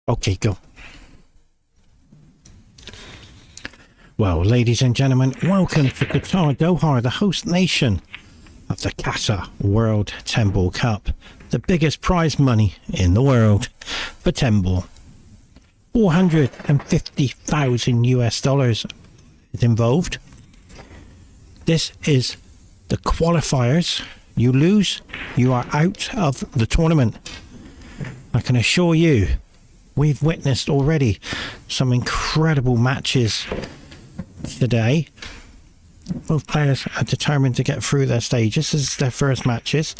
Okay, go. Well, ladies and gentlemen, welcome to Qatar, Doha, the host nation of the Qatar World 10 Ball Cup, the biggest prize money in the world for 10 ball. 450,000 US dollars is involved. This is the qualifiers. You lose, you are out of the tournament. I can assure you, we've witnessed already some incredible matches today. Both players are determined to get through their stages. This is their first matches.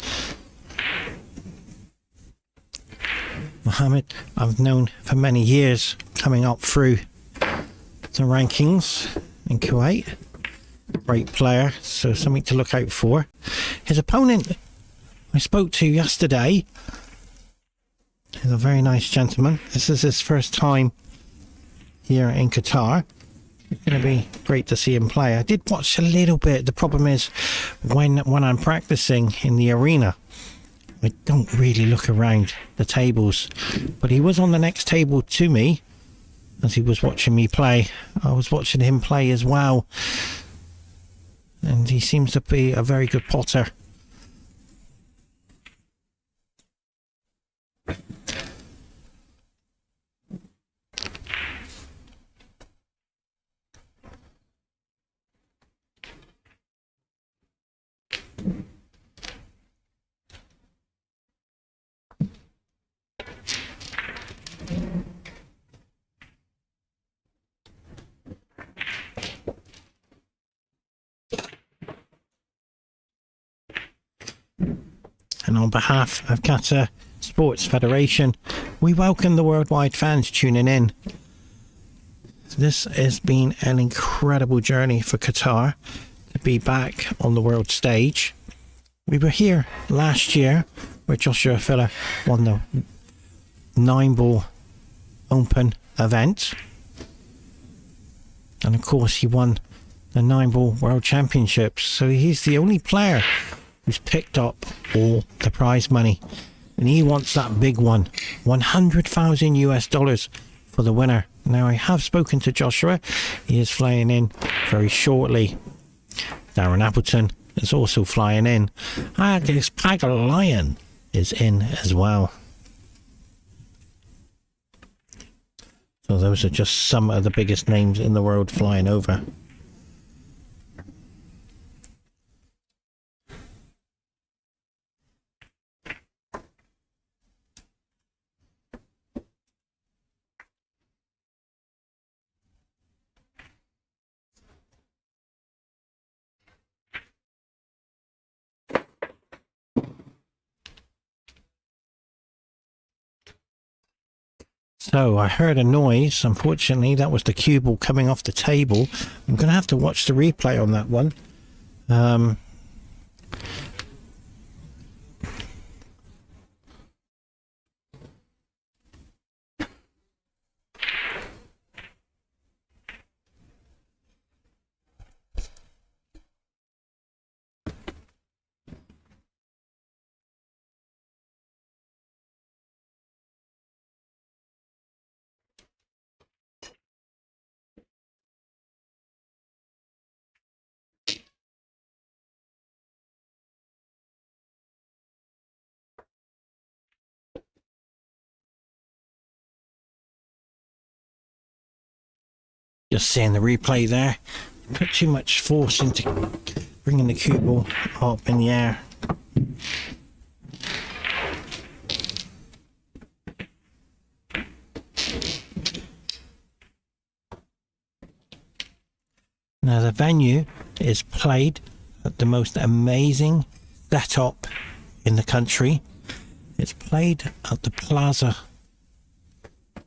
Mohammed, I've known for many years, coming up through the rankings in Kuwait. Great player, so something to look out for. His opponent I spoke to yesterday is a very nice gentleman. This is his first time here in Qatar. It's going to be great to see him play. I did watch a little bit. The problem is when I'm practicing in the arena, I don't really look around the tables. But he was on the next table to me as he was watching me play. I was watching him play as well. And he seems to be a very good potter. And on behalf of Qatar Sports Federation, we welcome the worldwide fans tuning in. This has been an incredible journey for Qatar to be back on the world stage. We were here last year where Joshua Filler won the 9-ball open event. And of course he won the 9-ball world championships. So he's the only player who's picked up all the prize money, and he wants that big one, 100,000 US dollars for the winner. Now I have spoken to Joshua. He is flying in very shortly. Darren Appleton is also flying in. I guess Lion is in as well. So those are just some of the biggest names in the world flying over. So I heard a noise. Unfortunately, that was the cue ball coming off the table. I'm going to have to watch the replay on that one. Just seeing the replay there. Put too much force into bringing the cue ball up in the air. Now the venue is played at the most amazing setup in the country. It's played at the Plaza.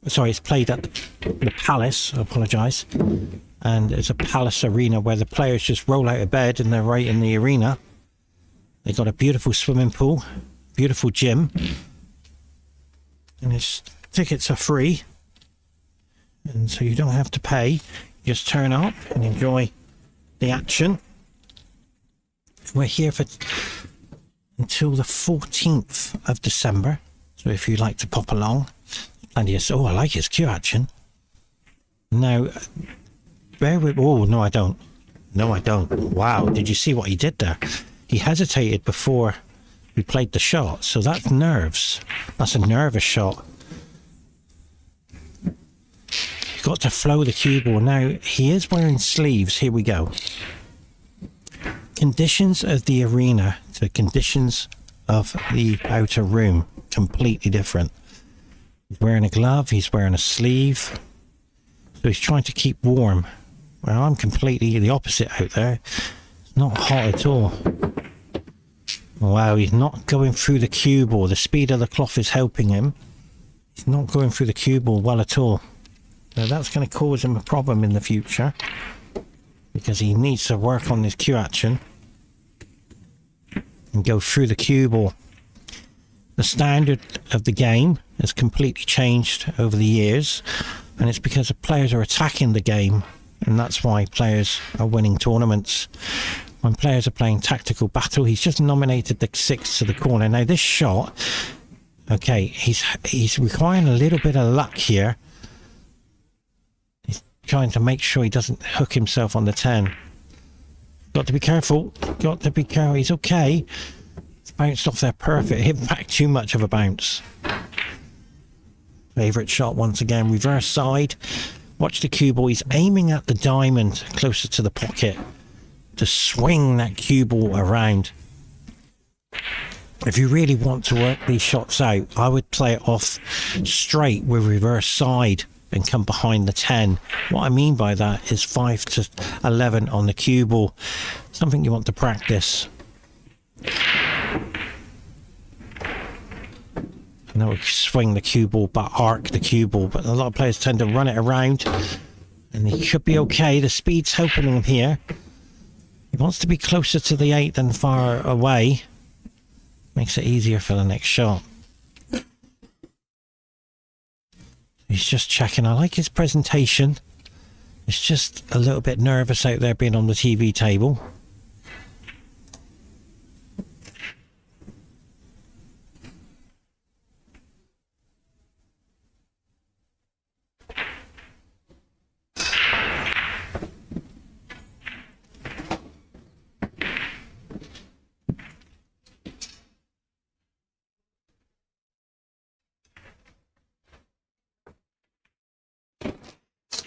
Sorry, it's played at the Palace, I apologise. And it's a Palace arena where the players just roll out of bed and they're right in the arena. They've got a beautiful swimming pool, beautiful gym. And its tickets are free. And so you don't have to pay. You just turn up and enjoy the action. We're here for until the 14th of December. So if you'd like to pop along. And yes, oh, I like his cue action. Now, bear with. Oh, no, I don't. No, I don't. Wow, did you see what he did there? He hesitated before we played the shot. So that's nerves. That's a nervous shot. You've got to flow the cue ball. Now, he is wearing sleeves. Here we go. Conditions of the arena to conditions of the outer room. Completely different. He's wearing a glove, he's wearing a sleeve, so he's trying to keep warm. Well, I'm completely the opposite out there. It's not hot at all. Wow, he's not going through the cue ball. The speed of the cloth is helping him. He's not going through the cue ball well at all. Now that's going to cause him a problem in the future, because he needs to work on this cue action and go through the cue ball. The standard of the game has completely changed over the years, and it's because the players are attacking the game, and that's why players are winning tournaments. When players are playing tactical battle, he's just nominated the 6 to the corner. Now this shot, okay, he's requiring a little bit of luck here. He's trying to make sure he doesn't hook himself on the 10. Got to be careful, got to be careful. He's okay. Bounced off there perfect. Hit back too much of a bounce. Favourite shot once again. Reverse side. Watch the cue ball. He's aiming at the diamond closer to the pocket to swing that cue ball around. If you really want to work these shots out, I would play it off straight with reverse side and come behind the 10. What I mean by that is 5 to 11 on the cue ball. Something you want to practice. And that would swing the cue ball, but arc the cue ball. But a lot of players tend to run it around, and he should be okay. The speed's helping him here. He wants to be closer to the 8 than far away. Makes it easier for the next shot. He's just checking. I like his presentation. It's just a little bit nervous out there being on the TV table.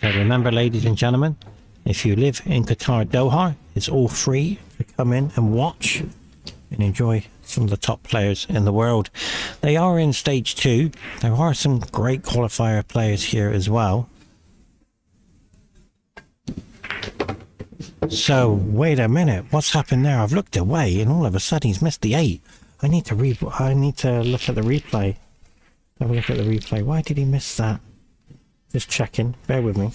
Remember, ladies and gentlemen, if you live in Qatar, Doha, it's all free to come in and watch and enjoy some of the top players in the world. They are in stage 2. There are some great qualifier players here as well. So, wait a minute, what's happened there? I've looked away and all of a sudden he's missed the 8. I need to look at the replay. Have a look at the replay. Why did he miss that? Just checking. Bear with me.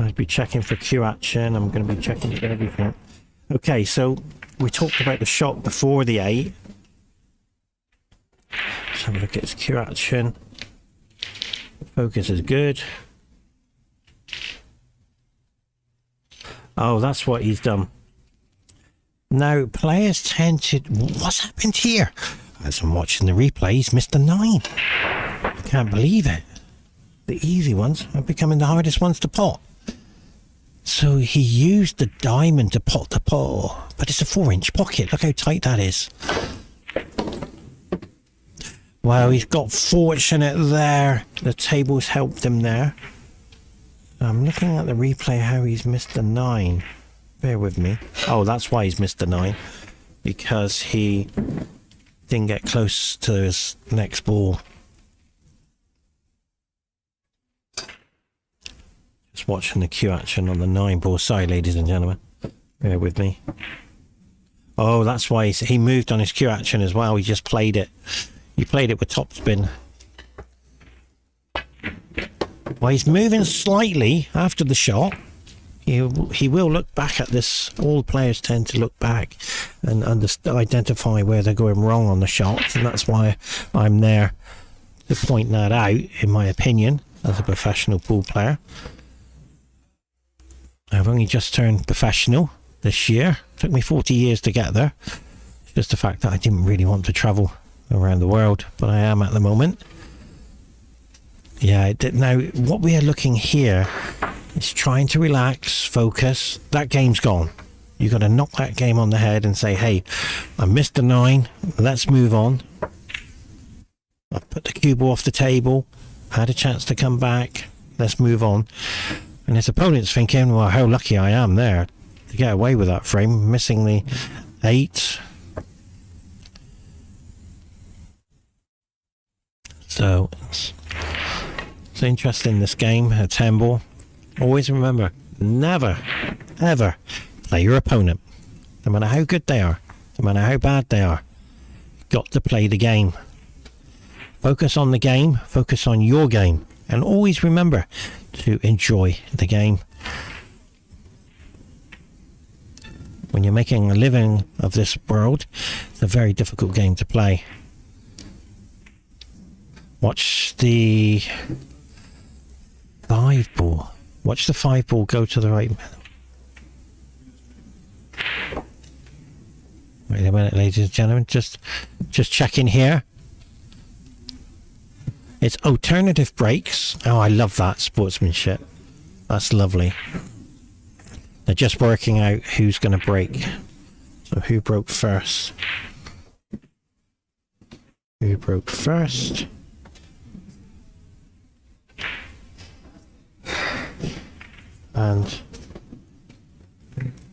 I'll be checking for cue action. I'm going to be checking for everything. Okay, so we talked about the shot before the 8. Let's have a look at his cue action. Focus is good. Oh, that's what he's done. Now, players tend to... What's happened here? As I'm watching the replay, he's missed a 9. I can't believe it. The easy ones are becoming the hardest ones to pot. So he used the diamond to pot the pot, but it's a 4-inch pocket. Look how tight that is. Wow, he's got fortunate there. The tables helped him there. I'm looking at the replay how he's missed a 9. Bear with me. Oh, that's why he's missed a 9. Because he didn't get close to his next ball. Just watching the cue action on the 9 ball side, ladies and gentlemen. Bear with me. Oh, that's why he moved on his cue action as well. He just played it. He played it with topspin. Well, he's moving slightly after the shot. He will look back at this. All players tend to look back and identify where they're going wrong on the shots, and that's why I'm there to point that out, in my opinion, as a professional pool player. I've only just turned professional this year. It took me 40 years to get there. It's just the fact that I didn't really want to travel around the world, but I am at the moment. Yeah, now what we are looking here is trying to relax, focus. That game's gone. You got to knock that game on the head and say, hey, I missed a 9. Let's move on. I've put the cue ball off the table. Had a chance to come back. Let's move on. And his opponent's thinking, well, how lucky I am there to get away with that frame, missing the 8. So it's interesting, this game, a 10 ball. Always remember, never, ever play your opponent. No matter how good they are, no matter how bad they are. You've got to play the game. Focus on the game, focus on your game. And always remember to enjoy the game. When you're making a living of this world, it's a very difficult game to play. Watch the 5 ball. Watch the 5 ball go to the right. Wait a minute, ladies and gentlemen. Just checking here. It's alternative breaks. Oh, I love that sportsmanship. That's lovely. They're just working out who's going to break. So who broke first? Who broke first? And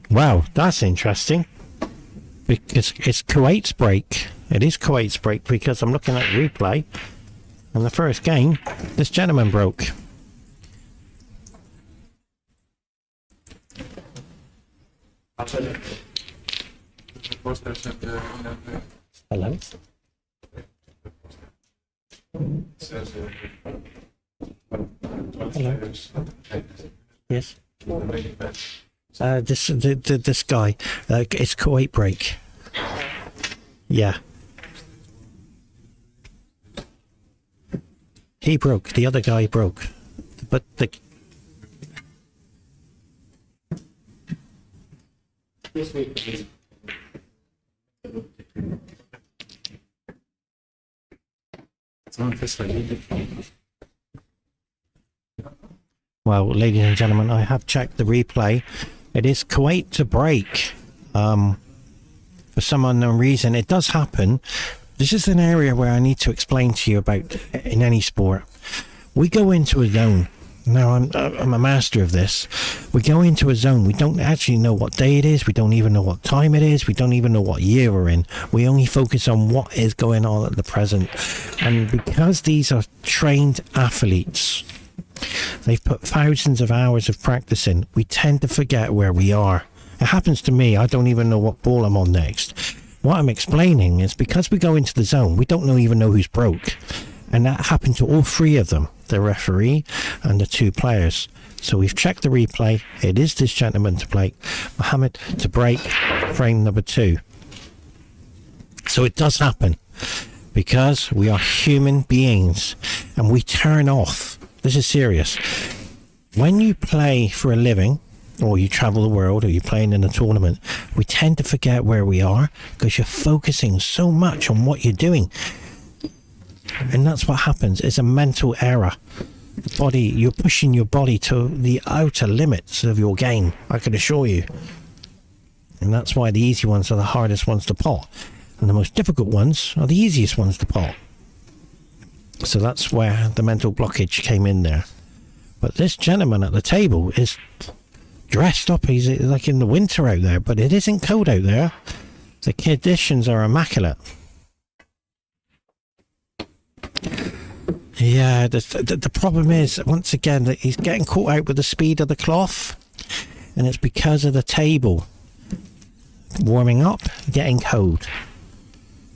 wow, that's interesting. Because it's Kuwait's break. It is Kuwait's break because I'm looking at replay. In the first game, this gentleman broke. Hello? Hello? Yes? This guy, it's Kuwait break. Yeah. He broke, the other guy broke. But the... Well, ladies and gentlemen, I have checked the replay. It is Kuwait to break. For some unknown reason, it does happen. This is an area where I need to explain to you about in any sport. We go into a zone. Now, I'm a master of this. We go into a zone. We don't actually know what day it is. We don't even know what time it is. We don't even know what year we're in. We only focus on what is going on at the present. And because these are trained athletes, they've put thousands of hours of practice in, we tend to forget where we are. It happens to me. I don't even know what ball I'm on next. What I'm explaining is because we go into the zone, we don't even know who's broke. And that happened to all 3 of them. the referee, and the 2 players. So we've checked the replay. It is this gentleman to break, Mohammed to break frame number 2. So it does happen, because we are human beings and we turn off. This is serious. When you play for a living, or you travel the world, or you're playing in a tournament, we tend to forget where we are because you're focusing so much on what you're doing. And that's what happens. It's a mental error. The body, you're pushing your body to the outer limits of your game, I can assure you. And that's why the easy ones are the hardest ones to pot. And the most difficult ones are the easiest ones to pot. So that's where the mental blockage came in there. But this gentleman at the table is dressed up. He's like in the winter out there, but it isn't cold out there. The conditions are immaculate. Yeah, the problem is, once again, that he's getting caught out with the speed of the cloth, and it's because of the table warming up, getting cold.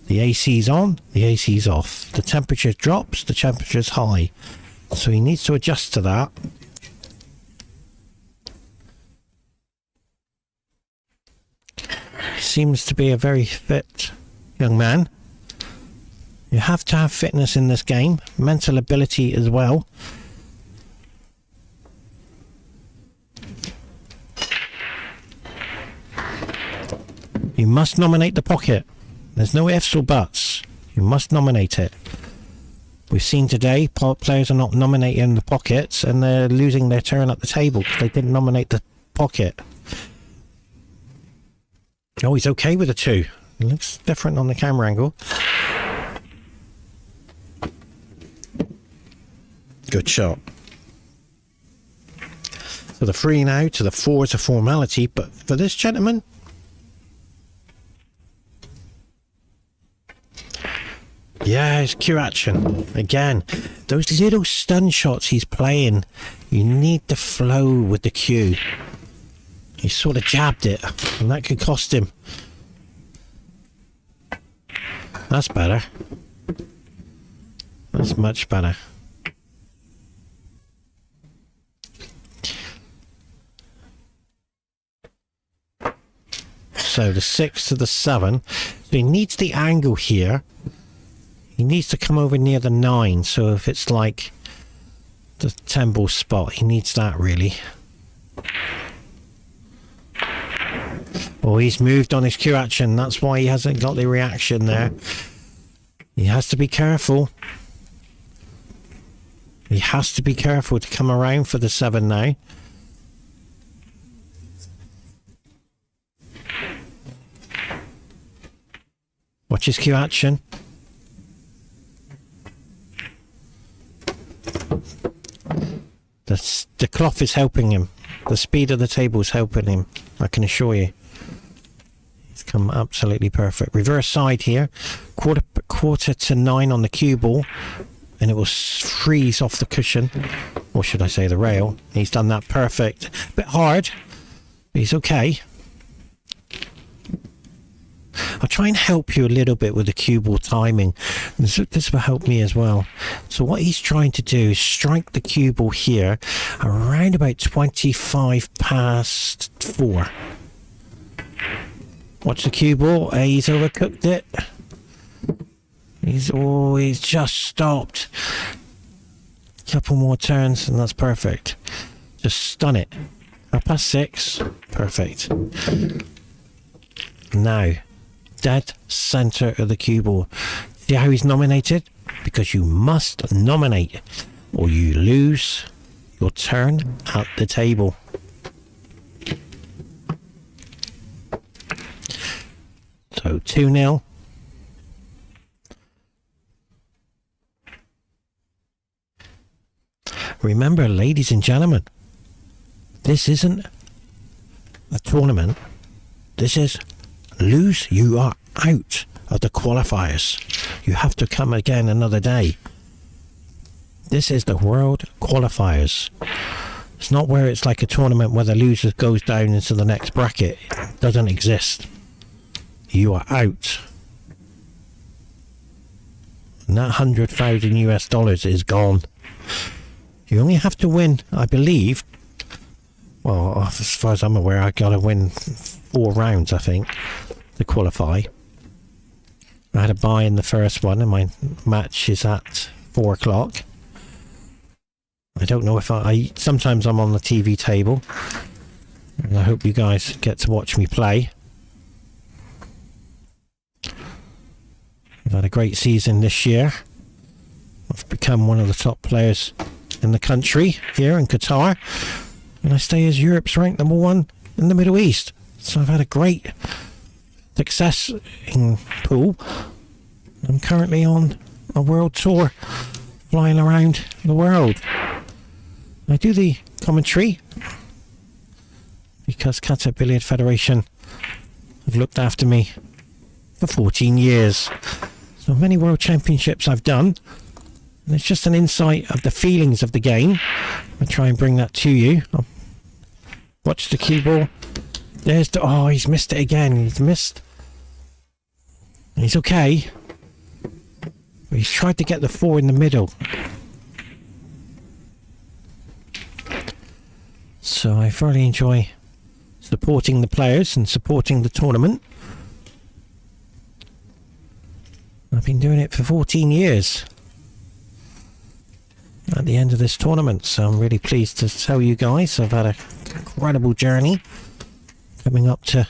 The AC's on, the AC's off. The temperature drops, the temperature's high. So he needs to adjust to that. Seems to be a very fit young man. You have to have fitness in this game, mental ability as well. You must nominate the pocket. There's no ifs or buts. You must nominate it. We've seen today players are not nominating the pockets and they're losing their turn at the table because they didn't nominate the pocket. Oh, he's okay with the 2. It looks different on the camera angle. Good shot. So the 3 now to the 4 is a formality, but for this gentleman, yeah, it's cue action. Again, those little stun shots he's playing, you need to flow with the cue. He sort of jabbed it, and that could cost him. That's better. That's much better. So the 6 to the 7. So he needs the angle here. He needs to come over near the 9. So if it's like the 10 ball spot, he needs that really. Oh, he's moved on his cue action. That's why he hasn't got the reaction there. He has to be careful. He has to be careful to come around for the 7 now. Watch his cue action. The cloth is helping him. The speed of the table is helping him, I can assure you. He's come absolutely perfect. Reverse side here. Quarter to 9 on the cue ball. And it will freeze off the cushion. Or should I say the rail. He's done that perfect. A bit hard. But he's okay. I'll try and help you a little bit with the cue ball timing. This will help me as well. So what he's trying to do is strike the cue ball here around about 25 past 4. Watch the cue ball. He's overcooked it. He's just stopped. Couple more turns and that's perfect. Just stun it. Up past 6. Perfect. Now, dead center of the cue ball. See how he's nominated? Because you must nominate or you lose your turn at the table. So 2-0. Remember, ladies and gentlemen, this isn't a tournament. This is lose, you are out of the qualifiers. You have to come again another day. This is the world qualifiers. It's not where it's like a tournament where the loser goes down into the next bracket. It doesn't exist. You are out. And that $100,000 US is gone. You only have to win, I believe. Well, as far as I'm aware, I gotta win 4 rounds, I think, to qualify. I had a bye in the first one, and my match is at 4 o'clock. I don't know if sometimes I'm on the TV table, and I hope you guys get to watch me play. I've had a great season this year. I've become one of the top players in the country here in Qatar, and I stay as Europe's ranked #1 in the Middle East. So I've had a great success in pool. I'm currently on a world tour, flying around the world. I do the commentary because Qatar Billiard Federation have looked after me for 14 years. So many world championships I've done, and it's just an insight of the feelings of the game. I try and bring that to you. Watch the cue ball. There's the... Oh, he's missed it again. He's missed. He's okay. But he's tried to get the 4 in the middle. So I thoroughly enjoy supporting the players and supporting the tournament. I've been doing it for 14 years at the end of this tournament, so I'm really pleased to tell you guys I've had an incredible journey, coming up to,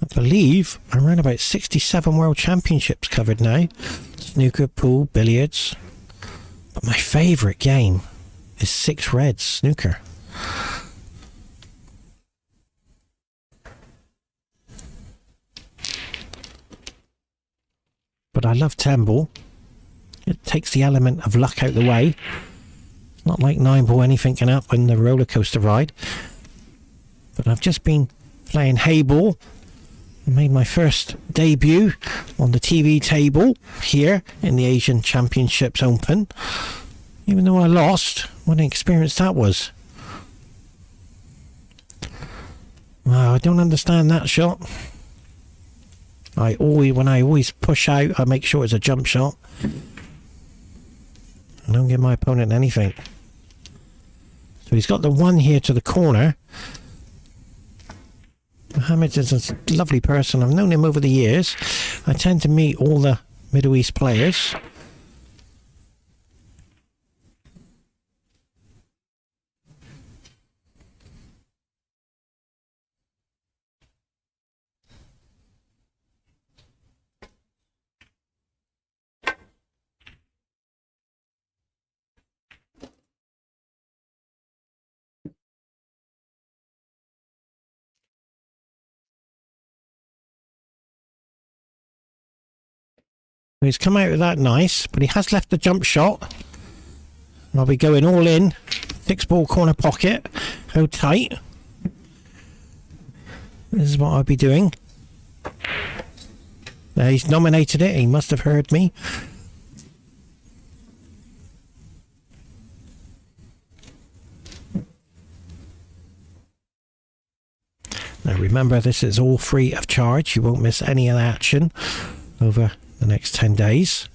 I believe, around about 67 world championships covered now. Snooker, pool, billiards. But my favourite game is 6 Reds snooker. But I love 10 ball. It takes the element of luck out the way. It's not like 9 ball, anything can happen, the roller coaster ride. But I've just been playing hay ball. I made my first debut on the TV table here in the Asian Championships Open. Even though I lost, what an experience that was. Wow, I don't understand that shot. When I always push out, I make sure it's a jump shot. I don't give my opponent anything. So he's got the 1 here to the corner. Mohammed is a lovely person. I've known him over the years. I tend to meet all the Middle East players. He's come out with that nice, but he has left the jump shot. I'll be going all in. 6 ball corner pocket. Hold tight. This is what I'll be doing. There, he's nominated it. He must have heard me. Now remember, this is all free of charge. You won't miss any of the action over the next 10 days.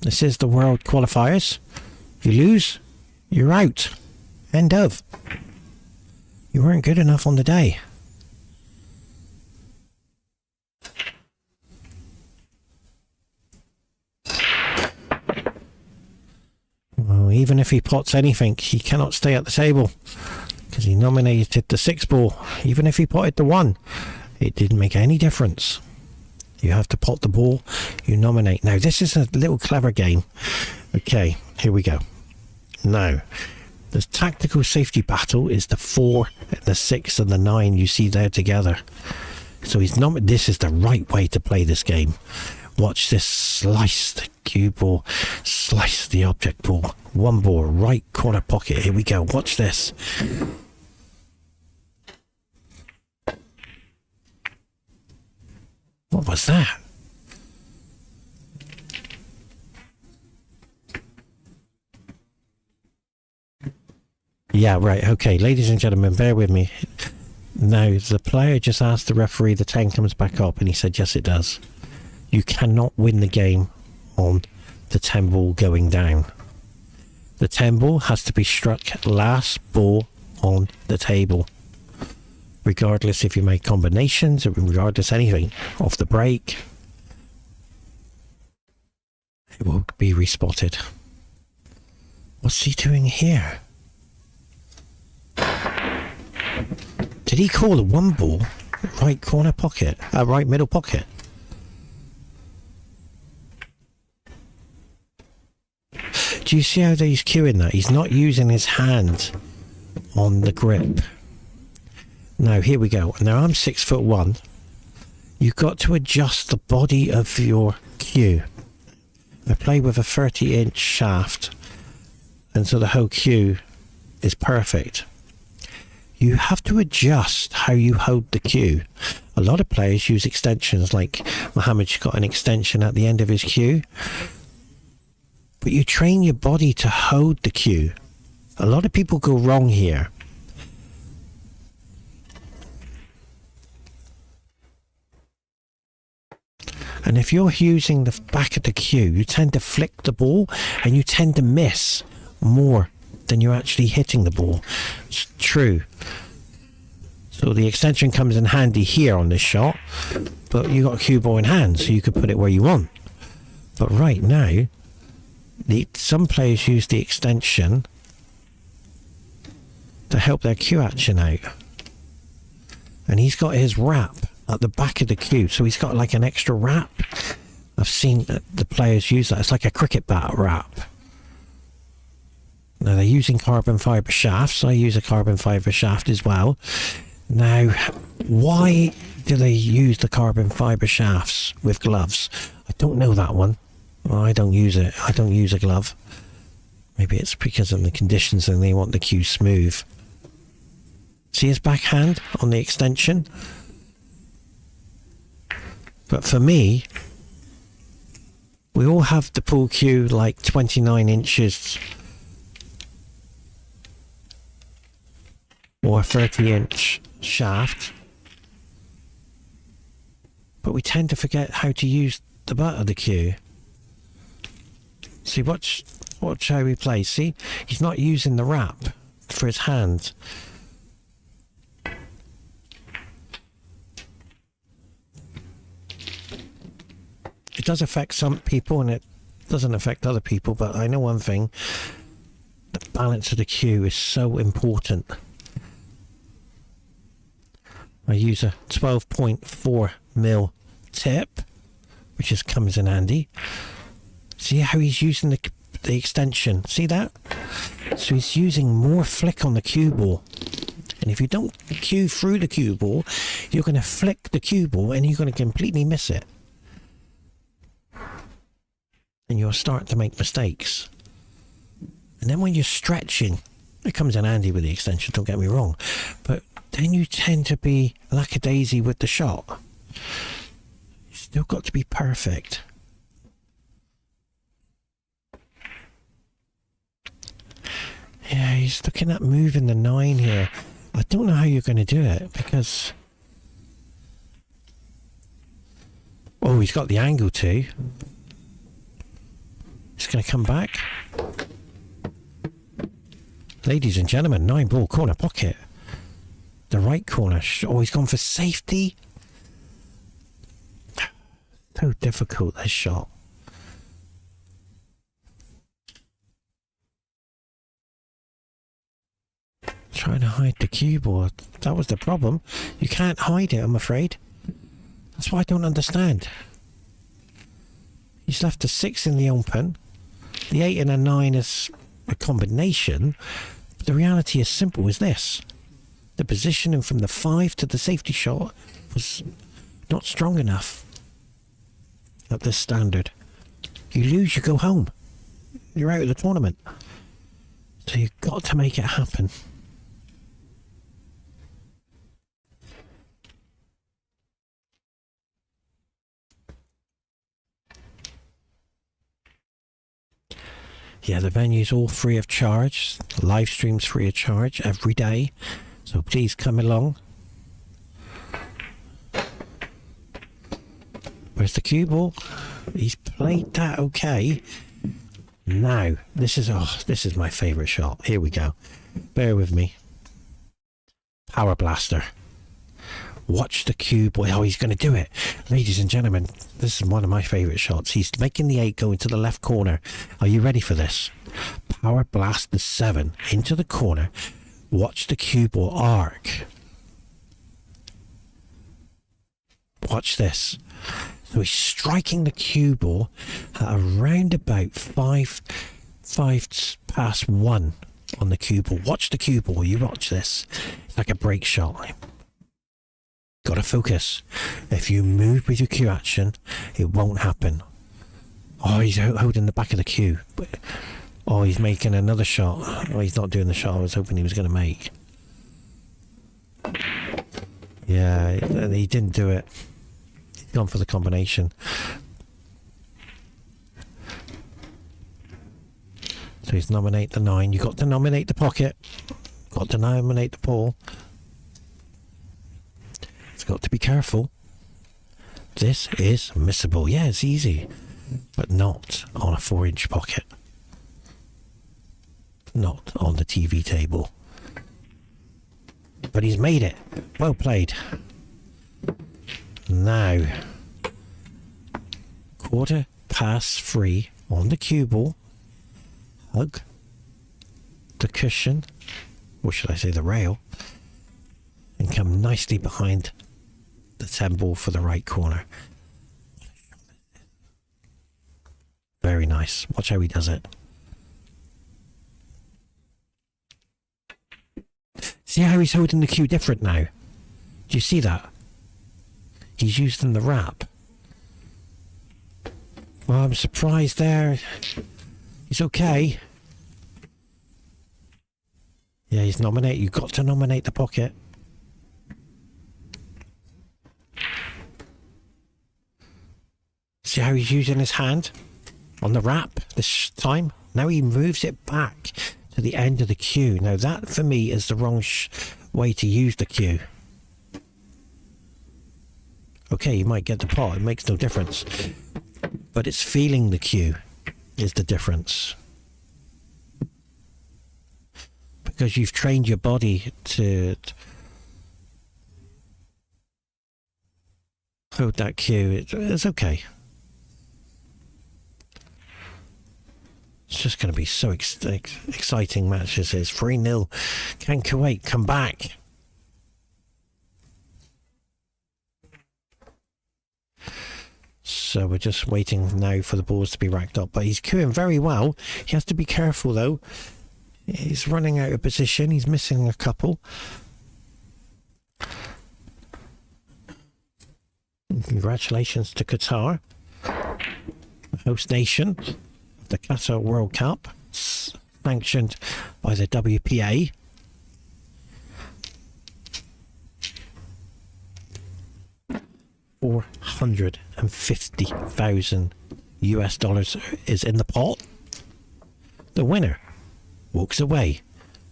This is the world qualifiers. If you lose, you're out. End of. You weren't good enough on the day. Well, even if he pots anything, he cannot stay at the table because he nominated the 6 ball. Even if he potted the 1, it didn't make any difference. You have to pot the ball you nominate. Now, this is a little clever game. Okay, here we go. Now, the tactical safety battle is the 4, the 6 and the 9 you see there together. So this is the right way to play this game. Watch this. Slice the cue ball. Slice the object ball. 1 ball, right corner pocket. Here we go. Watch this. What was that? Yeah, right. Okay, ladies and gentlemen, bear with me. Now, the player just asked the referee the 10 comes back up, and he said, yes, it does. You cannot win the game on the 10 ball going down. The 10 ball has to be struck last ball on the table. Regardless if you make combinations or regardless anything off the break, it will be respotted. What's he doing here? Did he call a 1 ball right corner pocket? Right middle pocket? Do you see how he's cueing that? He's not using his hand on the grip. Now here we go. Now I'm 6'1". You've got to adjust the body of your cue. I play with a 30-inch shaft, and so the whole cue is perfect. You have to adjust how you hold the cue. A lot of players use extensions, like Mohammed's got an extension at the end of his cue. But you train your body to hold the cue. A lot of people go wrong here. And if you're using the back of the cue, you tend to flick the ball and you tend to miss more than you're actually hitting the ball. It's true. So the extension comes in handy here on this shot, but you got a cue ball in hand, so you could put it where you want. But right now, some players use the extension to help their cue action out. And he's got his wrap at the back of the cue, so he's got like an extra wrap. I've seen the players use that. It's like a cricket bat wrap. Now they're using carbon fibre shafts. I use a carbon fibre shaft as well. Now, why do they use the carbon fibre shafts with gloves? I don't know that one. Well, I don't use it. I don't use a glove. Maybe it's because of the conditions and they want the cue smooth. See his backhand on the extension? But for me, we all have the pull cue like 29 inches or a 30-inch shaft. But we tend to forget how to use the butt of the cue. See, watch how he plays. See, he's not using the wrap for his hand. It does affect some people and it doesn't affect other people, but I know one thing. The balance of the cue is so important. I use a 12.4mm tip, which just comes in handy. See how he's using the extension? See that? So he's using more flick on the cue ball. And if you don't cue through the cue ball, you're going to flick the cue ball and you're going to completely miss it. And you'll start to make mistakes. And then when you're stretching, it comes in handy with the extension, don't get me wrong. But then you tend to be lackadaisy with the shot. You still got to be perfect. Yeah, he's looking at moving the 9 here. I don't know how you're going to do it because... Oh, he's got the angle too. He's going to come back. Ladies and gentlemen, 9 ball corner pocket. The right corner. Oh, he's gone for safety. So difficult, this shot. Trying to hide the cue ball. That was the problem. You can't hide it, I'm afraid. That's what I don't understand. He's left a 6 in the open. The 8 and a 9 is a combination. But the reality is simple as this. The positioning from the 5 to the safety shot was not strong enough at this standard. You lose, you go home. You're out of the tournament. So you've got to make it happen. Yeah, the venue's all free of charge. The live stream's free of charge every day. So please come along. Where's the cue ball? He's played that okay. Now, this is my favourite shot. Here we go. Bear with me. Power blaster. Watch the cube. Oh, he's going to do it. Ladies and gentlemen, this is one of my favourite shots. He's making the 8 go into the left corner. Are you ready for this? Power blast the 7 into the corner. Watch the cue ball arc. Watch this. So he's striking the cue ball at around about 5 past 1 on the cue ball. Watch the cue ball. You watch this. It's like a break shot. Gotta focus. If you move with your cue action, it won't happen. Oh, he's holding the back of the cue. Oh, he's making another shot. Oh, he's not doing the shot I was hoping he was going to make. Yeah, he didn't do it. He's gone for the combination. So he's nominate the 9. You got to nominate the pocket. Got to nominate the ball. It's got to be careful. This is missable. Yeah, it's easy. But not on a 4-inch pocket. Not on the TV table. But he's made it. Well played. Now, 3:15 on the cue ball. Hug the cushion, or should I say the rail, and come nicely behind the 10 ball for the right corner. Very nice. Watch how he does it. See how he's holding the cue different now? Do you see that? He's using the wrap. Well, I'm surprised there. He's okay. Yeah, he's nominated. You've got to nominate the pocket. See how he's using his hand on the wrap this time? Now he moves it back to the end of the cue. Now that for me is the wrong way to use the cue. Okay, you might get the pot. It makes no difference. But it's feeling the cue is the difference. Because you've trained your body to hold that cue. It's okay. It's just going to be so exciting match this is. 3-0. Can Kuwait come back? So we're just waiting now for the balls to be racked up. But he's cueing very well. He has to be careful though. He's running out of position. He's missing a couple. And congratulations to Qatar, the host nation of the Qatar World Cup, sanctioned by the WPA. $450,000 is in the pot. The winner walks away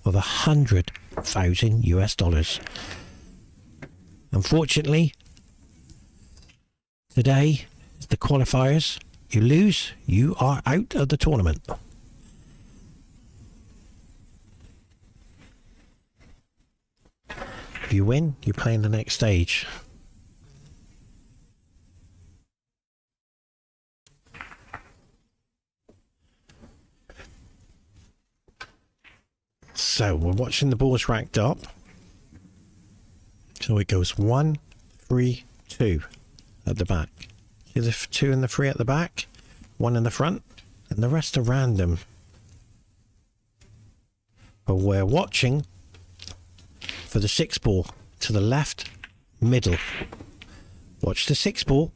with $100,000. Unfortunately, today is the qualifiers. You lose, you are out of the tournament. If you win, you play in the next stage. So we're watching the balls racked up. So it goes 1, 3, 2 at the back. See the 2 and the 3 at the back, 1 in the front, and the rest are random. But we're watching for the 6 ball to the left middle. Watch the 6 ball.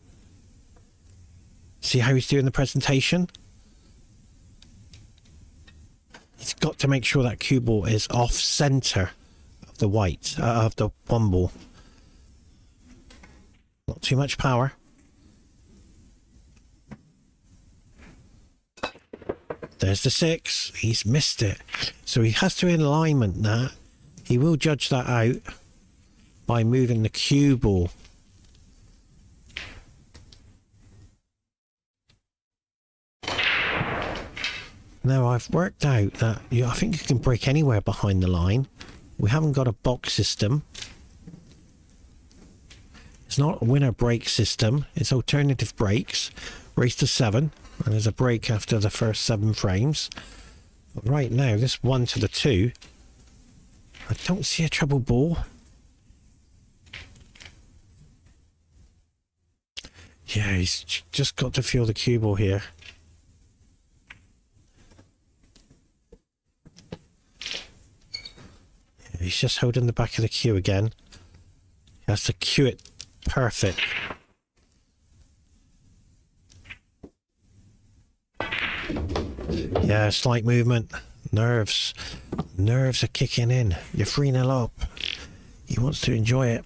See how he's doing the presentation? He's got to make sure that cue ball is off center of the white, of the 1 ball. Not too much power. There's the 6. He's missed it. So he has to alignment that. He will judge that out by moving the cue ball. Now I've worked out that I think you can break anywhere behind the line. We haven't got a box system. It's not a winner break system. It's alternative breaks. Race to 7. And there's a break after the first 7 frames. But right now, this 1 to the 2. I don't see a treble ball. Yeah, he's just got to feel the cue ball here. Yeah, he's just holding the back of the cue again. He has to cue it perfect. Yeah, slight movement. Nerves. Nerves are kicking in. You're 3-0 up. He wants to enjoy it.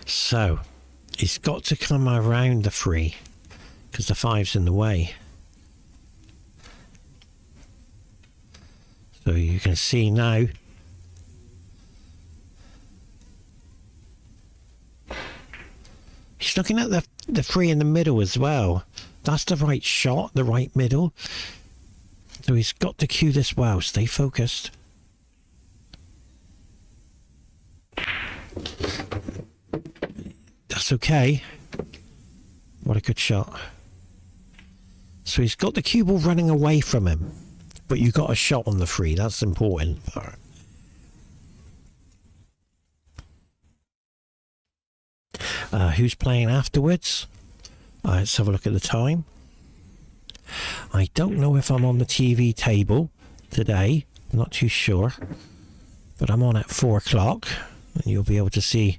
So, he's got to come around the 3 because the 5's in the way. So you can see now. He's looking at the 3 in the middle as well. That's the right shot, the right middle. So he's got to cue this well. Stay focused. That's okay. What a good shot. So he's got the cue ball running away from him. But you got a shot on the 3. That's important. Who's playing afterwards? Let's have a look at the time. I don't know if I'm on the TV table today. I'm not too sure. But I'm on at 4 o'clock. And you'll be able to see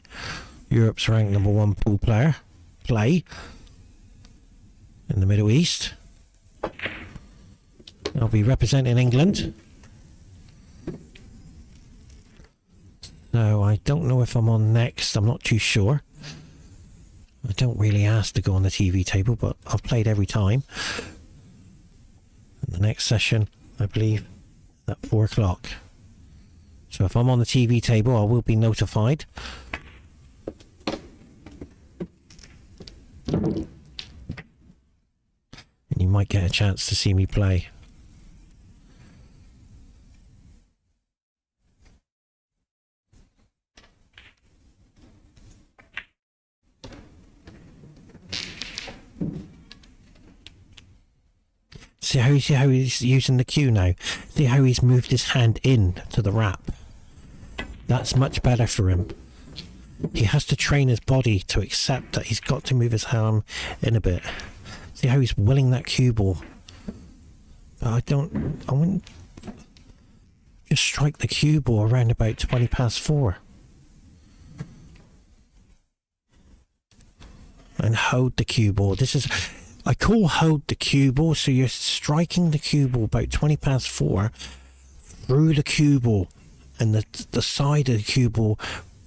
Europe's ranked #1 pool player play in the Middle East. I'll be representing England. So I don't know if I'm on next. I'm not too sure. I don't really ask to go on the TV table, but I've played every time. And the next session, I believe, at 4 o'clock. So if I'm on the TV table, I will be notified. And you might get a chance to see me play. See how he's using the cue now? See how he's moved his hand in to the wrap? That's much better for him. He has to train his body to accept that he's got to move his arm in a bit. See how he's willing that cue ball? But I wouldn't just strike the cue ball around about 20 past 4. And hold the cue ball. This is... I call hold the cue ball, so you're striking the cue ball about 20 past 4 through the cue ball, and the side of the cue ball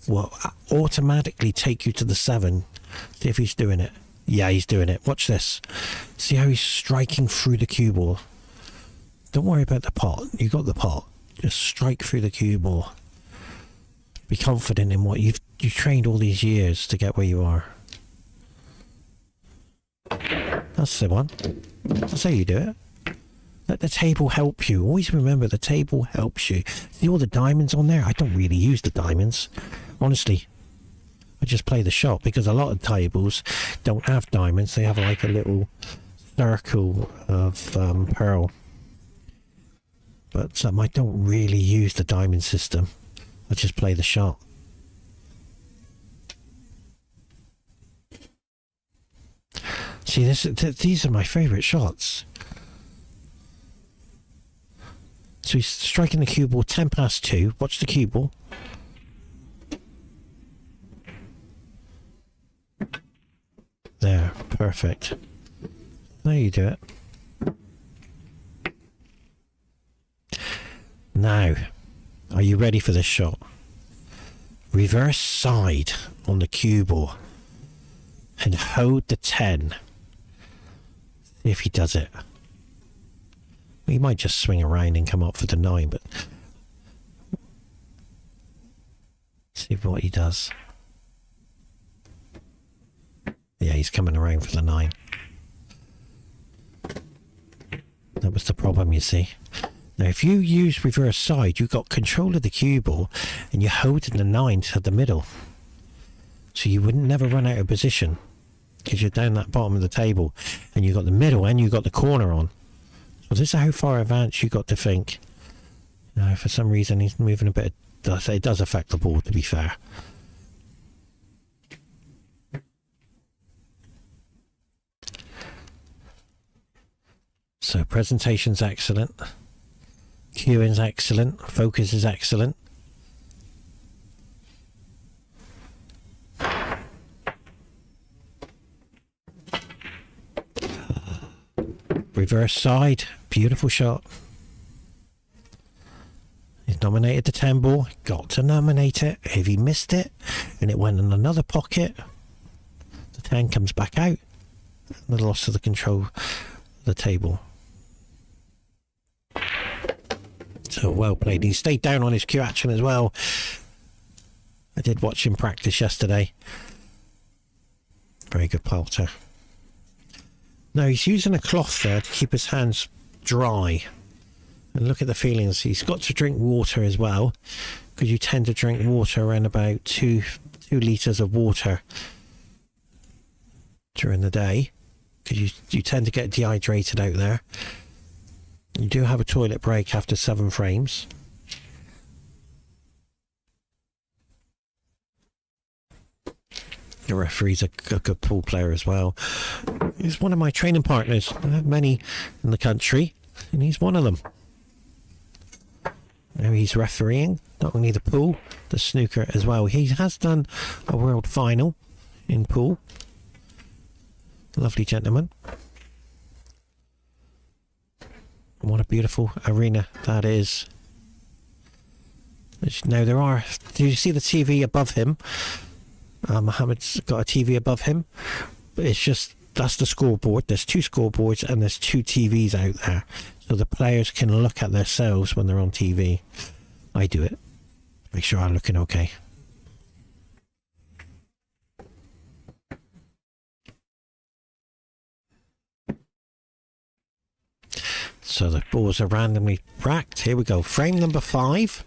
will automatically take you to the 7. See if he's doing it. Yeah, he's doing it. Watch this. See how he's striking through the cue ball. Don't worry about the pot. You got the pot. Just strike through the cue ball. Be confident in what you've trained all these years to get where you are. That's the one. That's how you do it. Let the table help you. Always remember, the table helps you. See all the diamonds on there? I don't really use the diamonds. Honestly, I just play the shot because a lot of tables don't have diamonds. They have like a little circle of pearl. But I don't really use the diamond system. I just play the shot. See, these are my favourite shots. So he's striking the cue ball 10 past 2. Watch the cue ball. There, perfect. There you do it. Now, are you ready for this shot? Reverse side on the cue ball. And hold the 10. See if he does it. He might just swing around and come up for the 9, but see what he does. Yeah, he's coming around for the 9. That was the problem, you see. Now, if you use reverse side, you've got control of the cue ball and you're holding the 9 to the middle. So you wouldn't never run out of position because you're down that bottom of the table and you've got the middle and you've got the corner on. So this is how far advanced you got to think. Now, for some reason, he's moving a bit. It does affect the ball, to be fair. So presentation's excellent. Cueing's excellent. Focus is excellent. Reverse side. Beautiful shot. He's nominated the 10 ball. Got to nominate it. If he missed it and it went in another pocket, the 10 comes back out. And the loss of the control of the table. So well played. He stayed down on his cue action as well. I did watch him practice yesterday. Very good palter. Now he's using a cloth there to keep his hands dry. And look at the feelings. He's got to drink water as well, because you tend to drink water around about 2 litres of water during the day, because you tend to get dehydrated out there. You do have a toilet break after 7 frames. The referee's a good pool player as well. He's one of my training partners. I have many in the country, and he's one of them. Now he's refereeing not only the pool, the snooker as well. He has done a world final in pool. Lovely gentleman. What a beautiful arena that is. Now there are... Do you see the TV above him? Mohammed's got a TV above him. But it's just... That's the scoreboard. There's 2 scoreboards and there's 2 TVs out there. So the players can look at themselves when they're on TV. I do it. Make sure I'm looking okay. So the balls are randomly racked. Here we go. Frame number 5.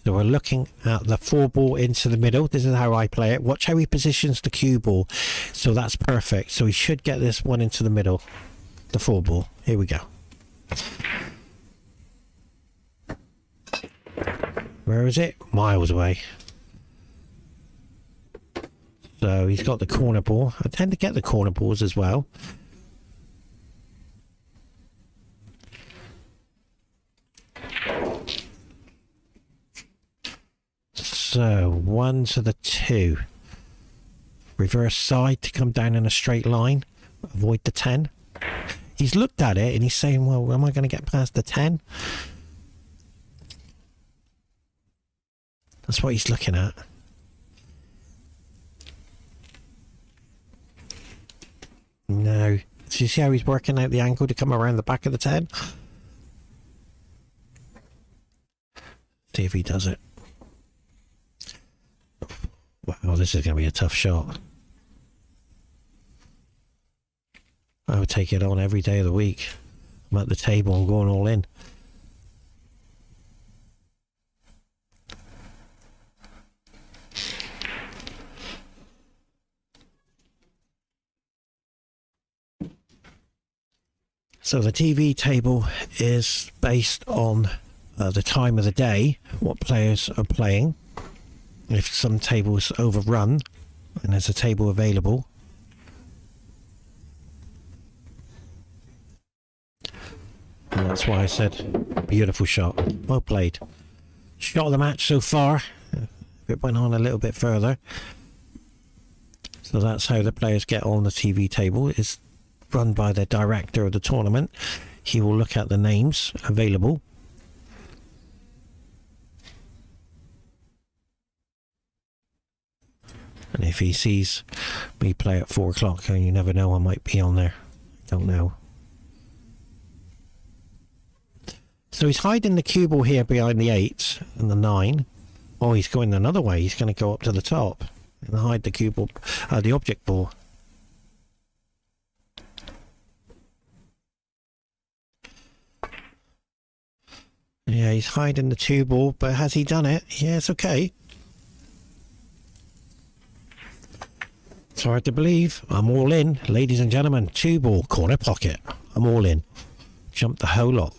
So we're looking at the 4 ball into the middle. This is how I play it. Watch how he positions the cue ball. So that's perfect. So he should get this one into the middle. The 4 ball. Here we go. Where is it? Miles away. So he's got the corner ball. I tend to get the corner balls as well. So 1 to the 2. Reverse side to come down in a straight line. Avoid the 10. He's looked at it and he's saying, well, am I going to get past the 10? That's what he's looking at. No. So you see how he's working out the angle to come around the back of the 10? See if he does it. Wow, this is going to be a tough shot. I would take it on every day of the week. I'm at the table and going all in. So the TV table is based on the time of the day, what players are playing. If some tables overrun and there's a table available, and that's why I said beautiful shot. Well played. Shot of the match so far. If it went on a little bit further. So that's how the players get on the TV table. It's run by the director of the tournament. He will look at the names available. And if he sees me play at 4 o'clock, and you never know, I might be on there. Don't know. So he's hiding the cue ball here behind the 8 and the 9. Oh, he's going another way. He's going to go up to the top and hide the cue ball, the object ball. Yeah, he's hiding the 2 ball, but has he done it? Yeah, it's okay. It's hard to believe. I'm all in, ladies and gentlemen. 2 ball, corner pocket. I'm all in. Jump the whole lot.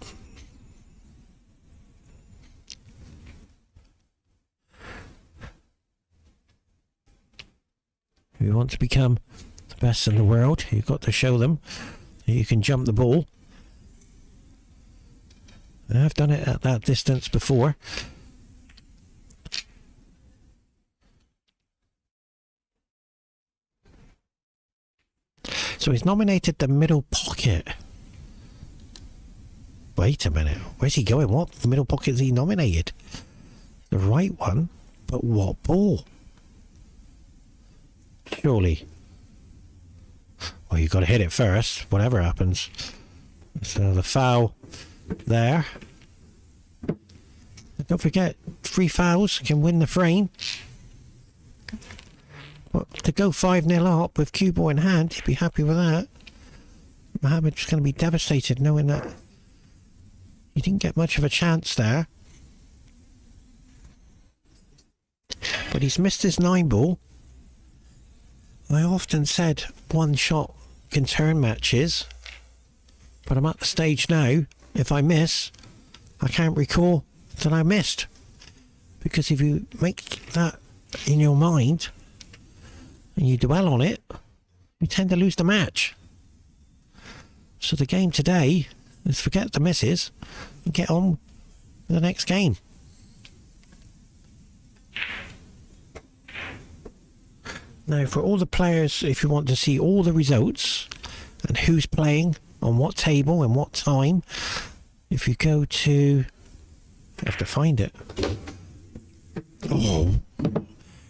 If you want to become the best in the world, you've got to show them that you can jump the ball. I've done it at that distance before. So he's nominated the middle pocket. Wait a minute. Where's he going? What middle pocket is he nominated? The right one? But what ball? Surely. Well, you've got to hit it first, whatever happens. So the foul there. Don't forget, 3 fouls can win the frame. But to go 5-0 up with cue ball in hand, he'd be happy with that. Mohammed's going to be devastated knowing that he didn't get much of a chance there. But he's missed his 9 ball. I often said 1 shot can turn matches. But I'm at the stage now, if I miss, I can't recall that I missed. Because if you make that in your mind and you dwell on it, you tend to lose the match. So the game today is forget the misses and get on with the next game. Now for all the players, if you want to see all the results and who's playing on what table and what time, if you go to, I have to find it. Oh,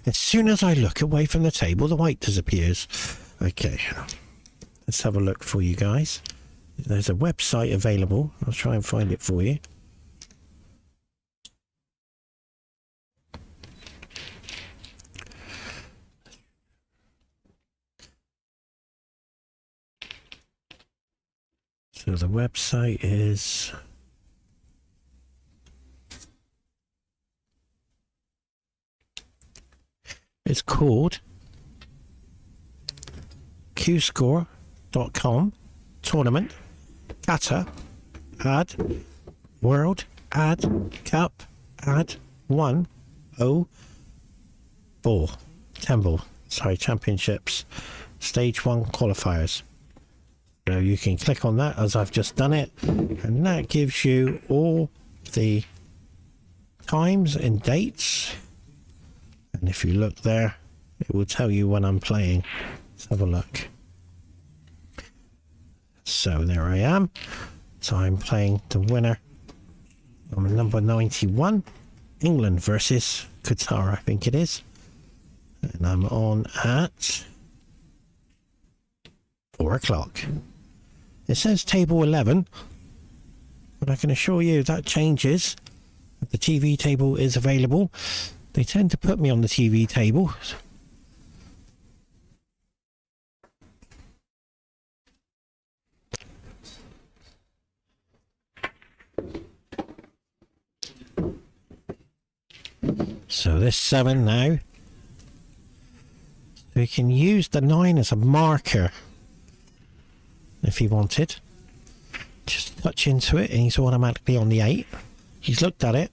as soon as I look away from the table, the white disappears. Okay, let's have a look for you guys. There's a website available. I'll try and find it for you. So the website is it's called qscore.com tournament Qatar World Cup 1 0 ball 10 ball championships stage 1 qualifiers. So you can click on that as I've just done it, and that gives you all the times and dates, and if you look there it will tell you when I'm playing. Let's have a look. So there I am. So I'm playing the winner. I'm number 91, England versus Qatar, I think it is, and I'm on at 4 o'clock. It says table 11, but I can assure you that changes. The TV table is available. They tend to put me on the TV table. So this 7 now. We can use the 9 as a marker if he wanted. Just touch into it and he's automatically on the 8. He's looked at it.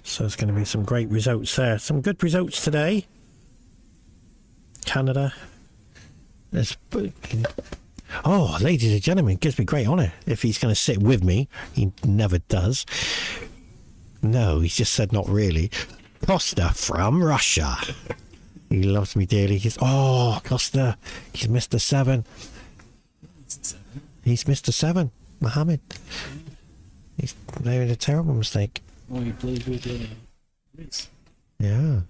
So there's going to be some great results there. Some good results today. Canada. Oh, ladies and gentlemen, it gives me great honour if he's going to sit with me. He never does. No, he's just said not really. Costa from Russia. He loves me dearly. Costa. He's Mr. 7. He's Mr. 7. Mohammed. He's made a terrible mistake. Oh, he plays with Greece. Yeah.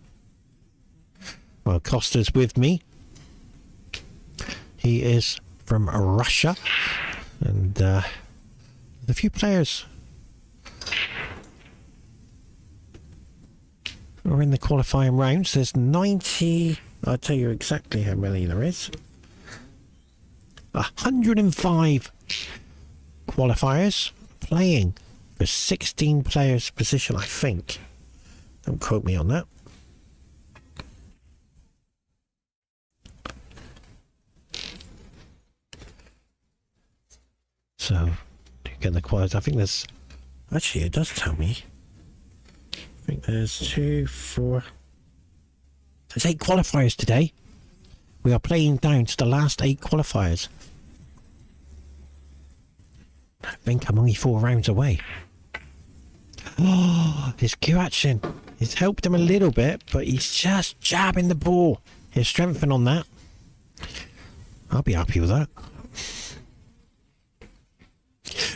Well, Costa's with me. He is from Russia, and a few players are in the qualifying rounds. There's 90. I'll tell you exactly how many there is. 105 qualifiers playing for 16 players position, I think. Don't quote me on that. So, you get the qualifiers. I think there's... Actually, it does tell me. I think there's 2, 4... There's 8 qualifiers today. We are playing down to the last 8 qualifiers. I think I'm only 4 rounds away. Oh, his Q action. He's helped him a little bit, but he's just jabbing the ball. He's strengthening on that. I'll be happy with that.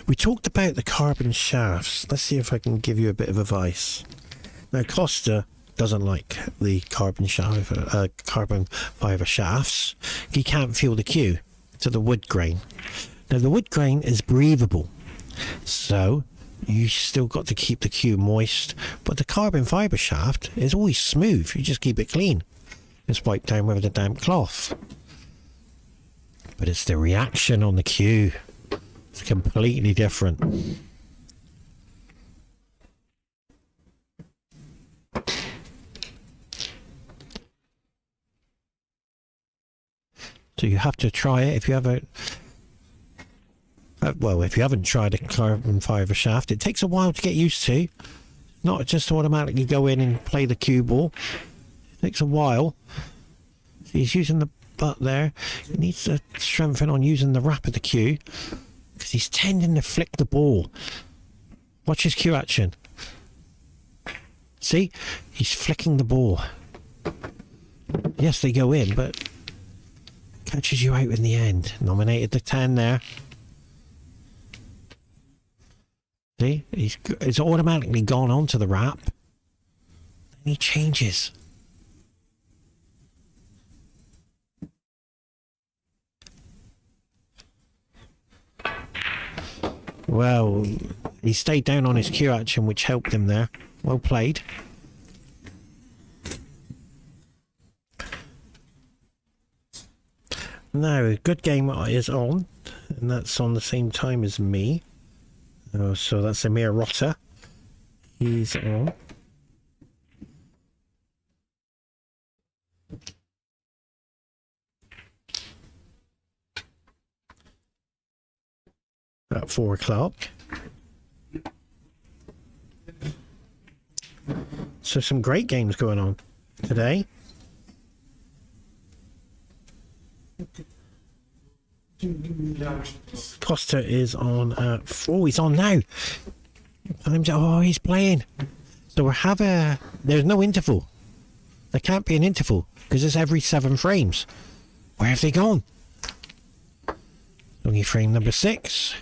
We talked about the carbon shafts. Let's see if I can give you a bit of advice. Now, Costa doesn't like the carbon fibre shafts. He can't feel the Q to the wood grain. Now, the wood grain is breathable, so you still got to keep the Q moist, but the carbon fibre shaft is always smooth. You just keep it clean. Just wipe down with a damp cloth. But it's the reaction on the Q. It's completely different. So you have to try it if you haven't. Well, if you haven't tried a carbon fibre shaft, it takes a while to get used to. Not just automatically go in and play the cue ball. It takes a while. He's using the butt there. He needs to strengthen on using the wrap of the cue, because he's tending to flick the ball. Watch his cue action. See? He's flicking the ball. Yes, they go in, but catches you out in the end. Nominated the 10 there. See? It's automatically gone onto the wrap. Then he changes. Well, he stayed down on his cue action, which helped him there. Well played. Now, a good game is on, and that's on the same time as me. Oh, so that's Amir Rotter. He's on. At 4 o'clock. So some great games going on today. Costa is on at 4. He's on now. Oh, he's playing. So there's no interval. There can't be an interval because it's every 7 frames. Where have they gone? Only frame number 6.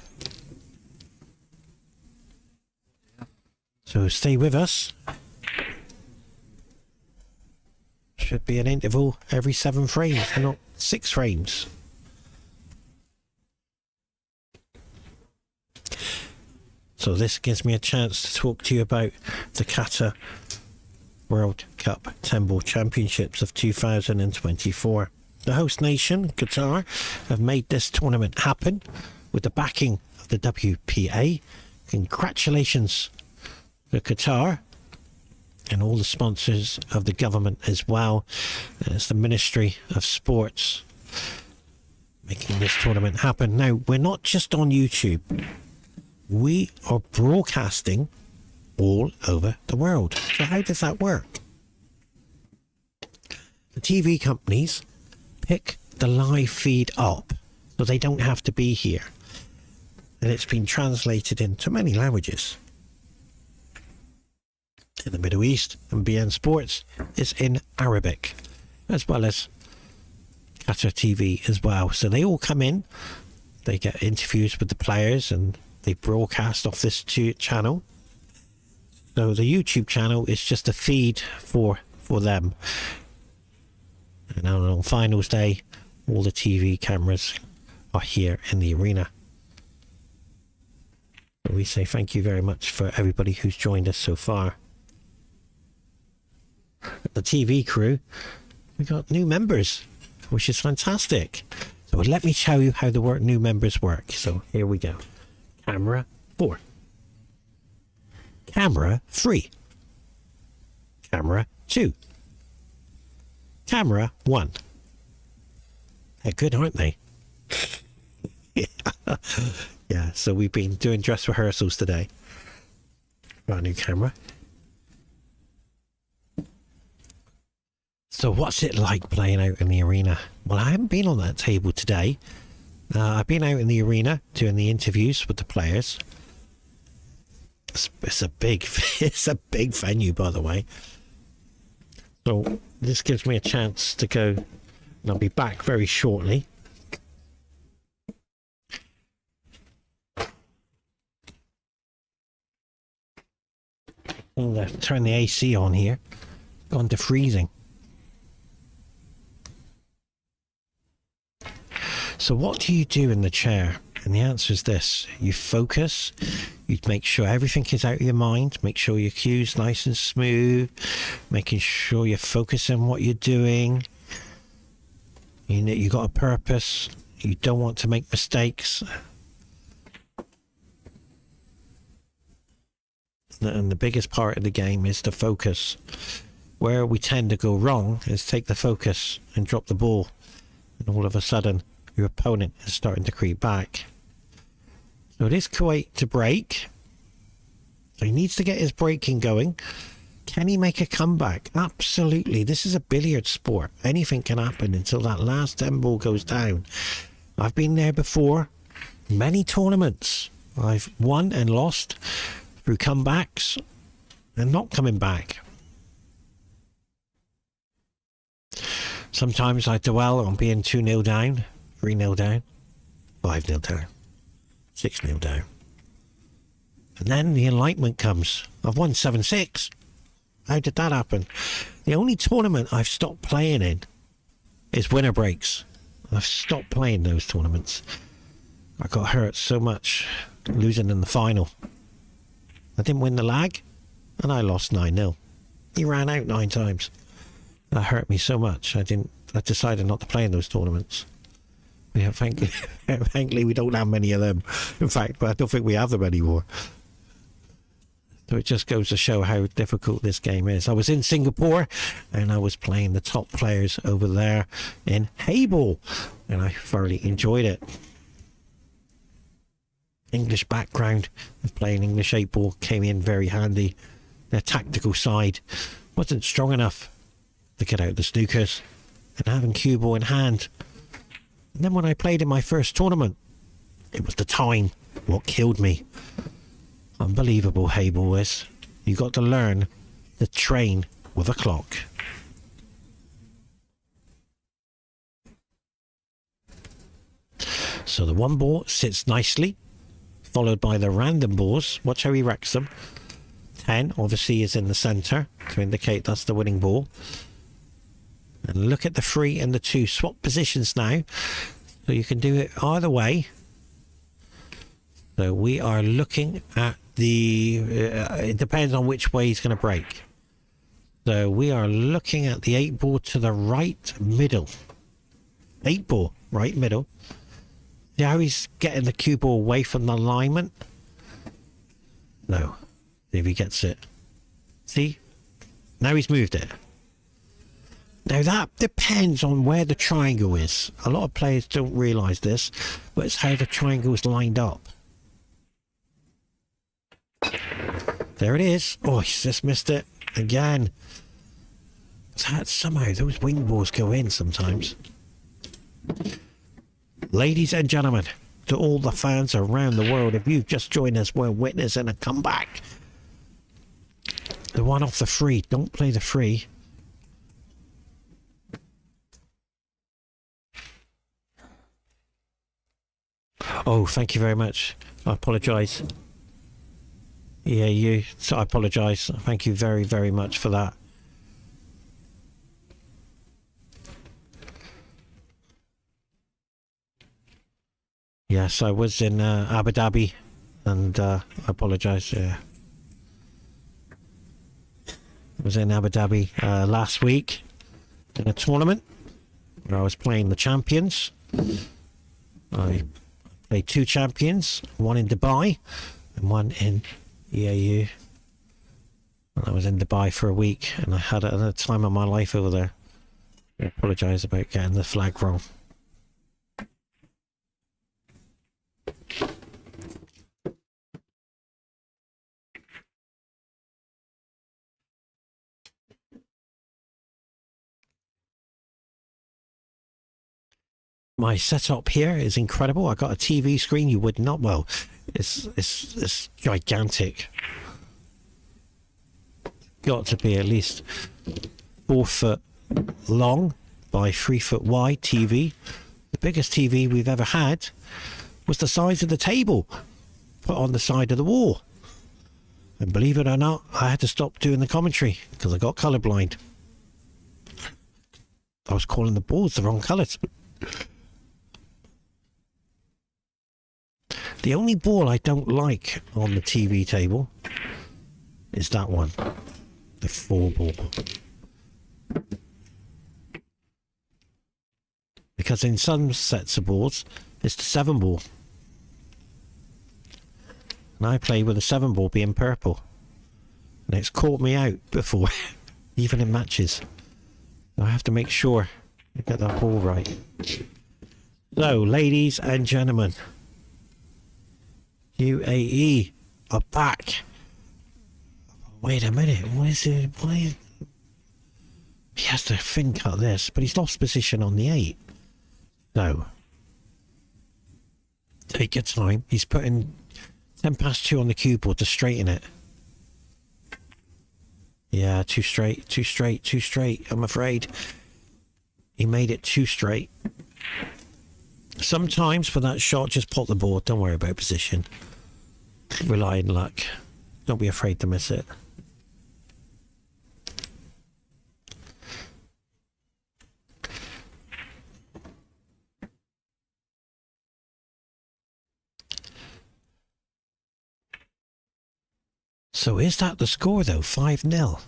So stay with us. Should be an interval every 7 frames, not 6 frames. So this gives me a chance to talk to you about the Qatar World Cup 10 Ball Championships of 2024. The host nation, Qatar, have made this tournament happen with the backing of the WPA. Congratulations to Qatar and all the sponsors of the government as well. It's the Ministry of Sports making this tournament happen. Now, we're not just on YouTube. We are broadcasting all over the world. So how does that work? The TV companies pick the live feed up so they don't have to be here. And it's been translated into many languages. In the Middle East, and BN Sports is in Arabic, as well as Qatar TV as well. So they all come in, they get interviews with the players, and they broadcast off this channel. So the YouTube channel is just a feed for them. And on finals day, all the TV cameras are here in the arena. So we say thank you very much for everybody who's joined us so far. the TV crew, we got new members, which is fantastic. So let me show you how the new members work. So here we go. Camera 4. Camera 3. Camera 2. Camera 1. They're good, aren't they? Yeah, so we've been doing dress rehearsals today. Got a new camera. So what's it like playing out in the arena? Well, I haven't been on that table today. I've been out in the arena doing the interviews with the players. It's a big, it's a big venue, by the way. So this gives me a chance to go, and I'll be back very shortly. I'm going to turn the AC on here. Gone to freezing. So what do you do in the chair? And the answer is this. You focus. You make sure everything is out of your mind. Make sure your cue's nice and smooth. Making sure you're focusing on what you're doing. You know, you got a purpose. You don't want to make mistakes. And the biggest part of the game is to focus. Where we tend to go wrong is take the focus and drop the ball. And all of a sudden, your opponent is starting to creep back. So it is Kuwait to break. So he needs to get his breaking going. Can he make a comeback? Absolutely. This is a billiard sport. Anything can happen until that last 10 ball goes down. I've been there before. Many tournaments. I've won and lost through comebacks and not coming back. Sometimes I dwell on being 2-0 down, 3-0 down, 5-0 down, 6-0 down. And then the enlightenment comes. I've won 7-6. How did that happen? The only tournament I've stopped playing in is winter breaks. I've stopped playing those tournaments. I got hurt so much losing in the final. I didn't win the lag and I lost 9-0. He ran out 9 times. That hurt me so much. I decided not to play in those tournaments. Yeah, thankfully we don't have many of them. In fact, I don't think we have them anymore. So it just goes to show how difficult this game is. I was in Singapore and I was playing the top players over there in Hayball, and I thoroughly enjoyed it. English background of playing English 8-ball came in very handy. Their tactical side wasn't strong enough to get out the snookers, and having cue ball in hand. And then when I played in my first tournament, it was the time what killed me. Unbelievable, Hayball is. You got to learn to train with a clock. So the 1 ball sits nicely, followed by the random balls. Watch how he racks them. 10 obviously is in the center to indicate that's the winning ball. And look at the 3 and the 2. Swap positions now. So you can do it either way. So we are looking at the... it depends on which way he's going to break. So we are looking at the 8-ball to the right middle. 8-ball, right middle. See how he's getting the cue ball away from the alignment? No. See if he gets it. See? Now he's moved it. Now that depends on where the triangle is. A lot of players don't realise this, but it's how the triangle is lined up. There it is. Oh, he's just missed it again. Somehow those wing balls go in sometimes. Ladies and gentlemen, to all the fans around the world, if you've just joined us, we're witnessing a comeback. The one off the free. Don't play the free. Oh, thank you very much. I apologise. Yeah, so I apologise. Thank you very, very much for that. Yes, I was in Abu Dhabi, and I apologise. Yeah. was in Abu Dhabi last week in a tournament where I was playing the champions. I played 2 champions, one in Dubai and one in EAU. And I was in Dubai for a week and I had a time of my life over there. I apologise about getting the flag wrong. My setup here is incredible. I got a TV screen you would not, well, it's gigantic. Got to be at least 4 foot long by 3 foot wide TV. The biggest TV we've ever had was the size of the table put on the side of the wall. And believe it or not, I had to stop doing the commentary because I got colourblind. I was calling the balls the wrong colours. The only ball I don't like on the TV table is that one, the 4 ball. Because in some sets of balls, it's the 7 ball. And I play with the 7 ball being purple. And it's caught me out before, even in matches. I have to make sure I get that ball right. So, ladies and gentlemen, UAE are back. Wait a minute, what is it? Why? He has to fin cut this, but he's lost position on the 8. So, take your time. He's putting 10 past 2 on the cue board to straighten it. Yeah, too straight, too straight, too straight, I'm afraid. He made it too straight. Sometimes for that shot, just pot the board. Don't worry about position. Rely on luck. Don't be afraid to miss it. So is that the score though? 5-0.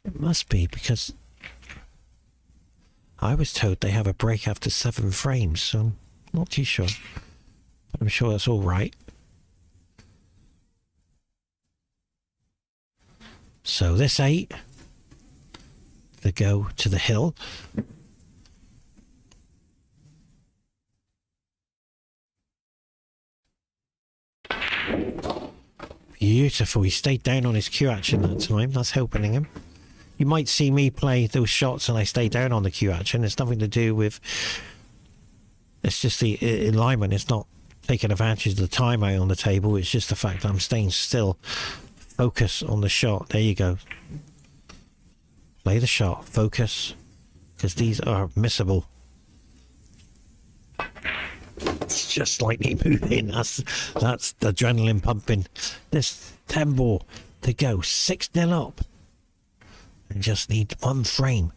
It must be, because I was told they have a break after 7 frames, so I'm not too sure. But I'm sure that's all right. So this 8, they go to the hill. Beautiful. He stayed down on his cue action that time. That's helping him. You might see me play those shots and I stay down on the cue action. It's nothing to do with... It's just the alignment. It's not taking advantage of the timeout on the table. It's just the fact that I'm staying still. Focus on the shot. There you go. Play the shot. Focus. Because these are missable. It's just slightly moving. That's the adrenaline pumping. This 10 ball to go 6-0 up. And just need 1 frame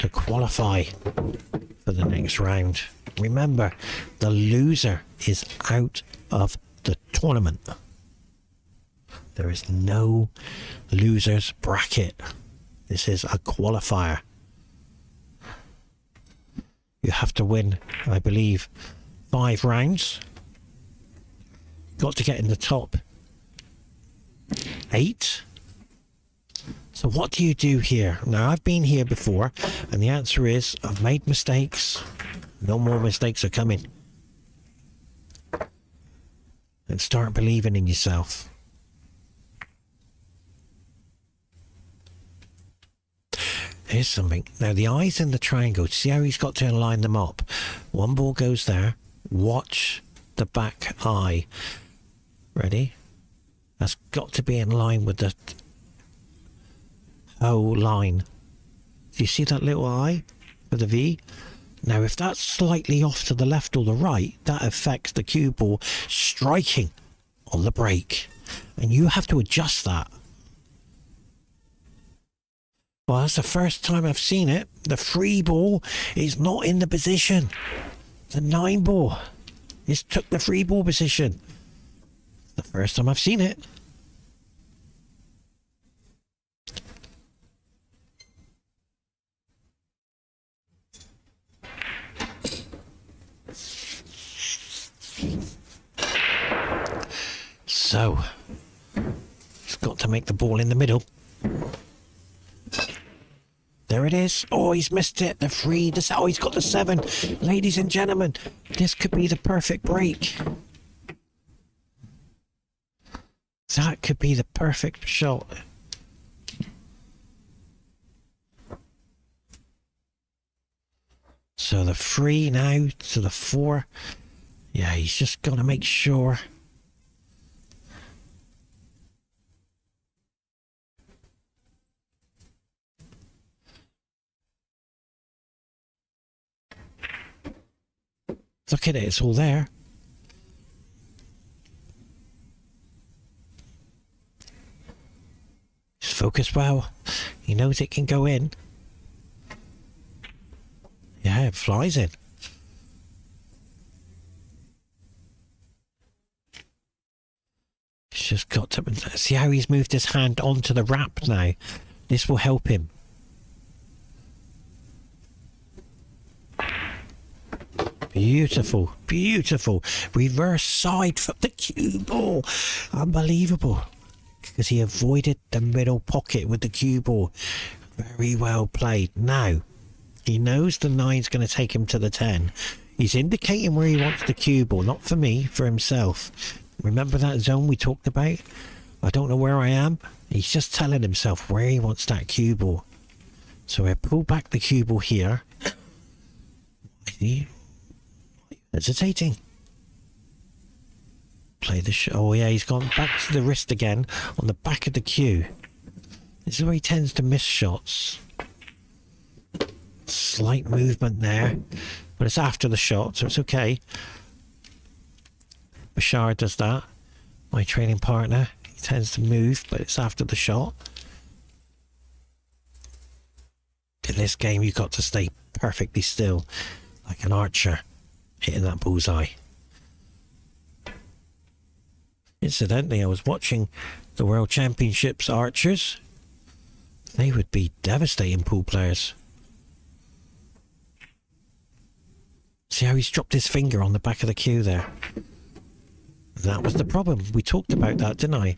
to qualify for the next round. Remember, the loser is out of the tournament. There is no losers bracket. This is a qualifier. You have to win, I believe, 5 rounds. Got to get in the top 8. So what do you do here? Now, I've been here before, and the answer is I've made mistakes. No more mistakes are coming. And start believing in yourself. Here's something. Now, the eyes in the triangle, see how he's got to align them up? 1 ball goes there. Watch the back eye. Ready? That's got to be in line with the whole line. Do you see that little eye for the V? Now, if that's slightly off to the left or the right, that affects the cue ball striking on the break. And you have to adjust that. Well, that's the first time I've seen it. The free ball is not in the position. The 9 ball. It's took the 3 ball position. The first time I've seen it. So, he's got to make the ball in the middle. There it is. Oh, he's missed it. The 3. Oh, he's got the 7. Ladies and gentlemen, this could be the perfect break. That could be the perfect shot. So the 3 now to the 4. Yeah, he's just got to make sure. Look at it, it's all there. Just focus well. He knows it can go in. Yeah, it flies in. He's just got to see how he's moved his hand onto the wrap now. This will help him. Beautiful, beautiful. Reverse side from the cue ball. Unbelievable. Because he avoided the middle pocket with the cue ball. Very well played. Now, he knows the 9's going to take him to the 10. He's indicating where he wants the cue ball. Not for me, for himself. Remember that zone we talked about? I don't know where I am. He's just telling himself where he wants that cue ball. So I pull back the cue ball here. Hesitating. Play the shot. Oh yeah, he's gone back to the wrist again on the back of the cue. This is where he tends to miss shots. Slight movement there, but it's after the shot, so it's okay. Bashar does that. My training partner, he tends to move, but it's after the shot. In this game, you've got to stay perfectly still, like an archer hitting that bullseye. Incidentally, I was watching the World Championships archers. They would be devastating pool players. See how he's dropped his finger on the back of the cue there? That was the problem. We talked about that, didn't I?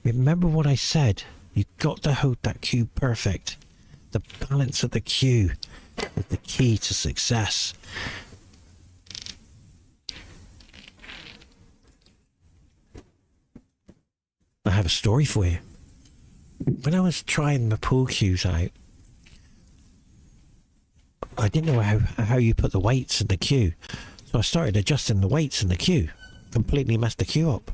Remember what I said? You've got to hold that cue perfect. The balance of the cue is the key to success. I have a story for you. When I was trying the pool cues out, I didn't know how you put the weights in the cue. So I started adjusting the weights in the cue. Completely messed the cue up.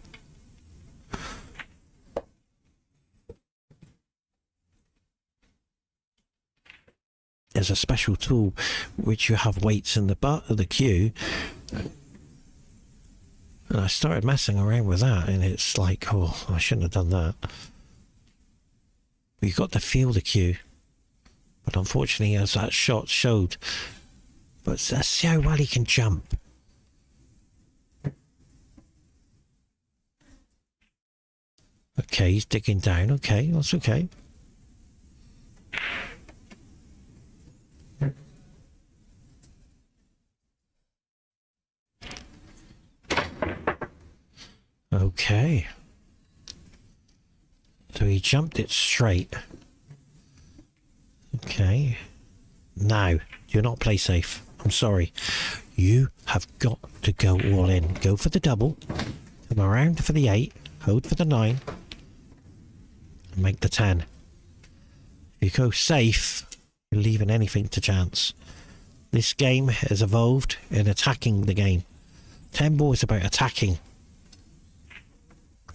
There's a special tool which you have weights in the butt of the cue. And I started messing around with that, and it's like, oh, I shouldn't have done that. But you've got to feel the cue. But unfortunately, as that shot showed, but let's see how well he can jump. Okay, he's digging down. Okay, that's okay. Okay. So he jumped it straight. Okay. Now, do not play safe. I'm sorry. You have got to go all in. Go for the double. Come around for the 8. Hold for the 9. And make the 10. If you go safe, you're leaving anything to chance. This game has evolved in attacking the game. 10 ball is about attacking.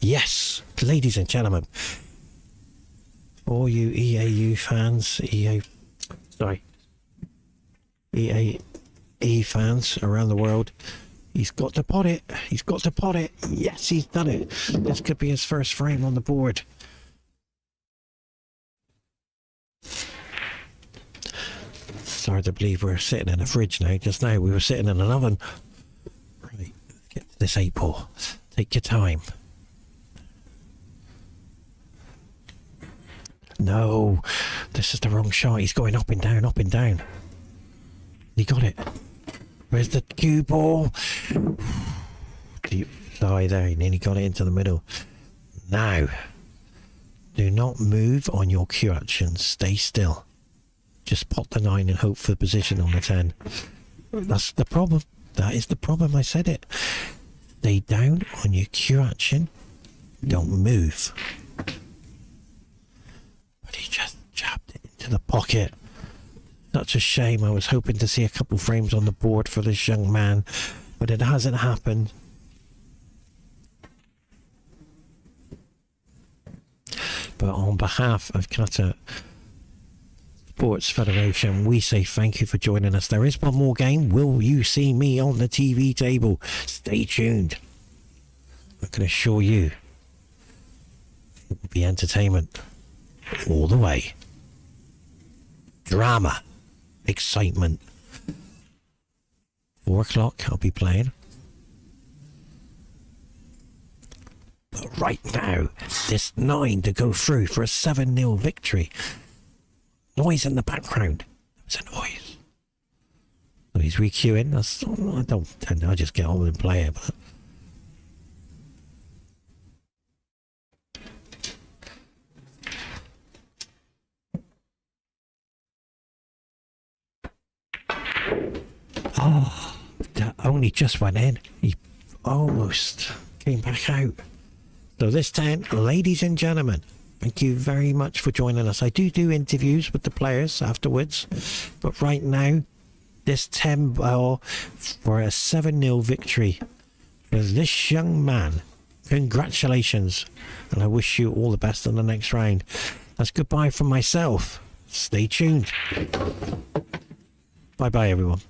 Yes, ladies and gentlemen, all you EAE fans, EAE fans around the world, he's got to pot it. He's got to pot it. Yes, he's done it. This could be his first frame on the board. So hard to believe we're sitting in a fridge now. Just now we were sitting in an oven. Right, get to this 8-ball. Take your time. No, this is the wrong shot. He's going up and down, up and down. He got it. Where's the cue ball? Deep side there. He nearly got it into the middle. Now, do not move on your cue action. Stay still. Just pot the 9 and hope for the position on the 10. That's the problem. That is the problem. I said it. Stay down on your cue action. Don't move. But he just jabbed it into the pocket. Such a shame. I was hoping to see a couple frames on the board for this young man, but it hasn't happened. But on behalf of Qatar Sports Federation, we say thank you for joining us. There is one more game. Will you see me on the TV table? Stay tuned. I can assure you it will be entertainment all the way. Drama. Excitement. 4 o'clock I'll be playing. But right now, this 9 to go through for a 7-0 victory. Noise in the background. There was a noise. So he's requeuing. I don't tend to, I just get on and play it. But oh, that only just went in. He almost came back out. So this 10, ladies and gentlemen, thank you very much for joining us. I do interviews with the players afterwards, but right now, this 10 ball for a 7-0 victory for this young man. Congratulations, and I wish you all the best in the next round. That's goodbye from myself. Stay tuned. Bye bye, everyone.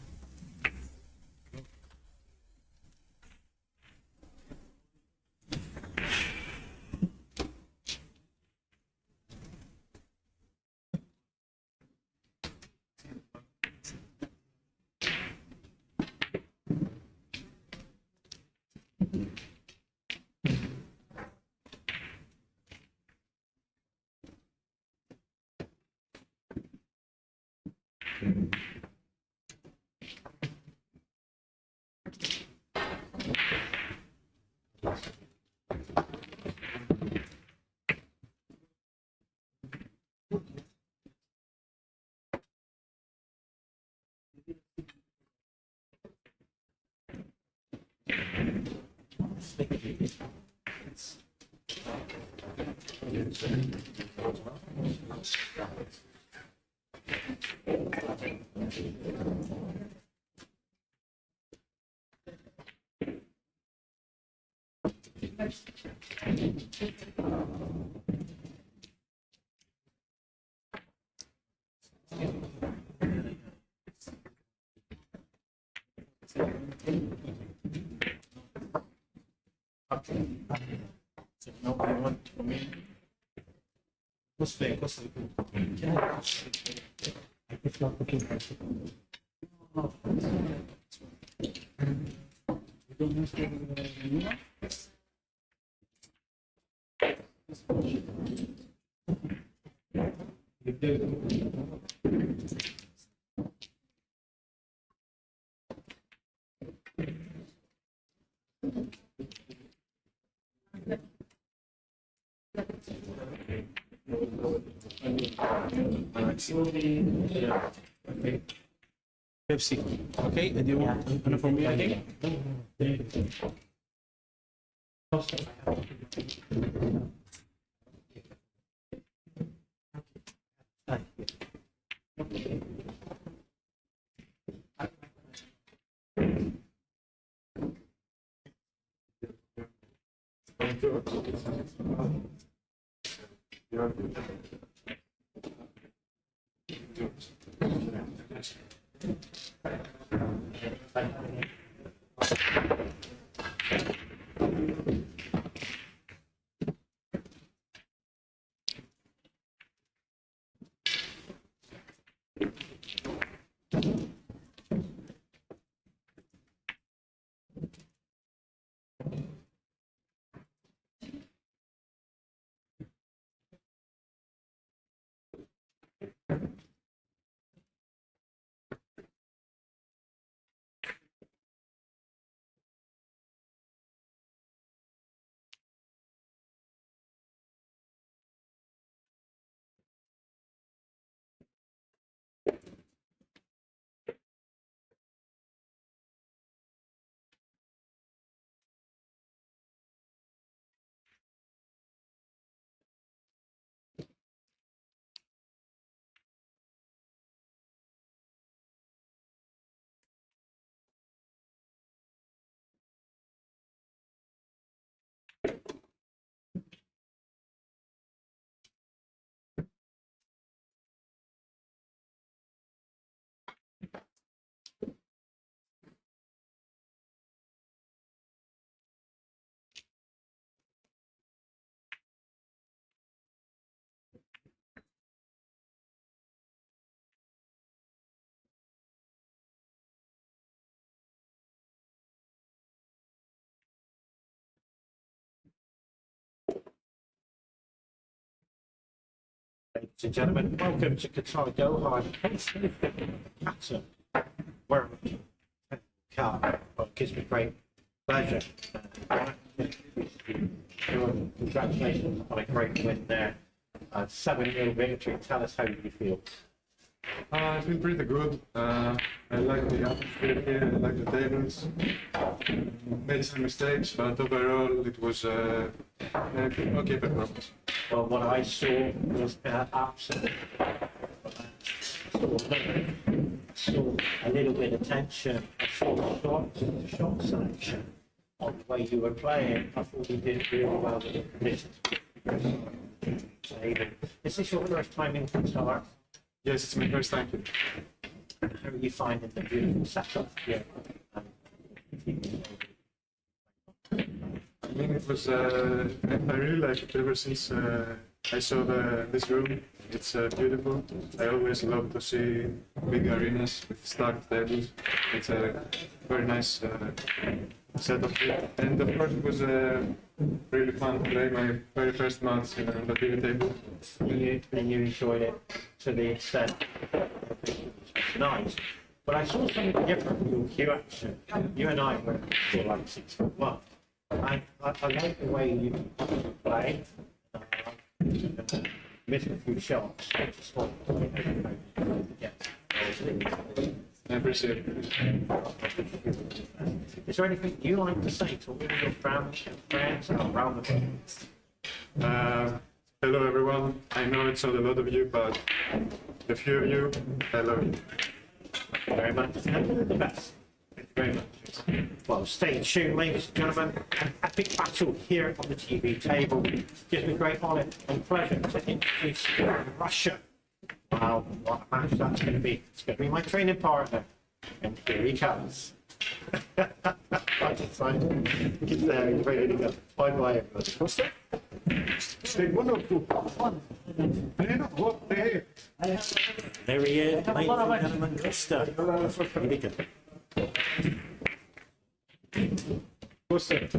So now I want to come in. What's the it's not looking for you don't have to new one? Yeah. Okay. Pepsi. Okay, and you want one for me again? Ladies and gentlemen, welcome to Qatar Doha. Qatar, where car. Well, it gives me great pleasure. Congratulations on a great win there. 7-0 victory. Tell us how you feel. It's been pretty good. I like the atmosphere here, I like the tables. Made some mistakes, but overall it was okay performance. Well, what I saw was absolutely. I saw a little bit of tension. I saw shot selection on the way you were playing. I thought you did really well with the conditions. Is this your first time in Qatar? Yes, it's my first time here. How are you finding the beautiful setup here? I mean, it was, I really like it ever since I saw this room. It's beautiful. I always love to see big arenas with stacked tables. It's a very nice setup here. And of course it was really fun to play my very first match on the big table. And you enjoyed it to the extent it's nice. But I saw something different with your cue action. You and I were still like 6'1". I like the way you play. Missed a few shots. I appreciate it. Is there anything you like to say to all your family and friends around the world? Hello everyone. I know it's not a lot of you, but a few of you, I love you. Thank you very much. And the best. Thank you very much. Well, stay tuned, ladies and gentlemen. An epic battle here on the TV table. Gives me great honour and pleasure to introduce Russia. Wow, what a match that's going to be. It's going to be my training partner. And here he comes. I just signed. He's there, he's ready to go. Bye-bye, everybody. What's that? There he is, ladies and gentlemen. Costa. Here we go. What's that?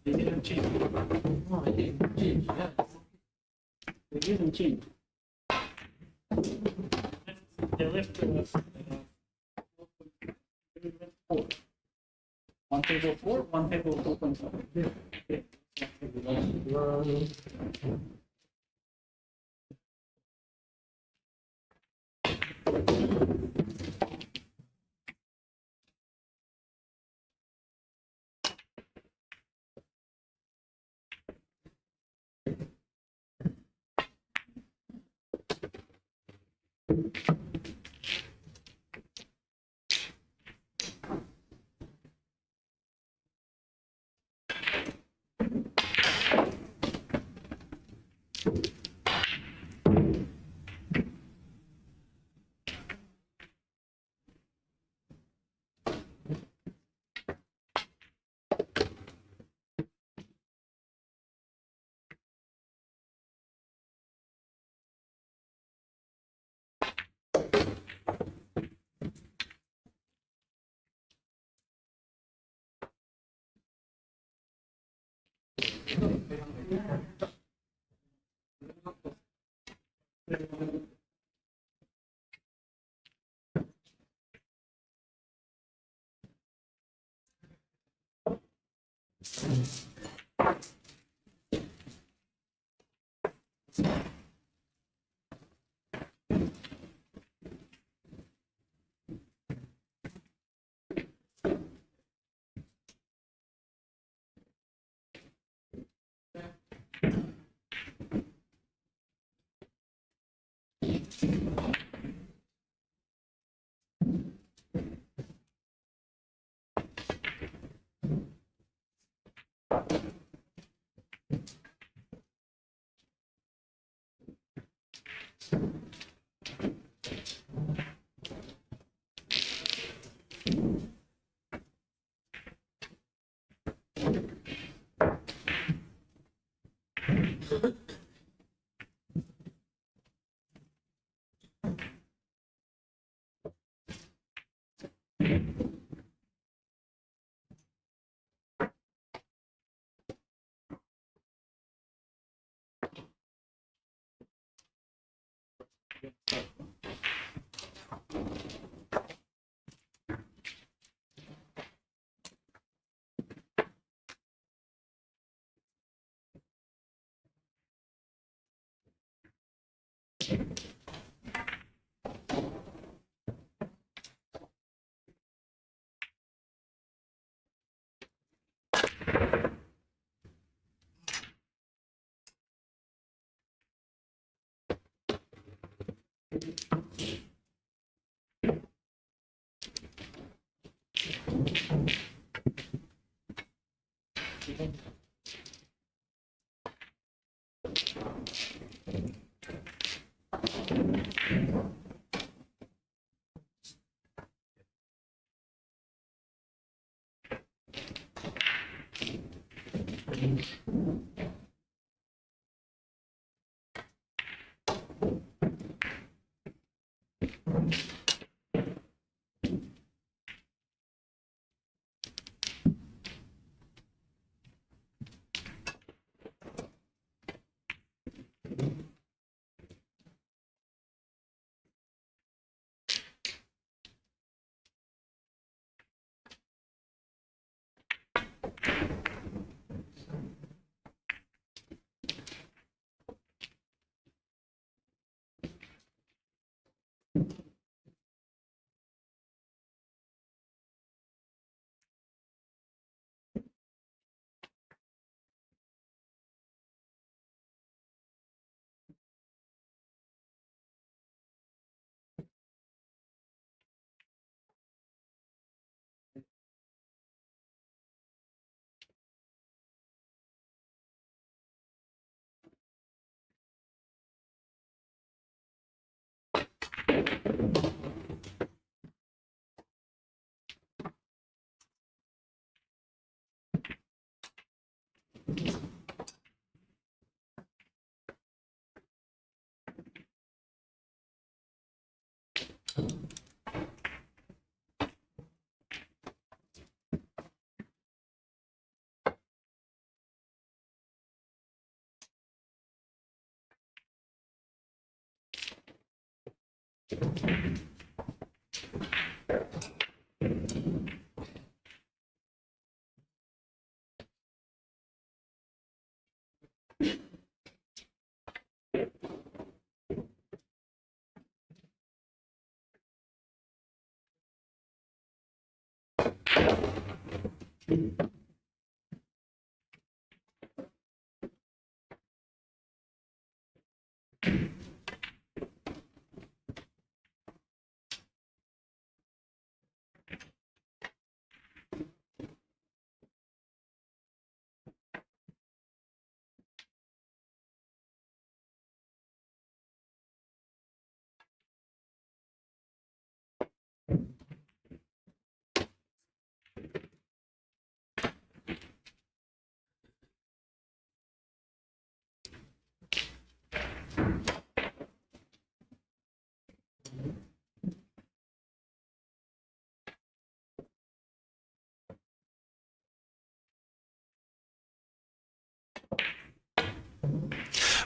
They didn't change. No, I didn't change. Yeah. They didn't change. They left 4. 1 1 table 4, 1 table 2.5. Okay.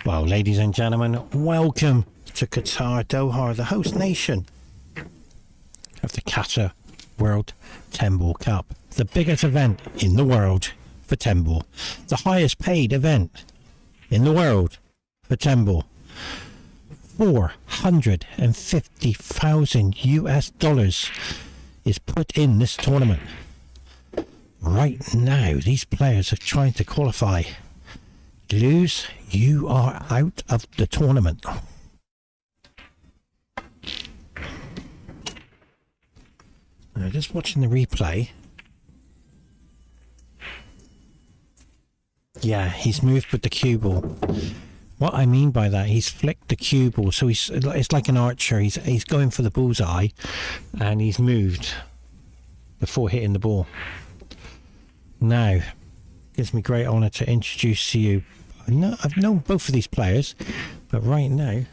Well, ladies and gentlemen, welcome to Qatar, Doha, the host nation of the Qatar World 10 Ball Cup, the biggest event in the world for 10 ball, the highest paid event in the world for 10 ball. $450,000 US is put in this tournament. Right now, these players are trying to qualify. Lose, you are out of the tournament. Now, just watching the replay. Yeah, he's moved with the cue ball. What I mean by that, he's flicked the cue ball, so it's like an archer. He's going for the bullseye, and he's moved before hitting the ball. Now, gives me great honour to introduce to you. I've known both of these players, but right now,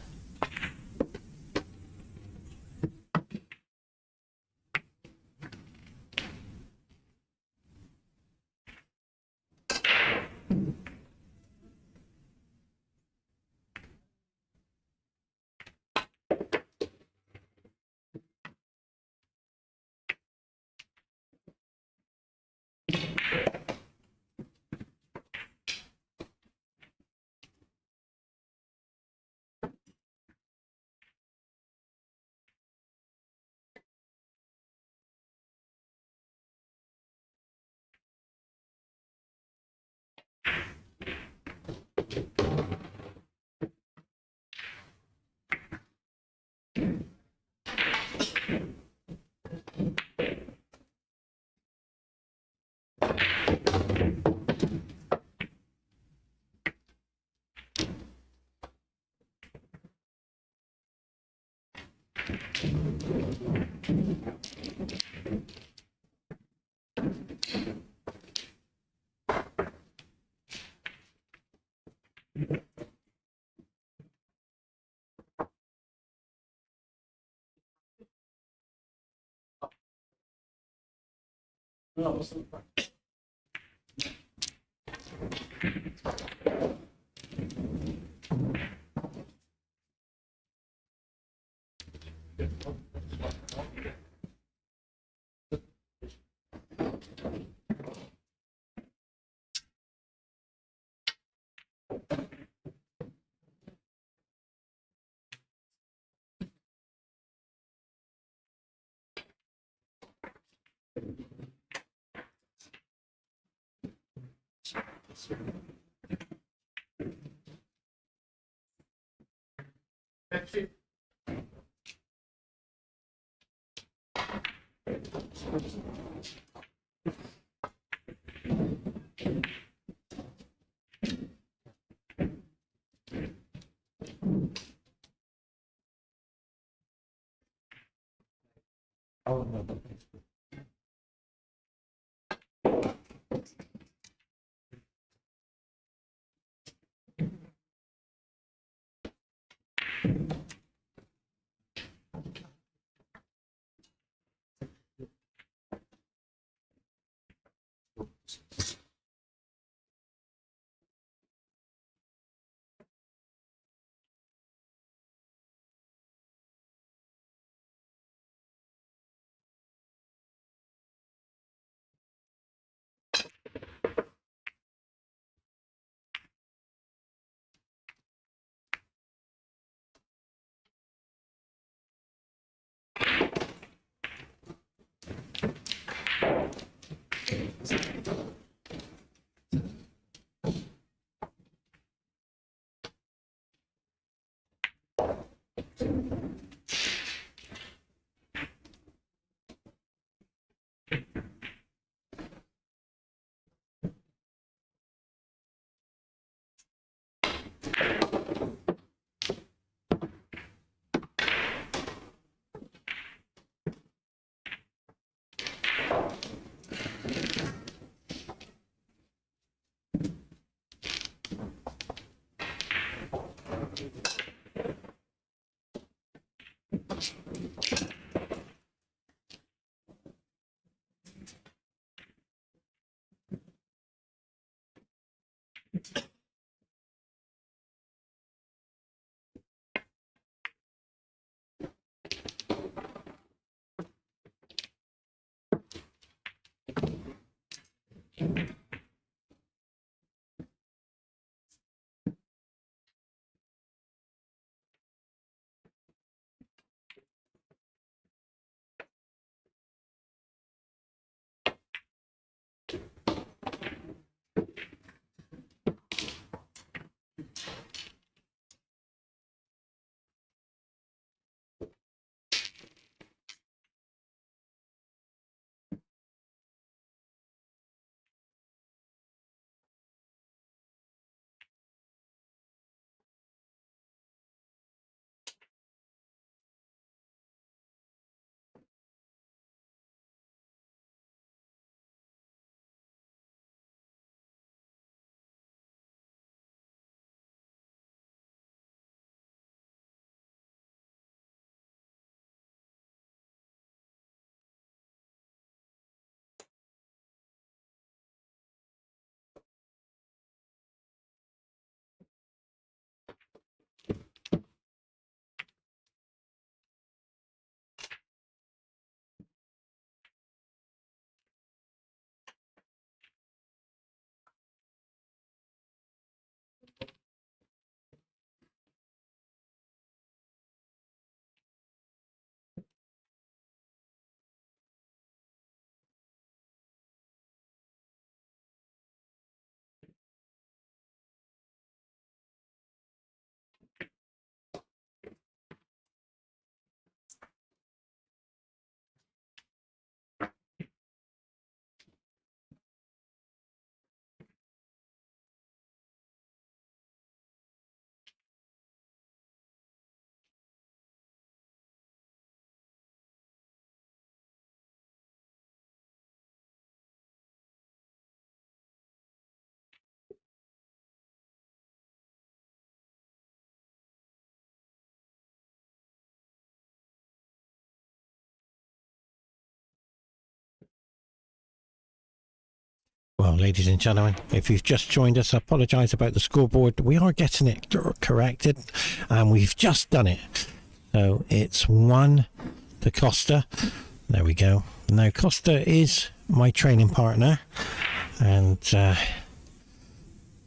Well, ladies and gentlemen, if you've just joined us, I apologise about the scoreboard. We are getting it corrected, and we've just done it. So it's 1 to Costa. There we go. Now, Costa is my training partner, and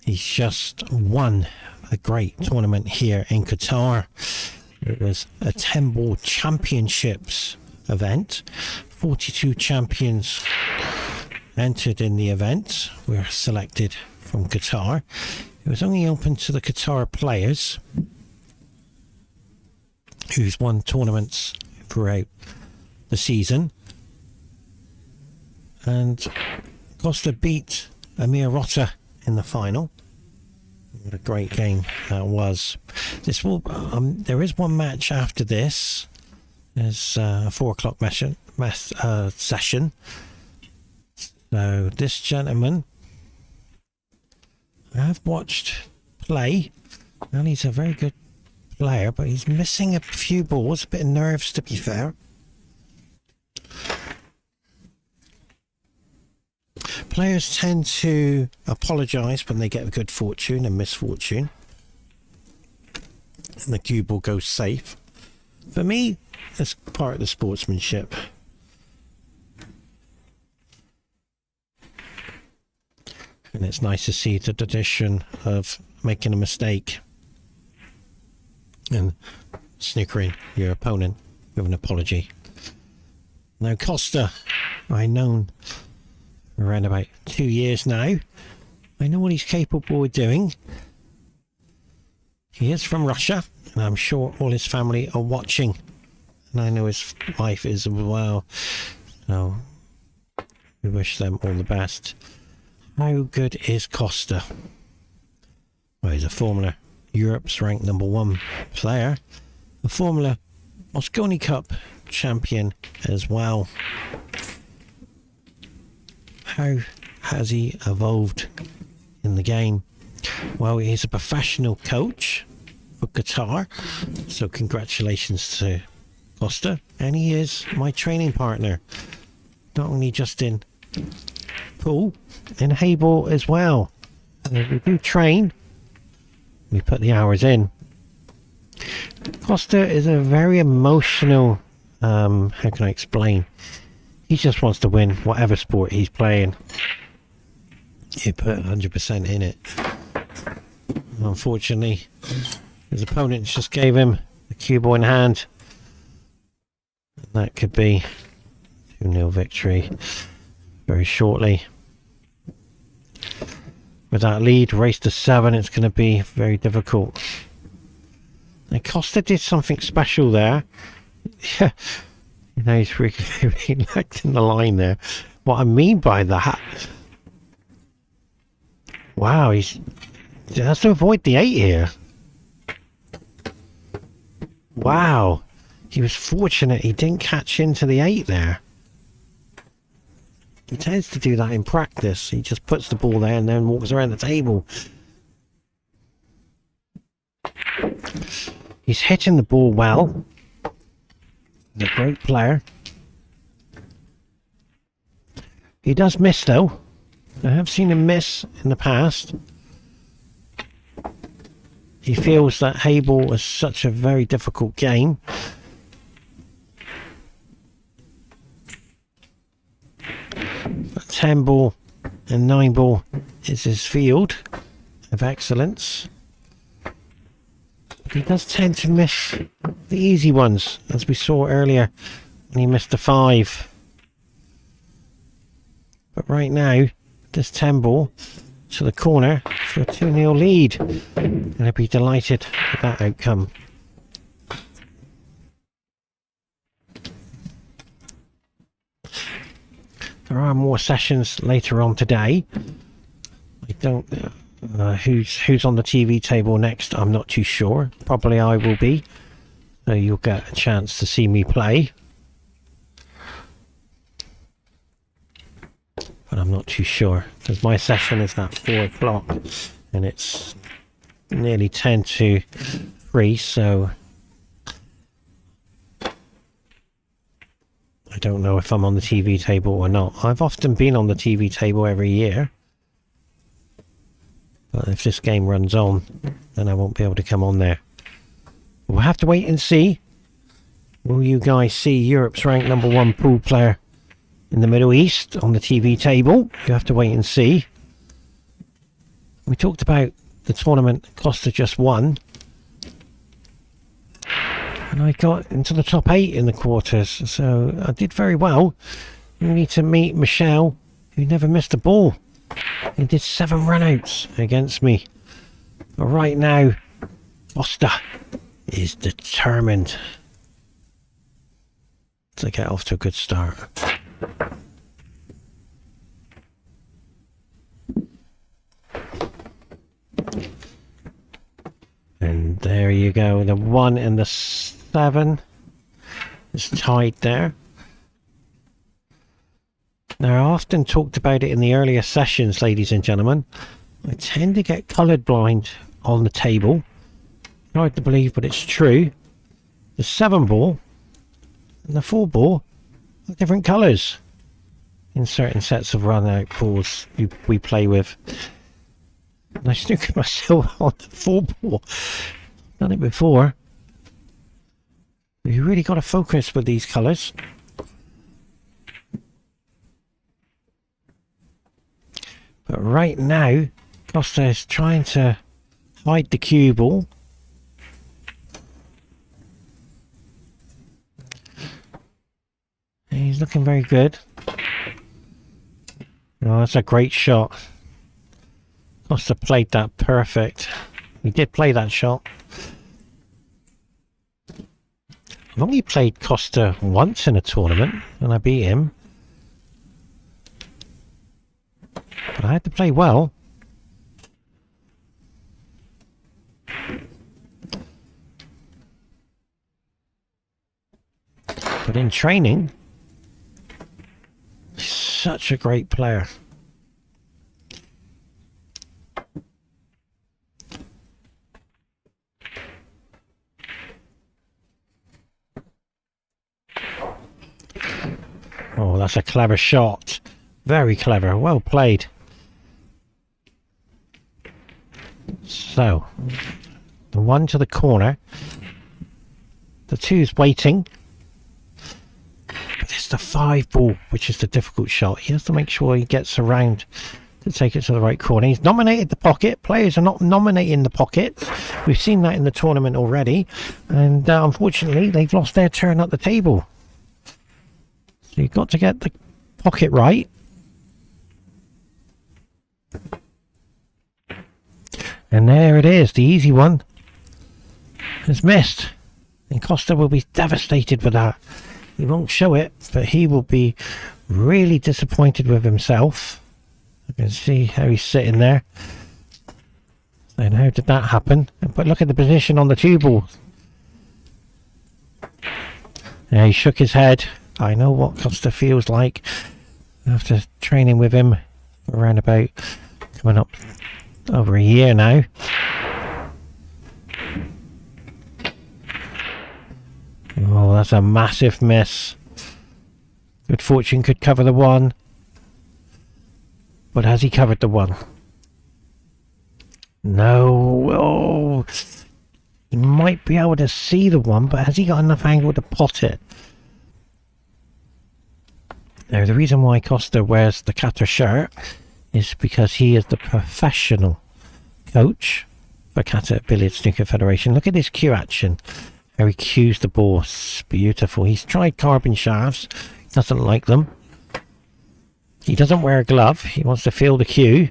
he's just won a great tournament here in Qatar. It was a 10-ball championships event. 42 champions entered in the event. We're selected from Qatar. It was only open to the Qatar players who's won tournaments throughout the season. And Costa beat Amir Rota in the final. What a great game that was. This will there is one match after this. There's a 4 o'clock session. So this gentleman I have watched play, and he's a very good player, but he's missing a few balls, a bit of nerves to be fair. Players tend to apologise when they get a good fortune and misfortune, and the cue ball goes safe. For me, it's part of the sportsmanship. And it's nice to see the tradition of making a mistake and snickering your opponent with an apology. Now Costa, I've known around about 2 years now. I know what he's capable of doing. He is from Russia, and I'm sure all his family are watching. And I know his wife is as well. So we wish them all the best. How good is Costa? Well, he's a Formula Europe's ranked #1 player. A Formula Mosconi Cup champion as well. How has he evolved in the game? Well, he's a professional coach for Qatar. So congratulations to Costa. And he is my training partner. Not only just in pool, in Hayball as well. We do train. We put the hours in. Costa is a very emotional, how can I explain? He just wants to win whatever sport he's playing. He put 100% in it. Unfortunately, his opponent just gave him the cue ball in hand. And that could be 2-0 victory very shortly. With that lead, race to 7, it's going to be very difficult. And Costa did something special there. Yeah, you know, he's really, really lagged in the line there. What I mean by that, wow, he has to avoid the 8 here. Wow, he was fortunate he didn't catch into the 8 there. He tends to do that in practice. He just puts the ball there and then walks around the table. He's hitting the ball well. He's a great player. He does miss though. I have seen him miss in the past. He feels that Hayball is such a very difficult game. 10 ball and 9 ball is his field of excellence. But he does tend to miss the easy ones, as we saw earlier when he missed the 5. But right now, this 10 ball to the corner for a 2-0 lead. And I'd be delighted with that outcome. There are more sessions later on today. I don't who's on the TV table next, I'm not too sure. Probably I will be. So you'll get a chance to see me play. But I'm not too sure, because my session is at 4 o'clock and it's nearly 10 to 3, so I don't know if I'm on the TV table or not. I've often been on the TV table every year, but if this game runs on, then I won't be able to come on there. We'll have to wait and see. Will you guys see Europe's ranked #1 pool player in the Middle East on the TV table? You have to wait and see. We talked about the tournament Costa just won, and I got into the top 8 in the quarters, so I did very well. We need to meet Michelle, who never missed a ball. He did 7 runouts against me. But right now, Costa is determined to get off to a good start. And there you go, the 1 and the 7 is tied there. Now, I often talked about it in the earlier sessions, ladies and gentlemen. I tend to get coloured blind on the table. Hard to believe, but it's true. The 7 ball and the 4 ball are different colours in certain sets of run-out balls we play with. And I snookered myself on the 4 ball. Done it before. You really got to focus with these colours. But right now, Costa is trying to hide the cue ball. And he's looking very good. Oh, that's a great shot. Costa played that perfect. He did play that shot. I've only played Costa once in a tournament, and I beat him. But I had to play well. But in training, he's such a great player. Oh, that's a clever shot. Very clever. Well played. So, the 1 to the corner. The 2's waiting. But it's the 5 ball, which is the difficult shot. He has to make sure he gets around to take it to the right corner. He's nominated the pocket. Players are not nominating the pockets. We've seen that in the tournament already. And unfortunately, they've lost their turn at the table. So you've got to get the pocket right. And there it is, the easy one has missed. And Costa will be devastated with that. He won't show it, but he will be really disappointed with himself. You can see how he's sitting there. And how did that happen? But look at the position on the cue ball. Yeah, he shook his head. I know what Costa feels like after training with him for around about coming up over a year now. Oh, that's a massive miss. Good fortune could cover the one. But has he covered the one? No. Oh, he might be able to see the one, but has he got enough angle to pot it? Now, the reason why Costa wears the Qatar shirt is because he is the professional coach for Qatar Billiard Snooker Federation. Look at his cue action. How he cues the ball. It's beautiful. He's tried carbon shafts. Doesn't like them. He doesn't wear a glove. He wants to feel the cue.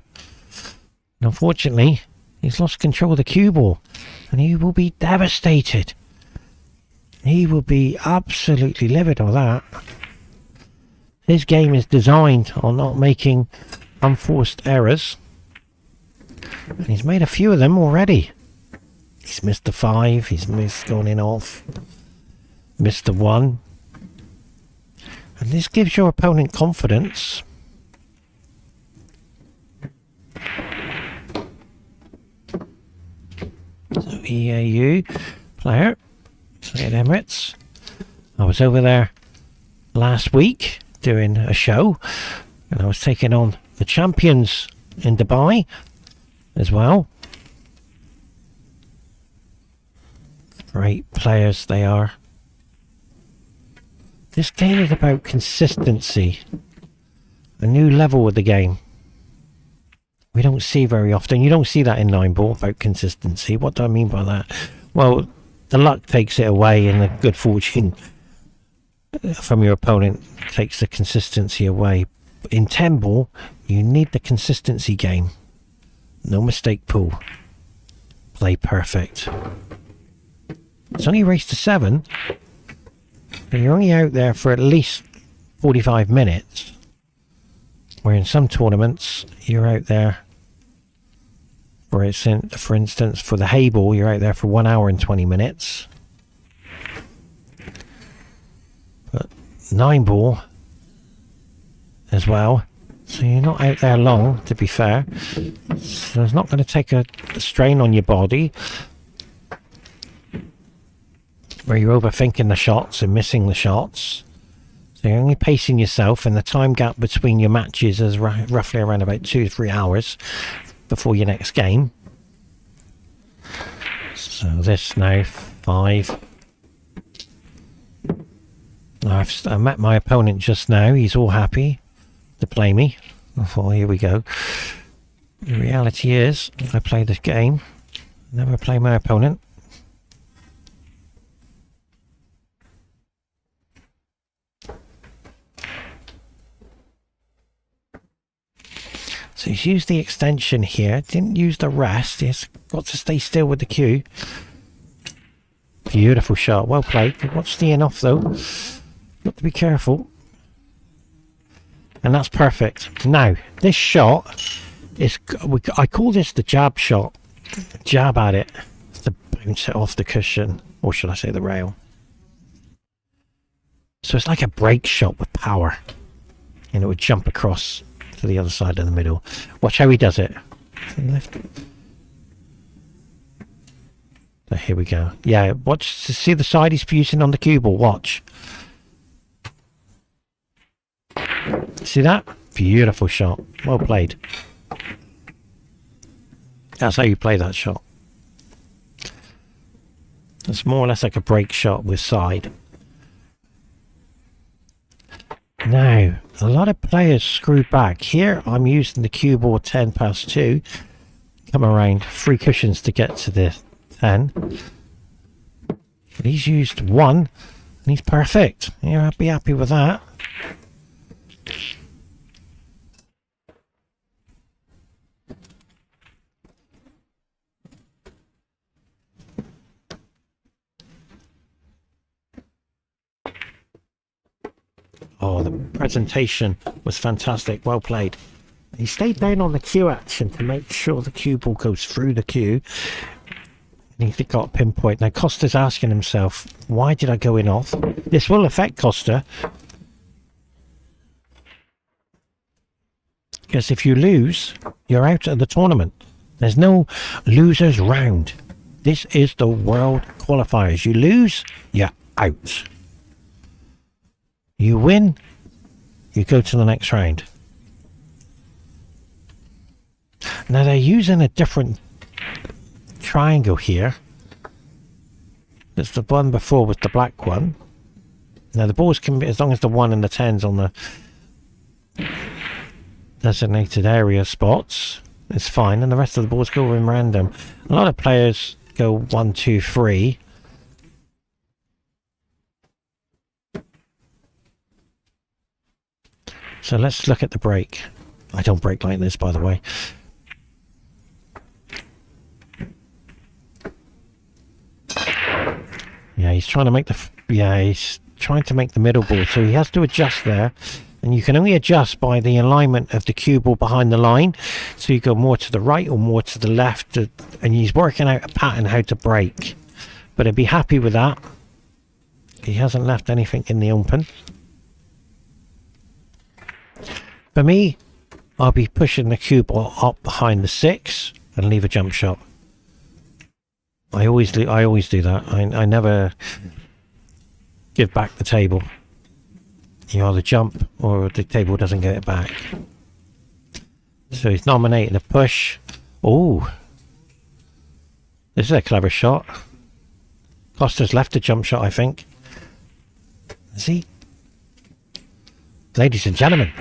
And unfortunately, he's lost control of the cue ball. And he will be devastated. He will be absolutely livid on that. His game is designed on not making unforced errors. And he's made a few of them already. He's missed the 5. He's missed going in off. Missed the 1. And this gives your opponent confidence. So EAU player. At Emirates. I was over there last week doing a show. And I was taking on the champions in Dubai as well. Great players they are. This game is about consistency. A new level of the game. We don't see very often. You don't see that in 9-ball about consistency. What do I mean by that? Well, the luck takes it away and the good fortune from your opponent takes the consistency away. In 10-ball, you need the consistency game. No mistake pool. Play perfect. It's only a race to 7. But you're only out there for at least 45 minutes. Where in some tournaments, you're out there for instance, for the hay ball, you're out there for 1 hour and 20 minutes. But 9-ball as well. So you're not out there long, to be fair. So it's not going to take a strain on your body where you're overthinking the shots and missing the shots. So you're only pacing yourself, and the time gap between your matches is roughly around about 2 to 3 hours before your next game. So this now 5. I met my opponent just now. He's all happy to play me. I thought, here we go. The reality is, I play this game, never play my opponent. So he's used the extension here, didn't use the rest. He's got to stay still with the cue. Beautiful shot, well played. Watch the in off though. Got to be careful. And that's perfect. Now, this shot is, I call this the jab shot. Jab at it to bounce it off the cushion, or should I say the rail. So it's like a break shot with power. And it would jump across to the other side of the middle. Watch how he does it. Left. So here we go. Yeah, watch. See the side he's using on the cue ball. Watch. See that? Beautiful shot. Well played. That's how you play that shot. It's more or less like a break shot with side. Now, a lot of players screw back. Here, I'm using the cue ball 10 past 2. Come around 3 cushions to get to the 10. But he's used 1, and he's perfect. Yeah, I'd be happy with that. Oh, the presentation was fantastic. Well played. He stayed down on the cue action to make sure the cue ball goes through the cue. And he got a pinpoint. Now Costa's asking himself, why did I go in off? This will affect Costa. Because if you lose, you're out of the tournament. There's no losers round. This is the world qualifiers. You lose, you're out. You win, you go to the next round. Now they're using a different triangle here. It's the one before with the black one. Now the balls can be, as long as the 1 and the 10's on the designated area spots, it's fine, and the rest of the balls go in random. A lot of players go 1, 2, 3. So let's look at the break. I don't break like this, by the way. Yeah, he's trying to make the middle ball, so he has to adjust there. And you can only adjust by the alignment of the cue ball behind the line. So you go more to the right or more to the left, and he's working out a pattern how to break. But I'd be happy with that. He hasn't left anything in the open. For me, I'll be pushing the cue ball up behind the 6 and leave a jump shot. I always do that. I never give back the table. You either jump or the table doesn't get it back. So he's nominating a push. Oh, this is a clever shot. Costa's left a jump shot, I think. See, ladies and gentlemen,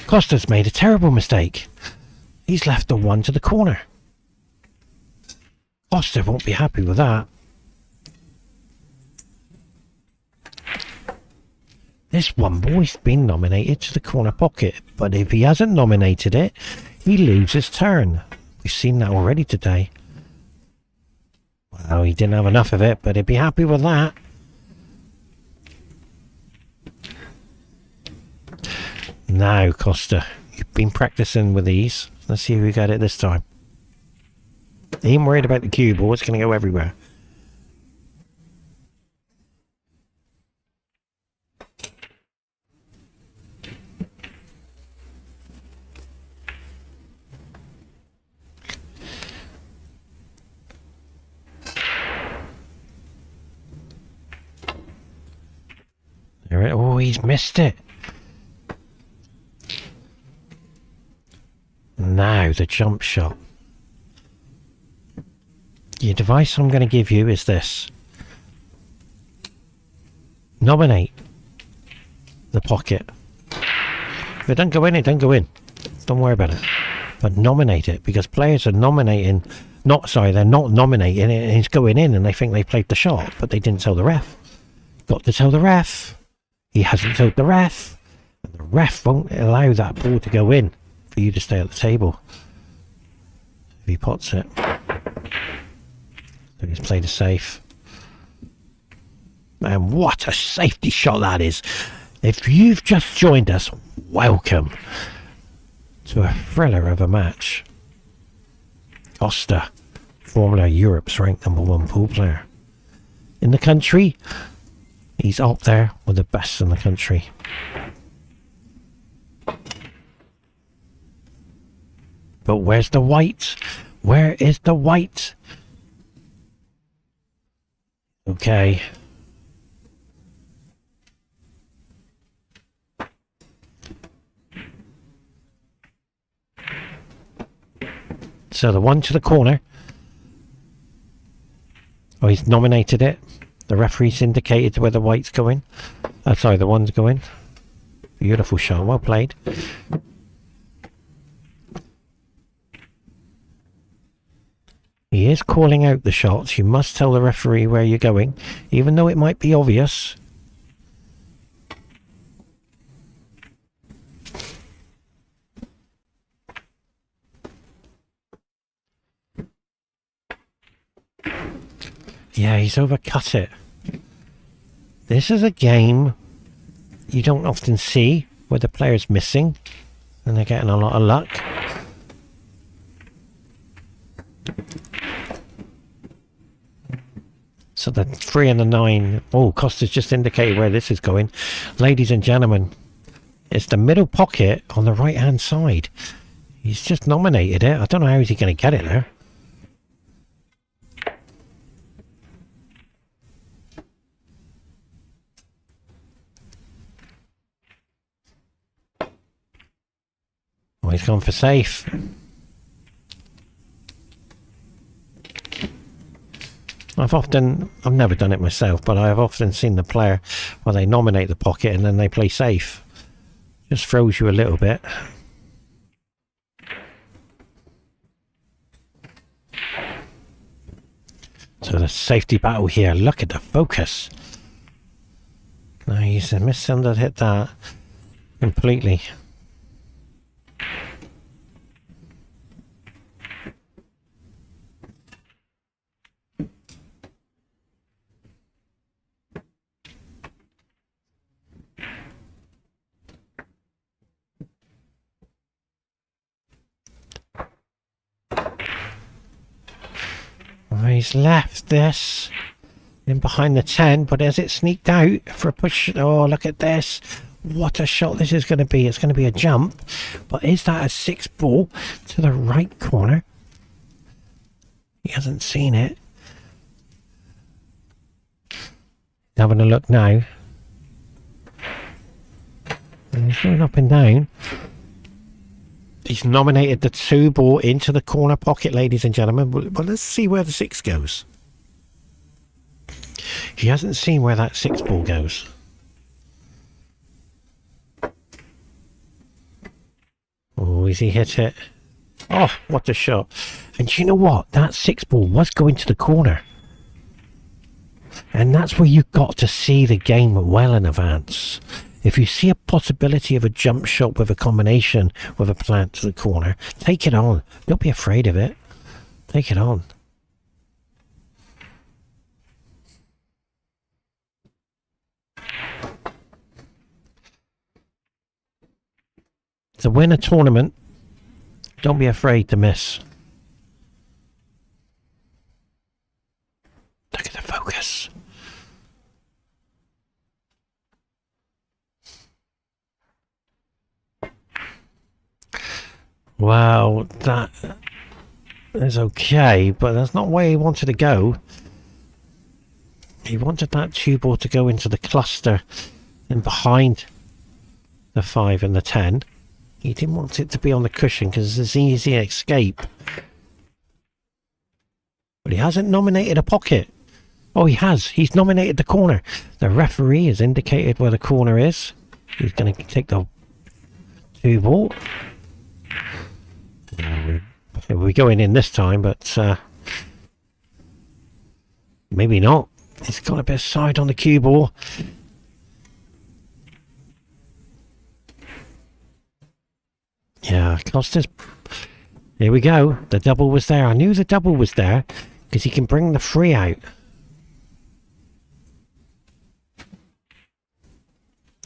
Costa's made a terrible mistake. He's left the 1 to the corner. Costa won't be happy with that. This one ball's been nominated to the corner pocket, but if he hasn't nominated it, he loses turn. We've seen that already today. Well, he didn't have enough of it, but he'd be happy with that. Now, Costa, you've been practicing with these. Let's see if we get it this time. He ain't worried about the cue ball, it's going to go everywhere. Oh, he's missed it. Now the jump shot. The advice I'm going to give you is this. Nominate the pocket. If it don't go in, it don't go in. Don't worry about it. But nominate it, because players are nominating, they're not nominating it and it's going in and they think they played the shot, but they didn't tell the ref. Got to tell the ref. He hasn't told the ref. And the ref won't allow that ball to go in for you to stay at the table. If he pots it. So he's played it safe. And what a safety shot that is. If you've just joined us, welcome to a thriller of a match. Costa, formerly Europe's ranked #1 pool player. In the country, he's up there with the best in the country. But where's the white? Where is the white? Okay. So the 1 to the corner. Oh, he's nominated it. The referee's indicated where the white's going. Sorry, the one's going. Beautiful shot. Well played. He is calling out the shots. You must tell the referee where you're going, even though it might be obvious. Yeah, he's overcut it. This is a game you don't often see where the player's missing and they're getting a lot of luck. So the 3 and the 9. Oh, Costa's just indicated where this is going. Ladies and gentlemen, it's the middle pocket on the right hand side. He's just nominated it. I don't know how he's going to get it there. Oh, he's gone for safe. I've never done it myself, but I've often seen the player where they nominate the pocket and then they play safe. Just throws you a little bit. So the safety battle here. Look at the focus. No, he's hit that completely. He's left this in behind the 10, but as it sneaked out for a push, oh, look at this. What a shot this is going to be. It's going to be a jump, but is that a 6 ball to the right corner? He hasn't seen it. Having a look now. And he's going up and down. He's nominated the 2 ball into the corner pocket, ladies and gentlemen. Well, let's see where the 6 goes. He hasn't seen where that 6 ball goes. Oh, has he hit it? Oh, what a shot. And do you know what? That 6 ball was going to the corner. And that's where you've got to see the game well in advance. If you see a possibility of a jump shot with a combination with a plant to the corner, take it on. Don't be afraid of it. Take it on. To win a tournament, don't be afraid to miss. Look at the focus. Wow, that is okay, but that's not where he wanted to go. He wanted that 2 ball to go into the cluster and behind the 5 and the 10. He didn't want it to be on the cushion because it's an easy escape. But he hasn't nominated a pocket. Oh, he has. He's nominated the corner. The referee has indicated where the corner is. He's going to take the 2 ball. We're going in this time, but maybe not. It's got a bit of side on the cue ball. Yeah, Costa's. Here we go. The double was there. I knew the double was there because he can bring the 3 out.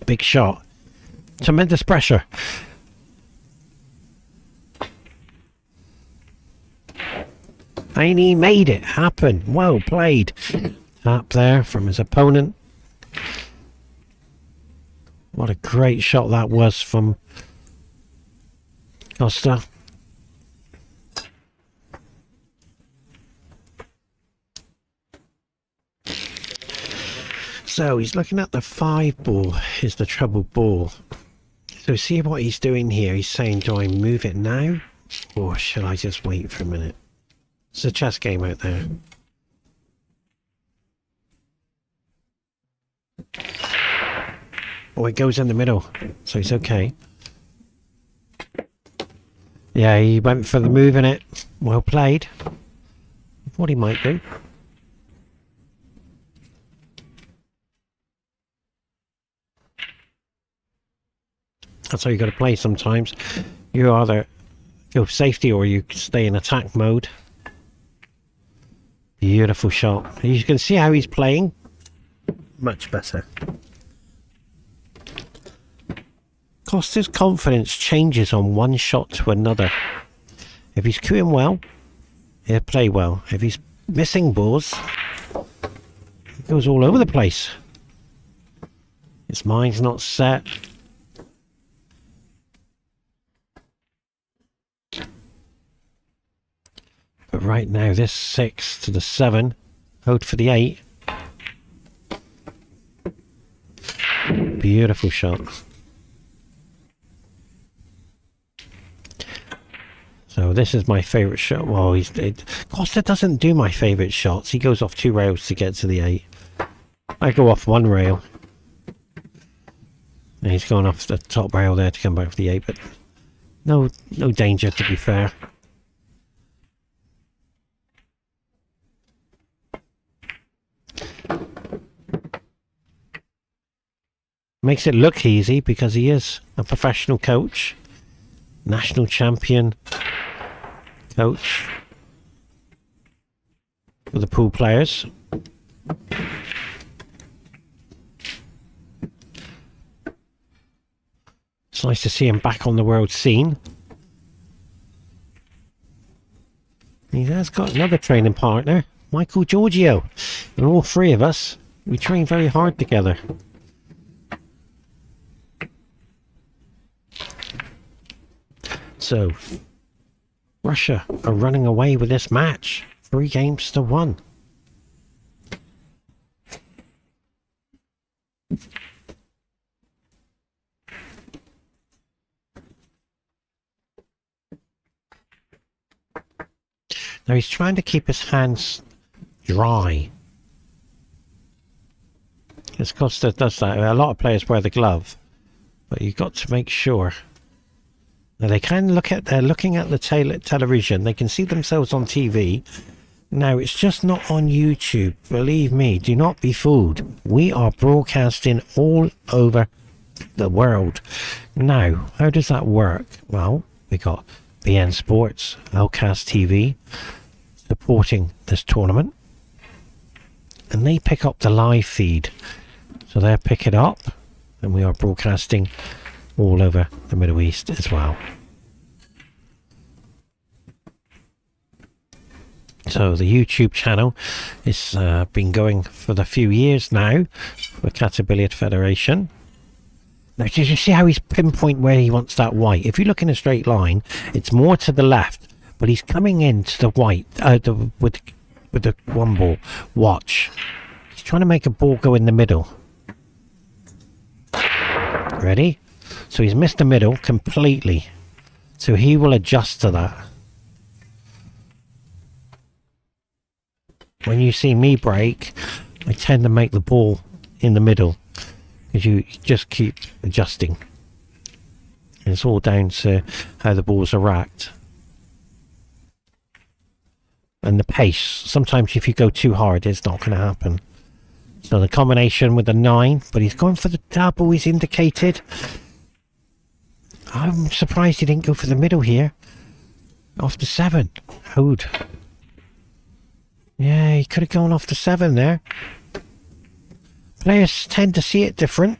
Big shot. Tremendous pressure. And he made it happen. Well played. Tap there from his opponent. What a great shot that was from Costa. So he's looking at the 5 ball is the trouble ball. So see what he's doing here. He's saying, do I move it now? Or should I just wait for a minute? It's a chess game out there. Oh, it goes in the middle, so it's okay. Yeah, he went for the move in it. Well played. What he might do. That's how you got to play sometimes. You either go safety or you stay in attack mode. Beautiful shot. You can see how he's playing. Much better. Costa's confidence changes on one shot to another. If he's queuing well, he'll play well. If he's missing balls, it goes all over the place. His mind's not set. But right now, this 6 to the 7, hold for the 8. Beautiful shot. So this is my favourite shot. Well, Costa doesn't do my favourite shots. He goes off 2 rails to get to the 8. I go off 1 rail. And he's going off the top rail there to come back for the 8, but no danger, to be fair. Makes it look easy because he is a professional coach, national champion coach for the pool players. It's nice to see him back on the world scene. He has got another training partner, Michael Giorgio, and all 3 of us, we train very hard together. So, Russia are running away with this match, 3 games to 1. Now he's trying to keep his hands dry. Because Costa does that. A lot of players wear the glove, but you've got to make sure. Now they can look at, they're looking at the television, they can see themselves on TV. Now it's just not on YouTube, believe me, do not be fooled. We are broadcasting all over the world. Now, how does that work? Well, we got BN Sports, Elcast TV, supporting this tournament. And they pick up the live feed. So they'll pick it up, and we are broadcasting all over the Middle East as well. So the YouTube channel has been going for a few years now for Qatar Billiard Federation. Now, did you see how he's pinpoint where he wants that white? If you look in a straight line, it's more to the left, but he's coming into the white with the 1 ball. Watch. He's trying to make a ball go in the middle. Ready? So he's missed the middle completely. So he will adjust to that. When you see me break, I tend to make the ball in the middle. Because you just keep adjusting. And it's all down to how the balls are racked. And the pace. Sometimes if you go too hard, it's not going to happen. So the combination with the 9, but he's going for the double, he's indicated. I'm surprised he didn't go for the middle here. Off the 7. Hold. Yeah, he could have gone off the 7 there. Players tend to see it different.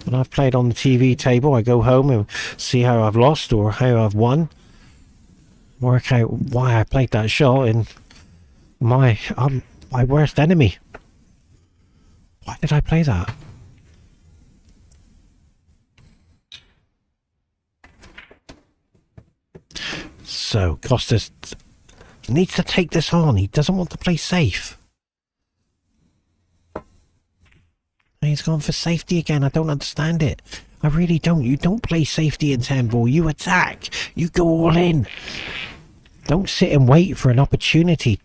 When I've played on the TV table, I go home and see how I've lost or how I've won. Work out why I played that shot and my worst enemy. Why did I play that? So, Costas needs to take this on. He doesn't want to play safe. And he's gone for safety again. I don't understand it. I really don't. You don't play safety in 10 ball. You attack. You go all in. Don't sit and wait for an opportunity.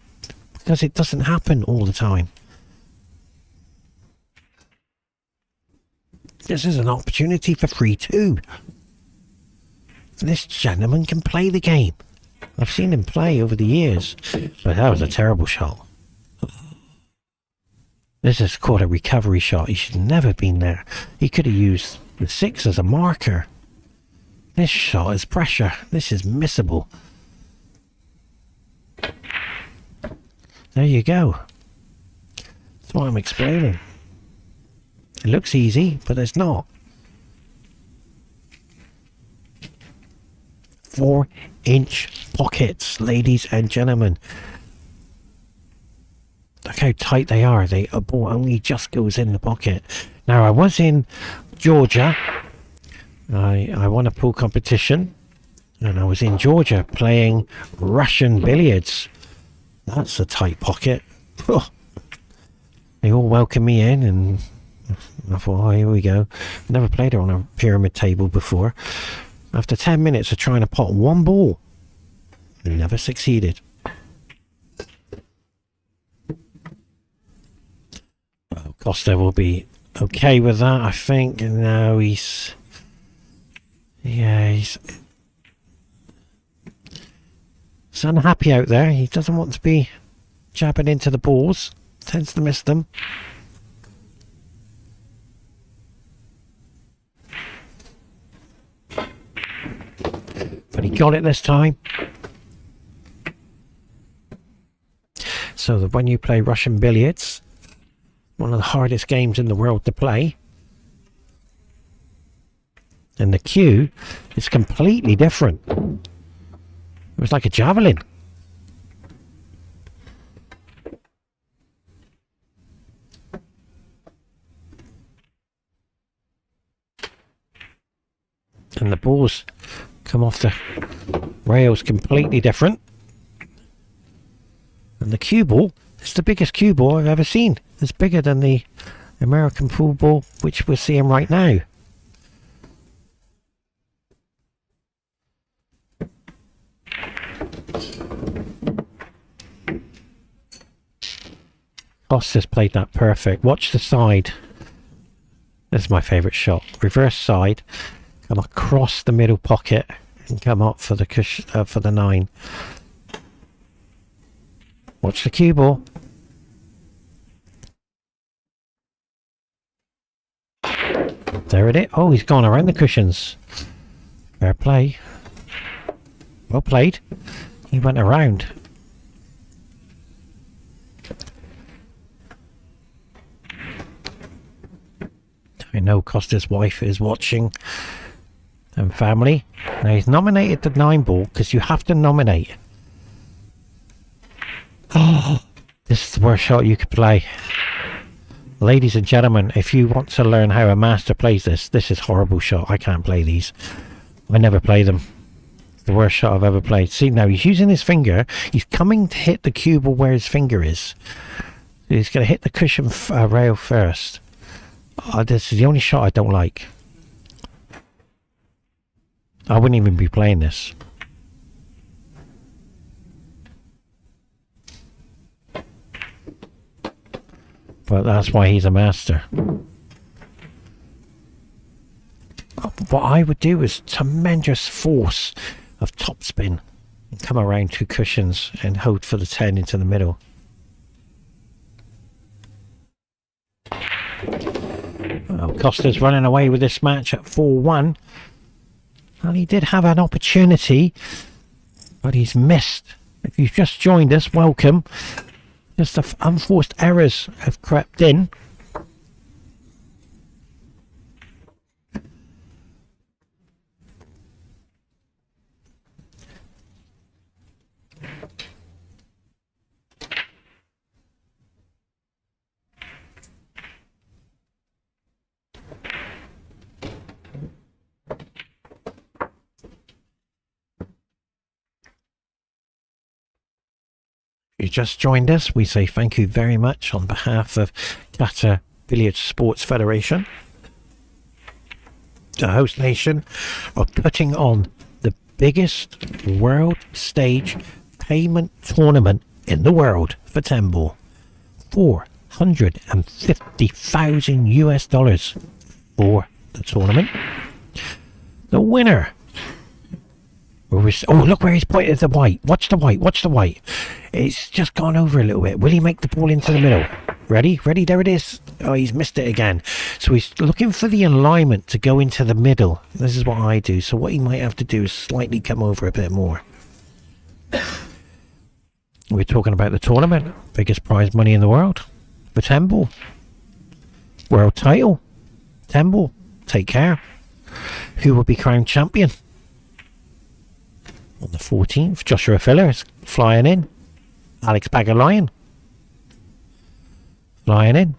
Because it doesn't happen all the time. This is an opportunity for free too. This gentleman can play the game. I've seen him play over the years, but that was a terrible shot. This is called a recovery shot. He should never have been there. He could have used the 6 as a marker. This shot is pressure. This is missable. There you go. That's what I'm explaining. It looks easy, but it's not. 4-inch pockets, ladies and gentlemen. Look how tight they are. A ball only just goes in the pocket. Now, I was in Georgia. I won a pool competition, and I was in Georgia playing Russian billiards. That's a tight pocket. Oh. They all welcomed me in, and I thought, oh, here we go. Never played it on a pyramid table before. After 10 minutes of trying to pot one ball, I never succeeded. Well, Costa will be okay with that, I think. And now he's unhappy out there. He doesn't want to be jabbing into the balls. Tends to miss them. But he got it this time. So that when you play Russian billiards, one of the hardest games in the world to play, and the cue is completely different. It was like a javelin. And the balls come off the rails completely different. And the cue ball is the biggest cue ball I've ever seen. It's bigger than the American pool ball, which we're seeing right now. Costa's played that perfect. Watch the side. This is my favourite shot. Reverse side. Come across the middle pocket and come up for the cushion, for the 9. Watch the cue ball. There it is. Oh, he's gone around the cushions. Fair play. Well played. He went around. I know Costa's wife is watching. And family. Now he's nominated the 9 ball because you have to nominate. Oh, this is the worst shot you could play. Ladies and gentlemen, if you want to learn how a master plays this is horrible shot. I can't play these. I never play them. It's the worst shot I've ever played. See, now he's using his finger. He's coming to hit the cue ball where his finger is. He's going to hit the cushion rail first. This is the only shot I don't like. I wouldn't even be playing this. But that's why he's a master. What I would do is tremendous force of topspin and come around 2 cushions and hold for the 10 into the middle. Well, Costa's running away with this match at 4-1. Well, he did have an opportunity, but he's missed. If you've just joined us, welcome. Just the unforced errors have crept in. You just joined us, we say thank you very much on behalf of Qatar Billiard Sports Federation, the host nation, of putting on the biggest world stage payment tournament in the world for 10 ball. $450,000 US for the tournament. The winner. Oh, look where he's pointed the white. Watch the white. Watch the white. It's just gone over a little bit. Will he make the ball into the middle? Ready? Ready? There it is. Oh, he's missed it again. So he's looking for the alignment to go into the middle. This is what I do. So what he might have to do is slightly come over a bit more. We're talking about the tournament. Biggest prize money in the world. For 10 ball. World title. 10 ball. Take care. Who will be crowned champion? On the 14th, Joshua Filler is flying in. Alex Bagalion flying in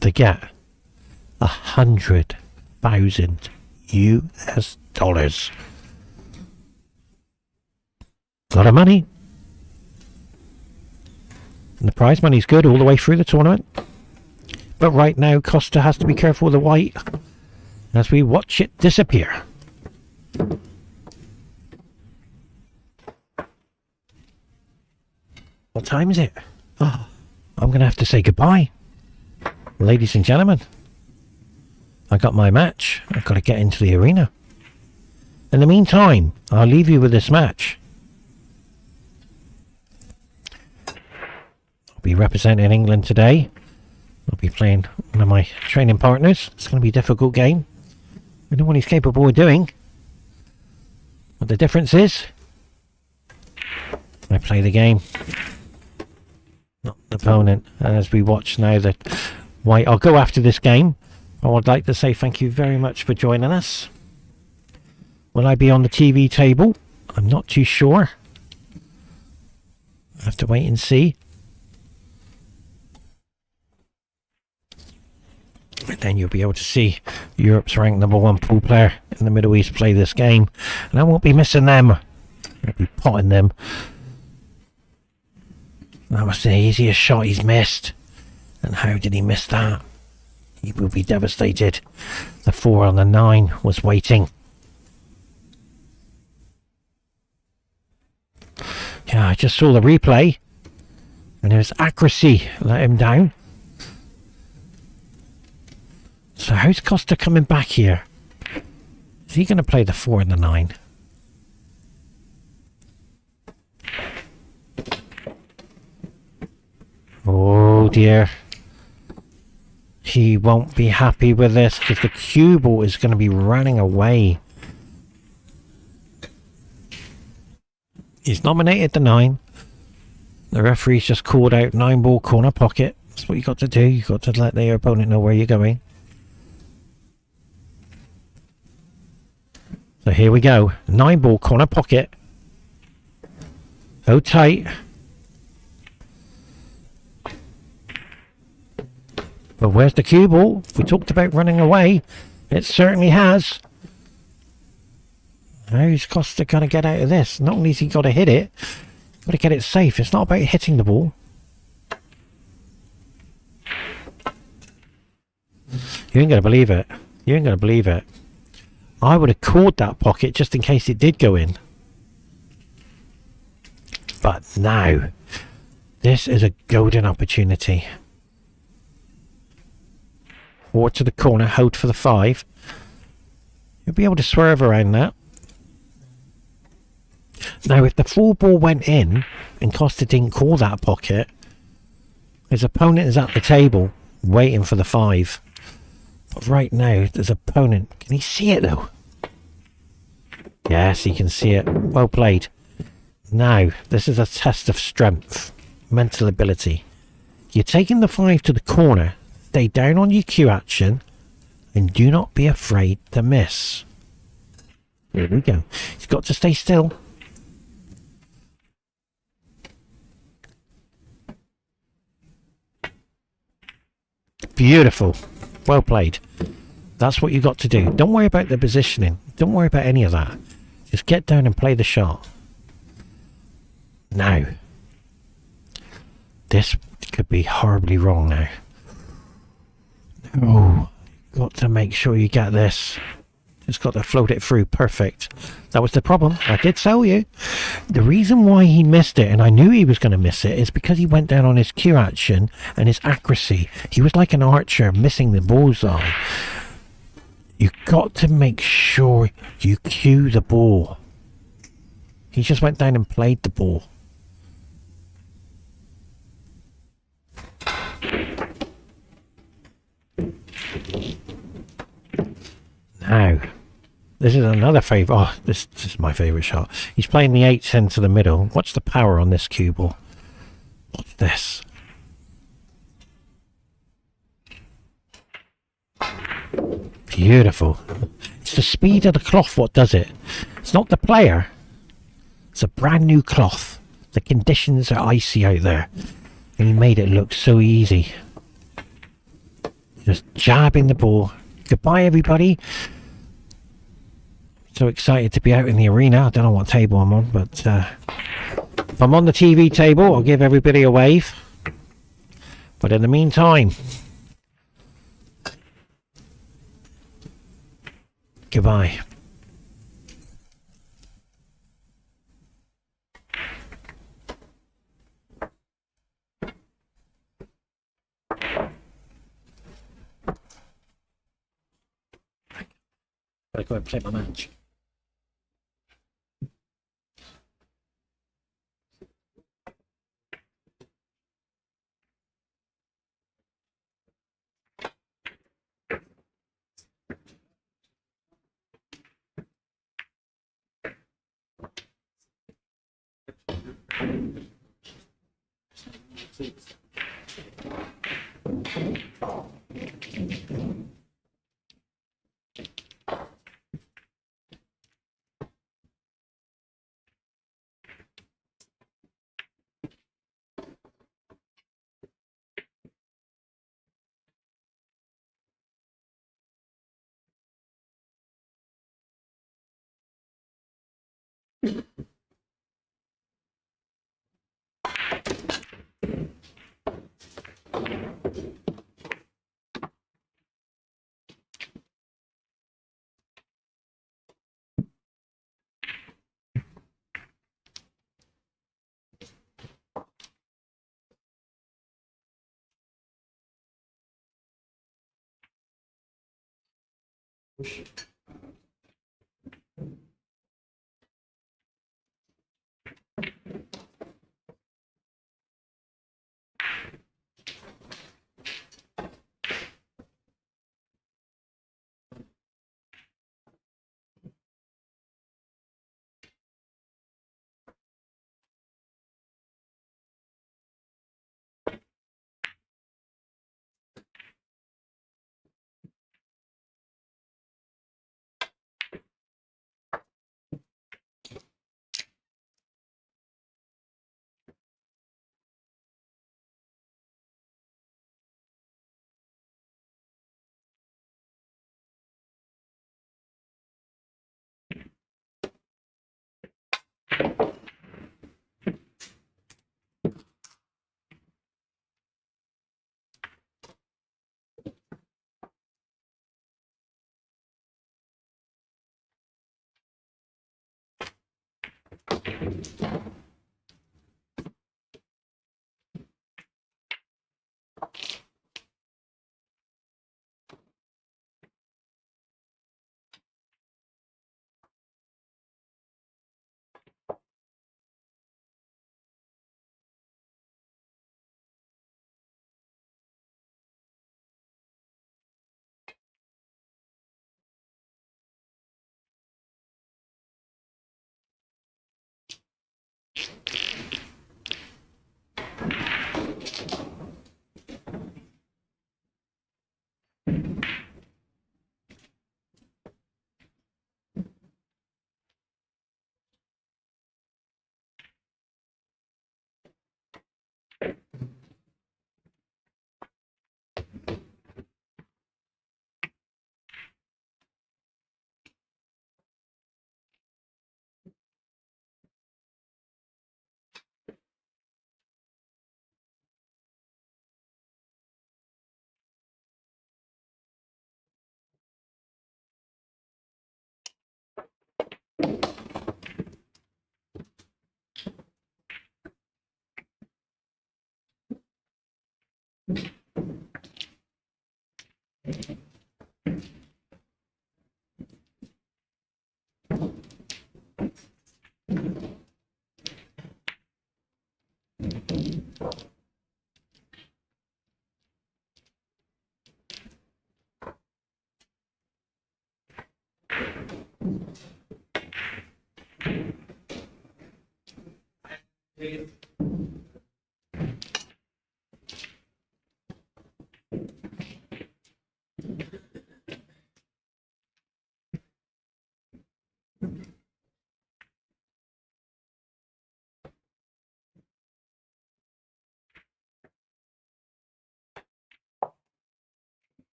to get $100,000 US. A lot of money. And the prize money's good all the way through the tournament. But right now, Costa has to be careful with the white as we watch it disappear. What time is it? Oh, I'm going to have to say goodbye. Ladies and gentlemen, I got my match. I've got to get into the arena. In the meantime, I'll leave you with this match. I'll be representing England today. I'll be playing one of my training partners. It's going to be a difficult game. I know what he's capable of doing. What the difference is, I play the game, not the opponent. And as we watch now that white, I'll go after this game. I would like to say thank you very much for joining us. Will I be on the TV table? I'm not too sure. I have to wait and see. And then you'll be able to see Europe's ranked #1 pool player in the Middle East play this game. And I won't be missing them. I'll be potting them. That was the easiest shot he's missed. And how did he miss that? He will be devastated. The 4 on the 9 was waiting. Yeah, I just saw the replay. And his accuracy let him down. So how's Costa coming back here? Is he going to play the 4 and the 9? Oh dear. He won't be happy with this because the cue ball is going to be running away. He's nominated the 9. The referee's just called out 9 ball corner pocket. That's what you got to do. You got to let your opponent know where you're going. So here we go. 9 ball corner pocket. Hold tight. But where's the cue ball? We talked about running away. It certainly has. How's Costa going to get out of this? Not only has he got to hit it, got to get it safe. It's not about hitting the ball. You ain't going to believe it. You ain't going to believe it. I would have caught that pocket just in case it did go in. But now, this is a golden opportunity. 4 to the corner, hold for the 5. You'll be able to swerve around that. Now, if the 4 ball went in and Costa didn't call that pocket, his opponent is at the table waiting for the 5. But right now, his opponent, can he see it though? Yes, he can see it. Well played. Now, this is a test of strength, mental ability. You're taking the 5 to the corner. Stay down on your cue action and do not be afraid to miss. Here we go. He's got to stay still. Beautiful. Well played. That's what you got to do. Don't worry about the positioning. Don't worry about any of that. Just get down and play the shot. Now. This could be horribly wrong now. Oh, got to make sure you get this It's got to float it through. Perfect. That was the problem. I did tell you. The reason why he missed it, and I knew he was going to miss it, is because he went down on his cue action and his accuracy. He was like an archer missing the bullseye. You've got to make sure you cue the ball. He just went down and played the ball. Now, this is another favourite. Oh, this is my favourite shot. He's playing the 8s into the middle. What's the power on this cue ball? What's this? Beautiful. It's the speed of the cloth what does it. It's not the player. It's a brand new cloth. The conditions are icy out there. And he made it look so easy. Just jabbing the ball. Goodbye, everybody. So excited to be out in the arena. I don't know what table I'm on, but if I'm on the TV table, I'll give everybody a wave. But in the meantime, goodbye. Gotta go and play my match.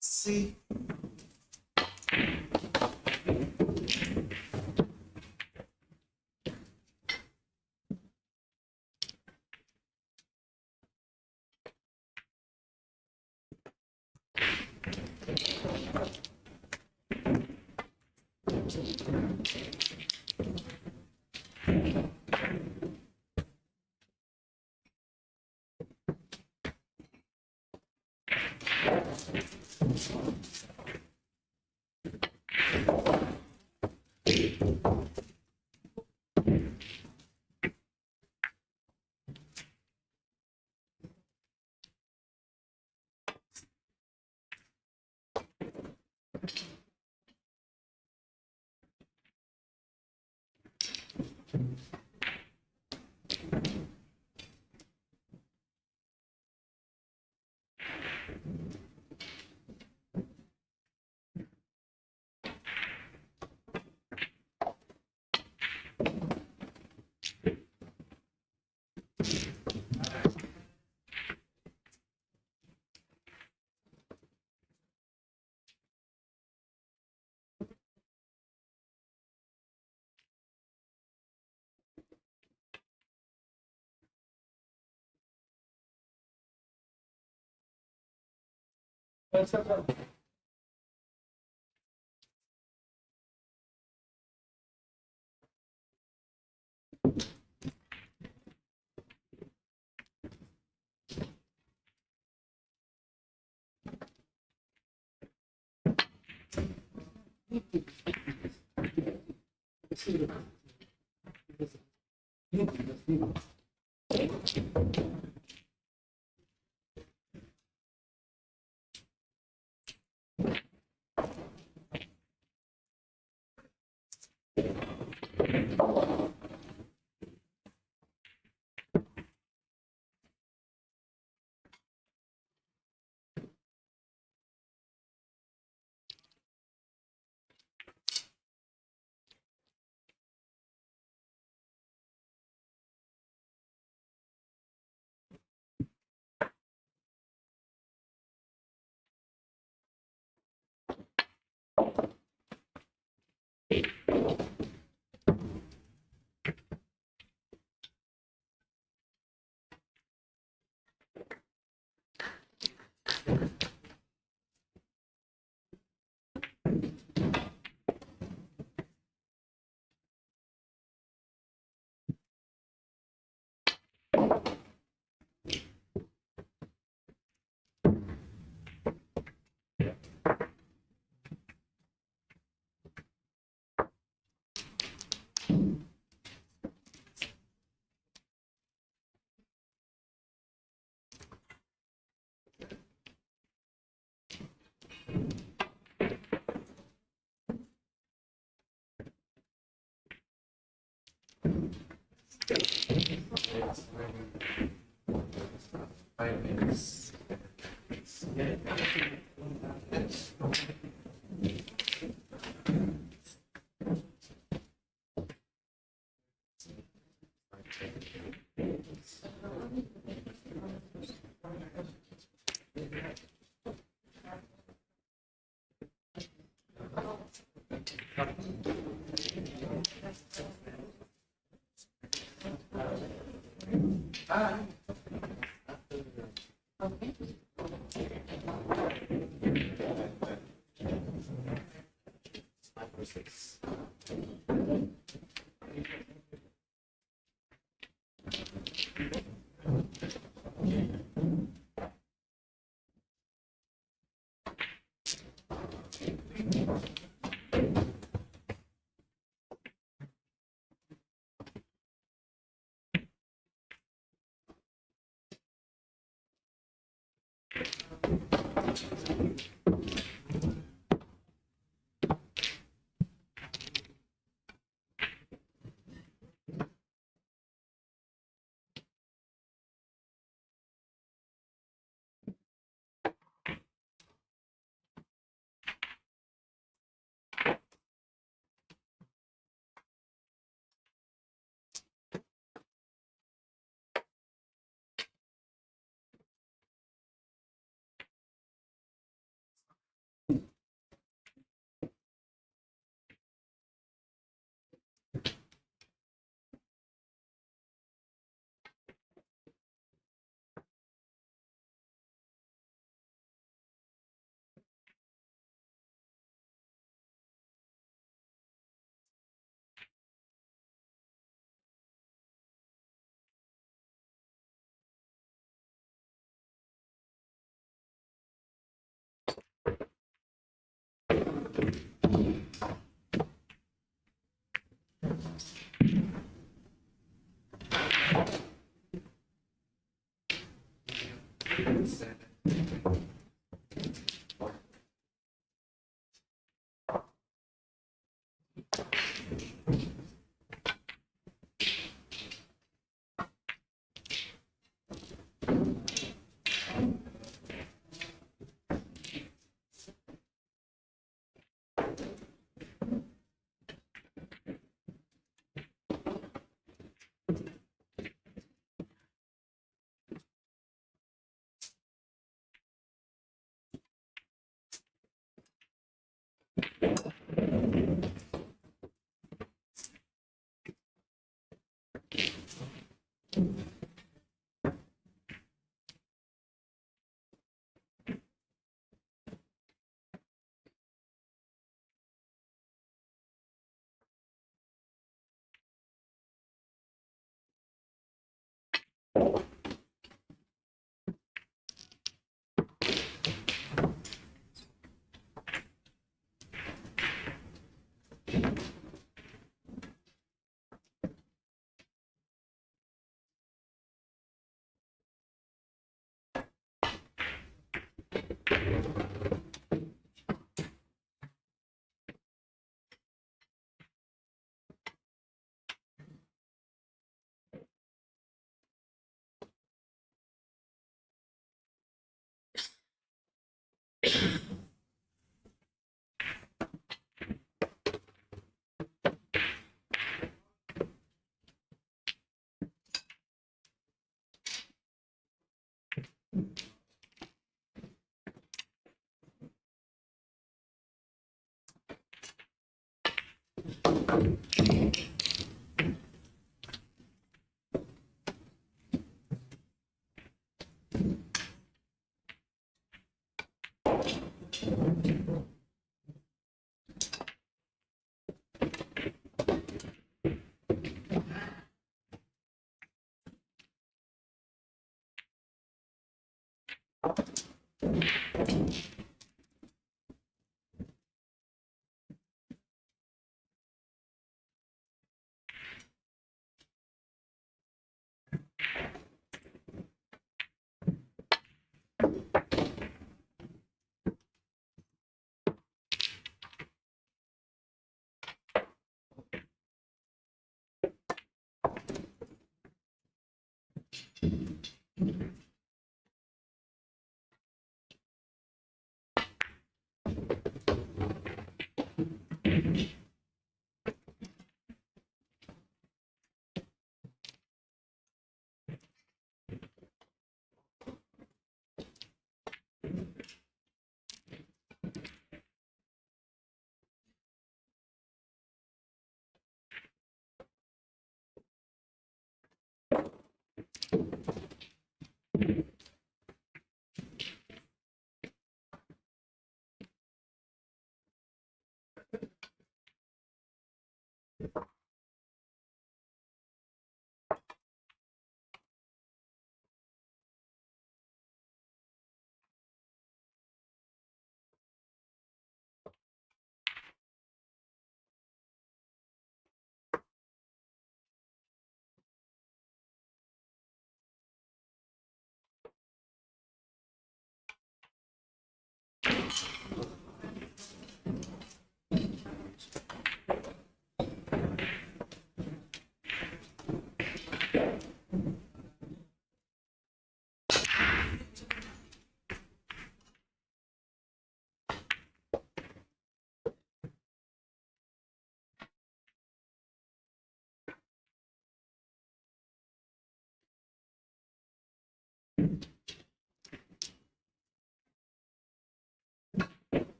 See.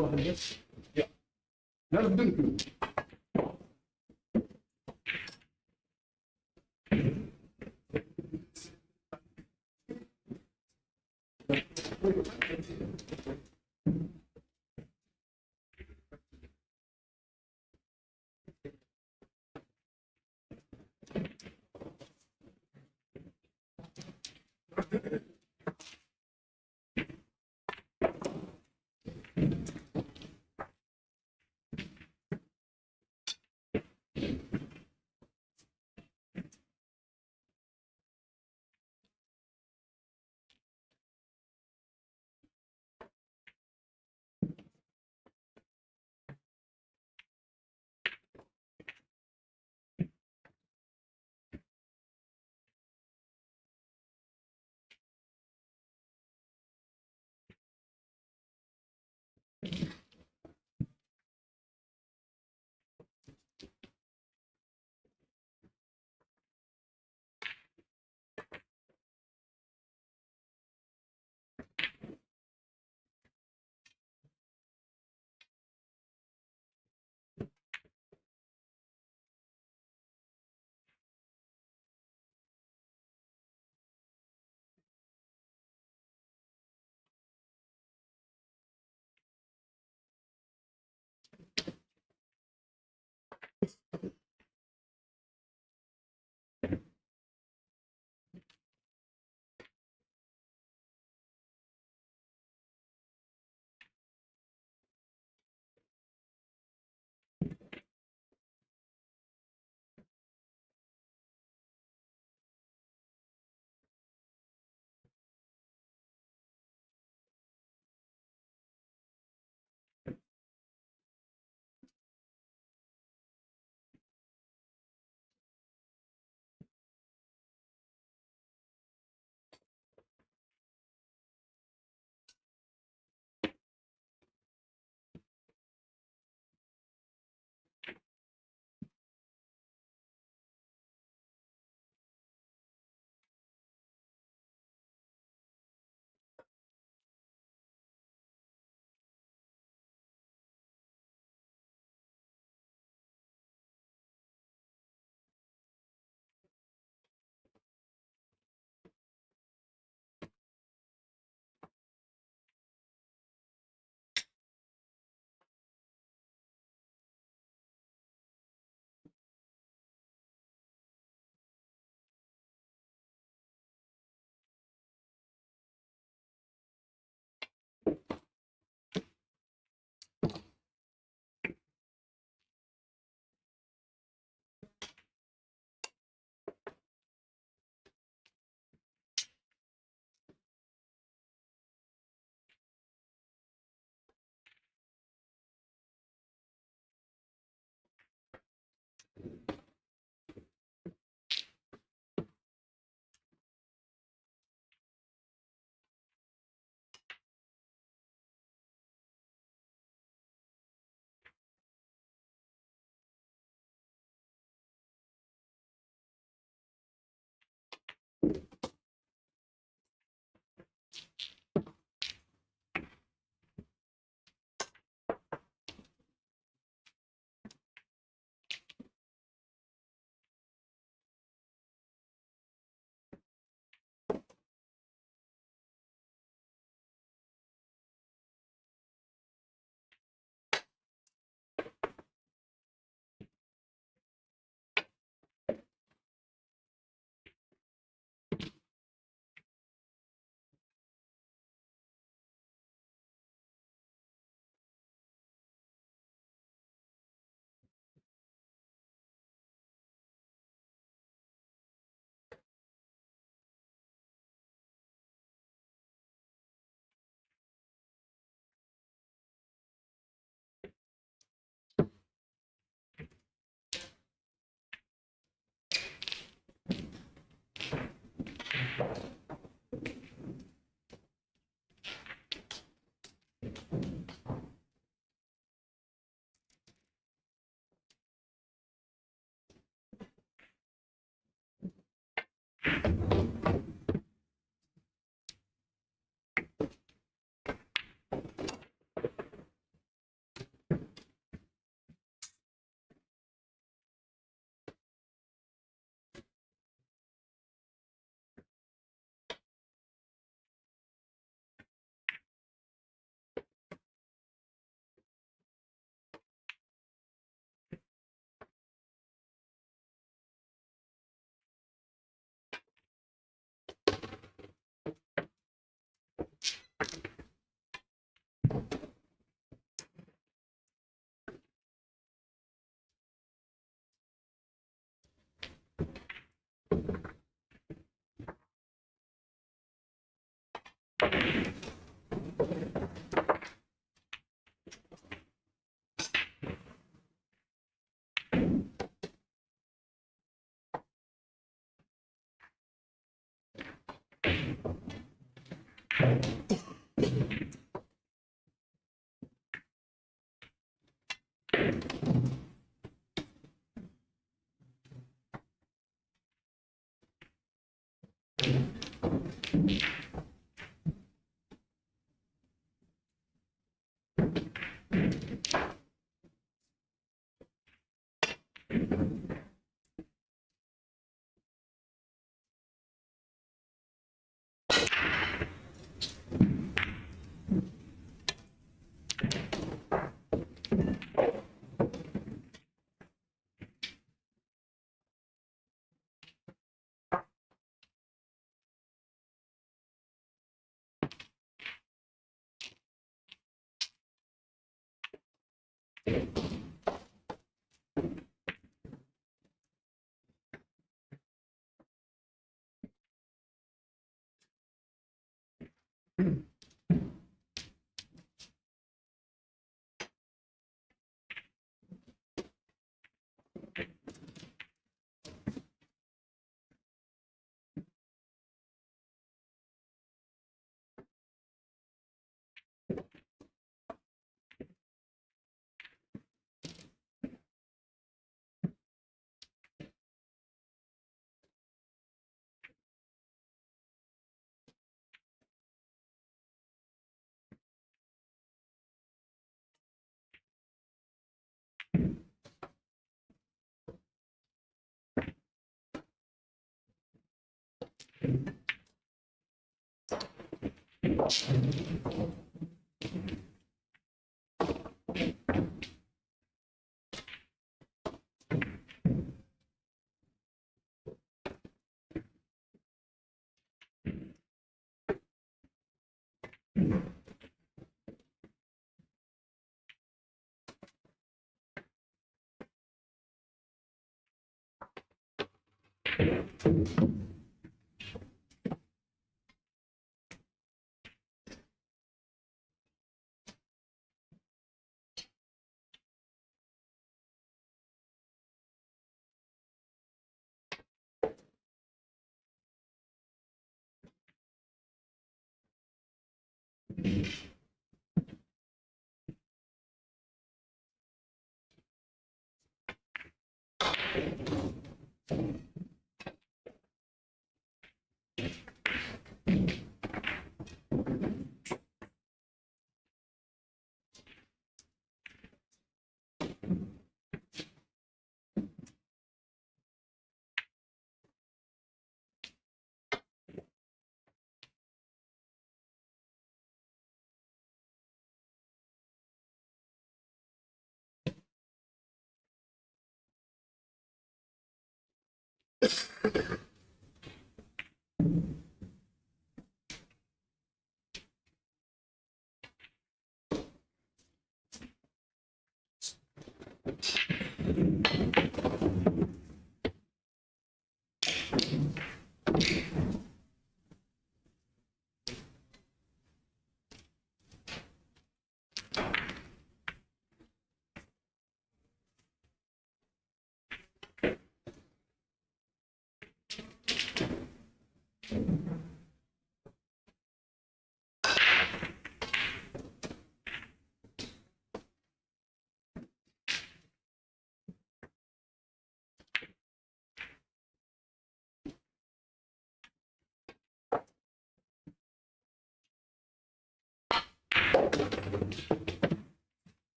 واحد بس. لا بدون كله.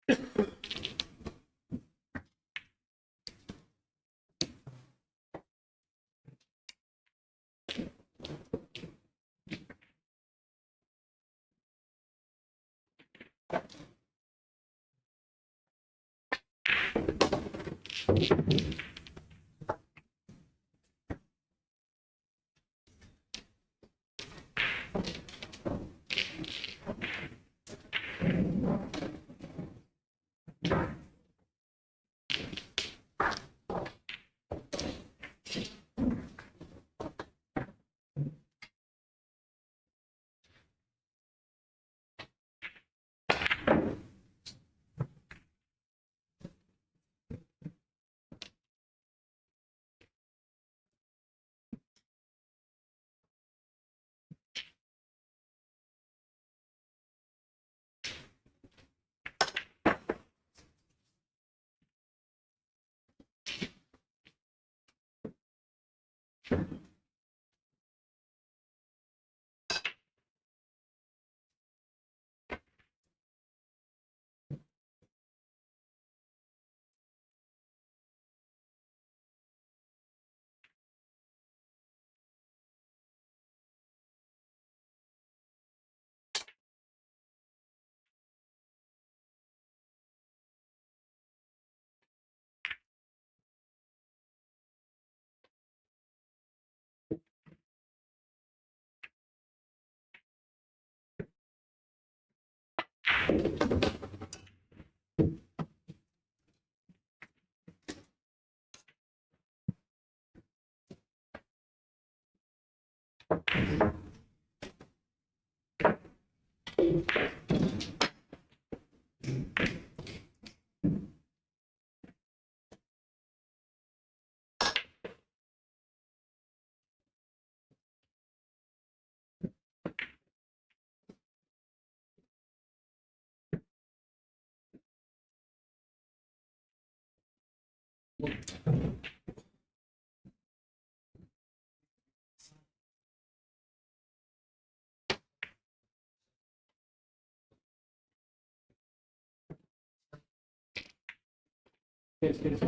Yes, yes.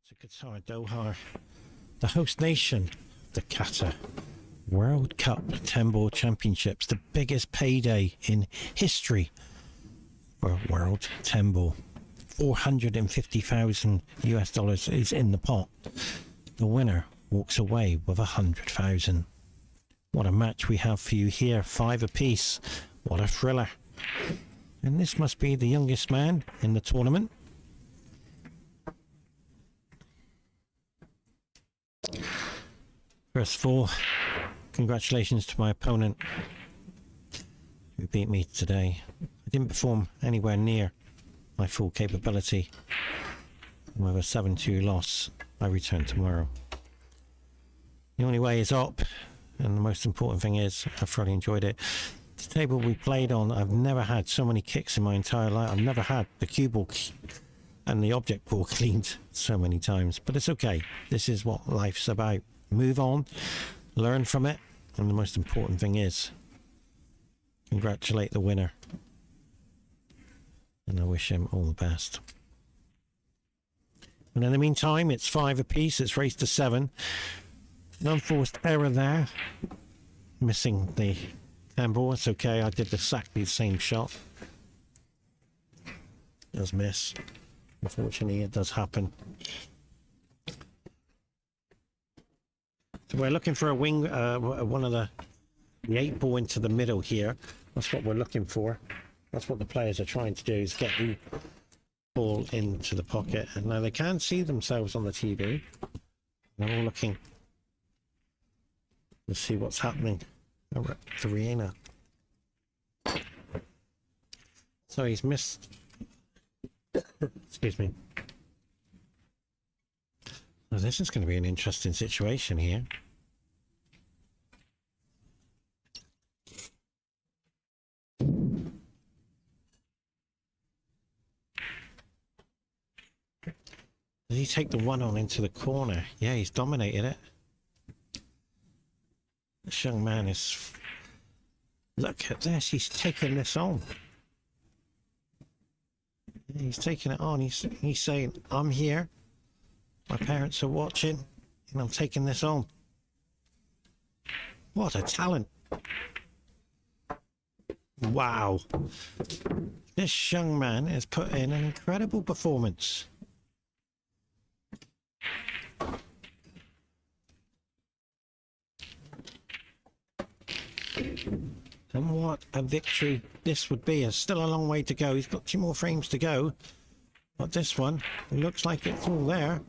To Qatar, Doha, the host nation, the Qatar World Cup 10-ball championships, the biggest payday in history for World 10-ball. 450,000 US dollars is in the pot. The winner walks away with 100,000. What a match we have for you here, 5 apiece. What a thriller. And this must be the youngest man in the tournament. First of all, congratulations to my opponent who beat me today. I didn't perform anywhere near my full capability. With a 7-2 loss, I return tomorrow. The only way is up, and the most important thing is I've thoroughly enjoyed it. The table we played on, I've never had so many kicks in my entire life. I've never had the cue ball and the object ball cleaned so many times, but it's okay. This is what life's about. Move on, learn from it, and the most important thing is congratulate the winner. And I wish him all the best. And in the meantime, it's 5 apiece. It's race to 7. An unforced error there. Missing the 10 ball. It's okay. I did exactly the same shot. Does miss. Unfortunately, it does happen. So we're looking for a wing, one of the 8 ball into the middle here. That's what we're looking for. That's what the players are trying to do, is get the ball into the pocket. And now they can see themselves on the TV. They're all looking to see what's happening at the arena. So he's missed. Excuse me. So this is going to be an interesting situation here. Did he take the one on into the corner? Yeah, he's dominated it. This young man is... Look at this, he's taking this on. He's taking it on. He's saying, I'm here. My parents are watching. And I'm taking this on. What a talent. Wow. This young man has put in an incredible performance. And what a victory this would be. There's still a long way to go. He's got 2 more frames to go. But this one, it looks like it's all there.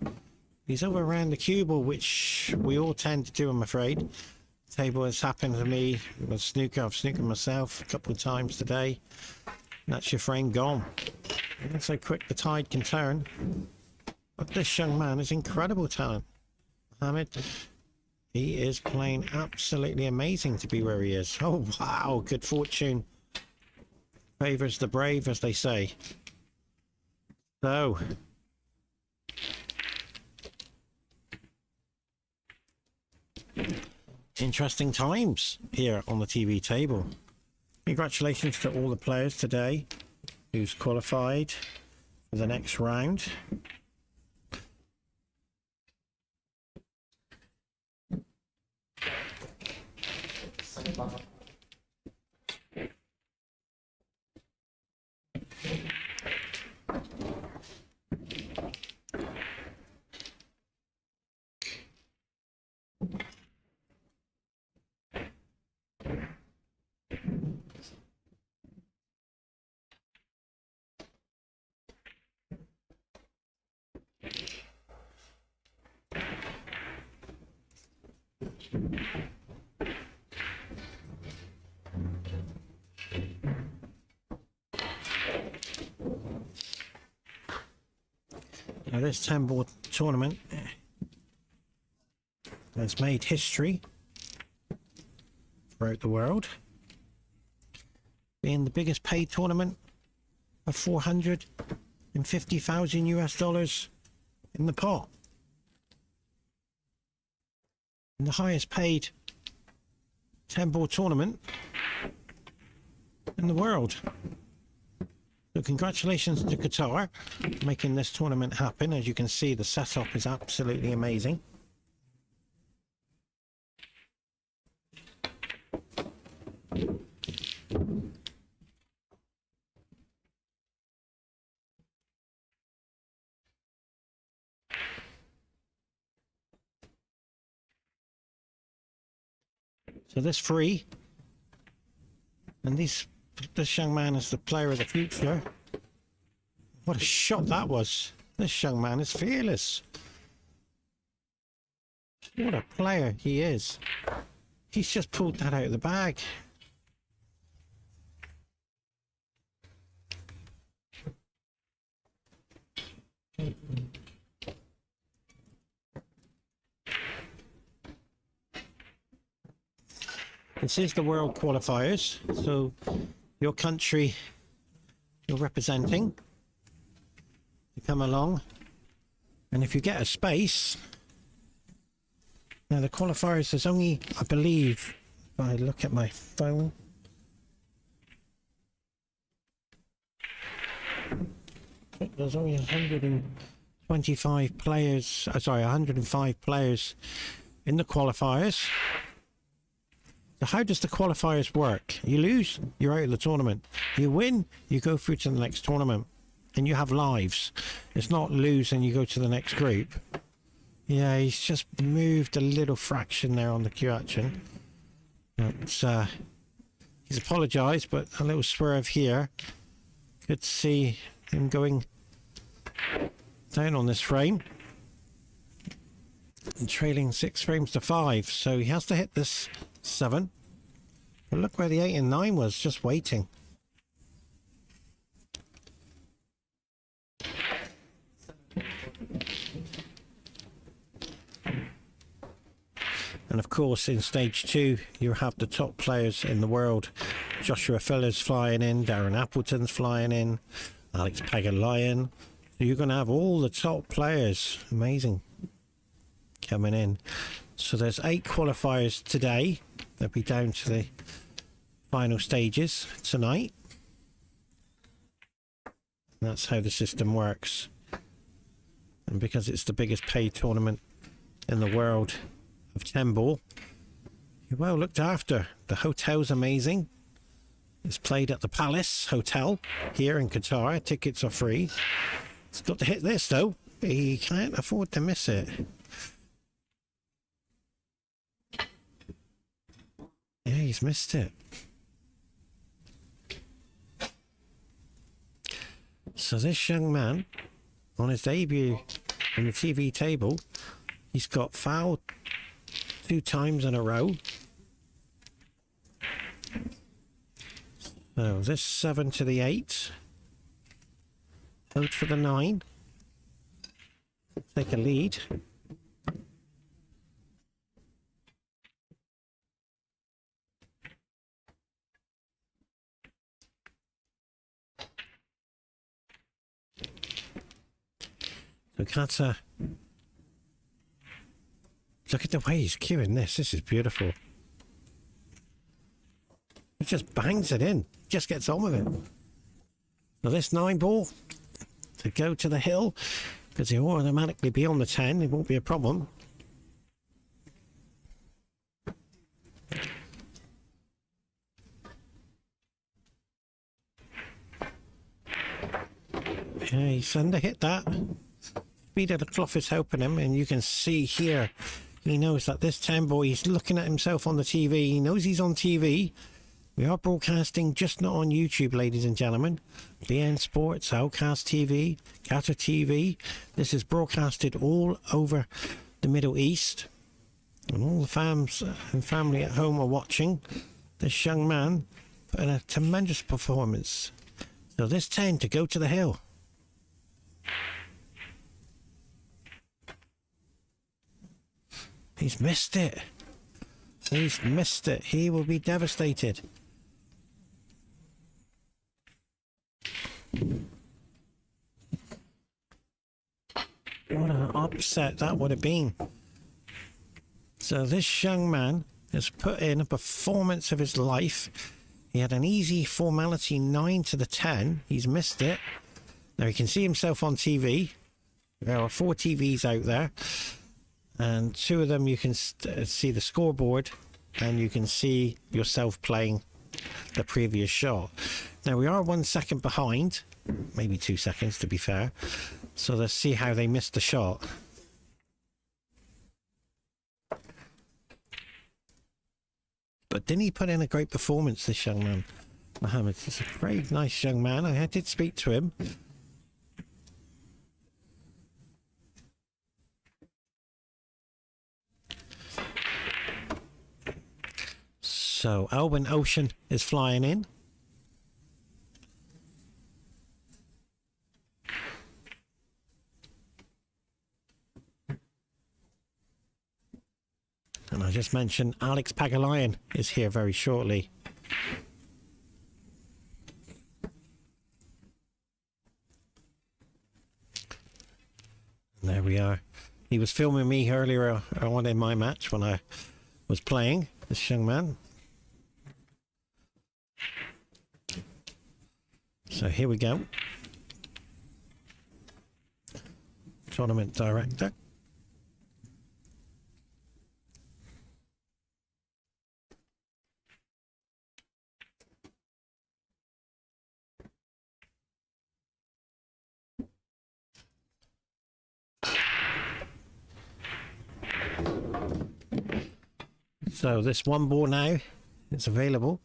He's over around the cue ball, which we all tend to do, I'm afraid. Table has happened to me with snooker. I've snookered myself a couple of times today. That's your frame gone. And that's how quick the tide can turn. But this young man is incredible talent. Mohammed, he is playing absolutely amazing to be where he is. Oh, wow. Good fortune favours the brave, as they say. So, interesting times here on the TV table. Congratulations to all the players today who's qualified for the next round. Now this 10-ball tournament has made history throughout the world, being the biggest paid tournament of 450,000 US dollars in the pot, and the highest paid 10-ball tournament in the world. So congratulations to Qatar making this tournament happen. As you can see, the setup is absolutely amazing. So this free, and this young man is the player of the future. What a shot that was. This young man is fearless. What a player he is. He's just pulled that out of the bag. This is the world qualifiers, so your country you're representing, you come along, and if you get a space, now the qualifiers, there's only, I believe, if I look at my phone, There's only 125 players, sorry, 105 players in the qualifiers. So how does the qualifiers work? You lose, you're out of the tournament. You win, you go through to the next tournament. And you have lives. It's not lose and you go to the next group. Yeah, he's just moved a little fraction there on the queue action. But, he's apologised, but a little swerve here. Good to see him going down on this frame. And trailing 6 frames to 5. So he has to hit this 7. But look where the 8 and 9 was, just waiting. And of course, in stage 2, you have the top players in the world. Joshua Feller's flying in, Darren Appleton's flying in, Alex Pagalayan. So you're going to have all the top players, amazing, coming in. So there's 8 qualifiers today. They'll be down to the final stages tonight. And that's how the system works. And because it's the biggest paid tournament in the world of 10 ball, you're well looked after. The hotel's amazing. It's played at the Palace Hotel here in Qatar. Tickets are free. It's got to hit this though. He can't afford to miss it. Yeah, he's missed it. So this young man, on his debut in the TV table, he's got fouled 2 times in a row. So this 7 to the 8. Vote for the 9. Take a lead. So Qatar, look at the way he's queuing this. This is beautiful. He just bangs it in. Just gets on with it. So this 9 ball to go to the hill, because he'll automatically be on the 10. It won't be a problem. Yeah, he's under hit that. Speed of the cloth is helping him, and you can see here he knows that this 10 boy, he's looking at himself on the TV. He knows he's on TV. We are broadcasting, just not on YouTube, ladies and gentlemen. BN Sports, Outcast TV, Qatar TV. This is broadcasted all over the Middle East, and all the fans and family at home are watching. This young man put in a tremendous performance. So this 10 to go to the hill. He's missed it. He's missed it. He will be devastated. What an upset that would have been. So this young man has put in a performance of his life. He had an easy formality 9 to the 10. He's missed it. Now he can see himself on TV. There are 4 TVs out there. And 2 of them you can see the scoreboard, and you can see yourself playing the previous shot. Now we are 1 second behind, maybe 2 seconds to be fair. So let's see how they missed the shot. But didn't he put in a great performance, this young man? Mohammed, he's a very nice young man. I did speak to him. So Alban Ocean is flying in. And I just mentioned Alex Pagalayan is here very shortly. And there we are. He was filming me earlier on in my match when I was playing, this young man. So here we go. tournament director. So this one ball now is available.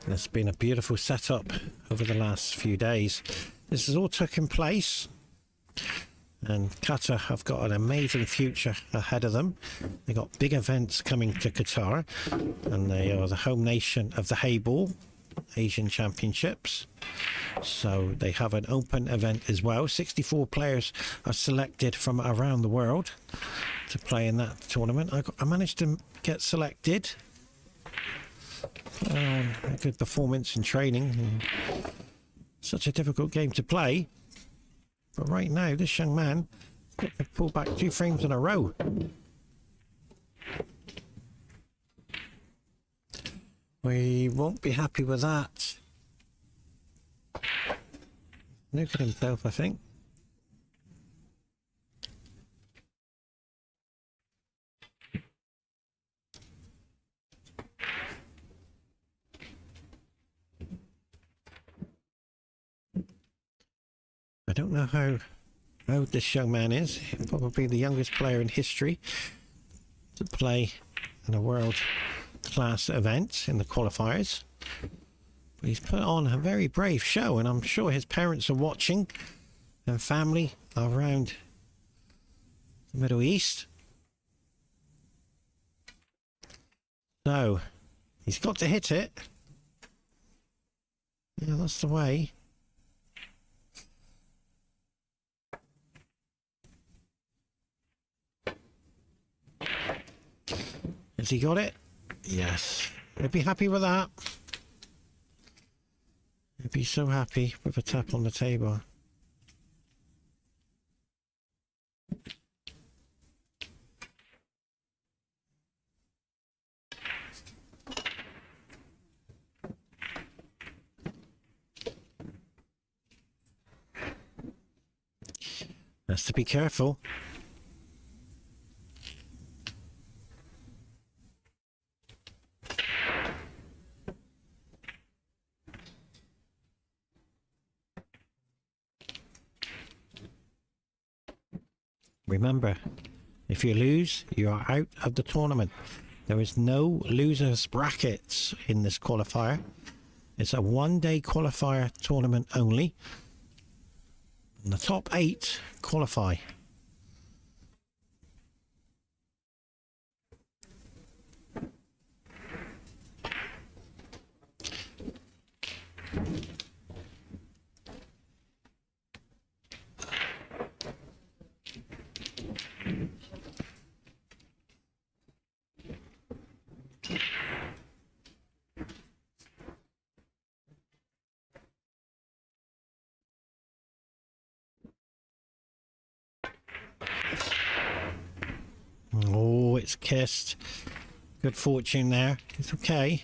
It's been a beautiful setup over the last few days. This has all taken place, and Qatar have got an amazing future ahead of them. They've got big events coming to Qatar, and they are the home nation of the Hayball Asian Championships. So they have an open event as well. 64 players are selected from around the world to play in that tournament. I managed to get selected. A good performance in training. Such a difficult game to play. But right now, this young man got to pull back 2 frames in a row. We won't be happy with that. Look at himself, I think. I don't know how old this young man is. He's probably the youngest player in history to play in a world class event in the qualifiers. But he's put on a very brave show, and I'm sure his parents are watching and family around the Middle East. So he's got to hit it. Yeah, that's the way. Has he got it? Yes. He'd be happy with that. He'd be so happy with a tap on the table. Has to be careful. Remember, if you lose, you are out of the tournament. There is no losers brackets in this qualifier. It's a one-day qualifier tournament only. And the top 8 qualify. Oh, it's kissed. Good fortune there. It's okay.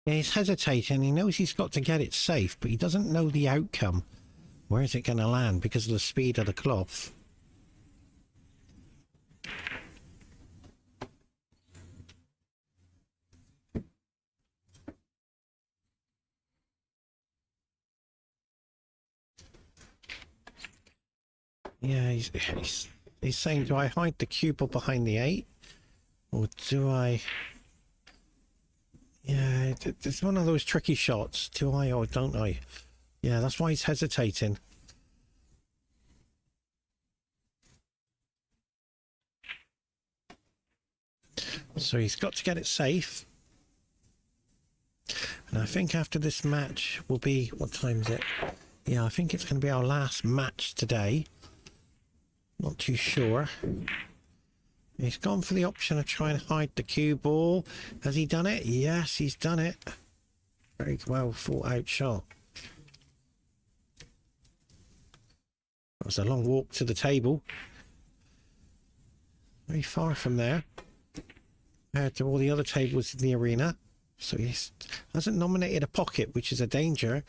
Yeah, he's hesitating. He knows he's got to get it safe, but he doesn't know the outcome. Where is it going to land because of the speed of the cloth? Yeah, he's saying, do I hide the cube or behind the 8? Or do I... Yeah, it's one of those tricky shots. Do I or don't I? Yeah, that's why he's hesitating. So he's got to get it safe. And I think after this match will be, what time is it? Yeah, I think it's going to be our last match today. Not too sure. He's gone for the option of trying to hide the cue ball. Has he done it? Yes, he's done it. Very well thought out shot. That was a long walk to the table. Very far from there. Compared to all the other tables in the arena. So he hasn't nominated a pocket, which is a danger,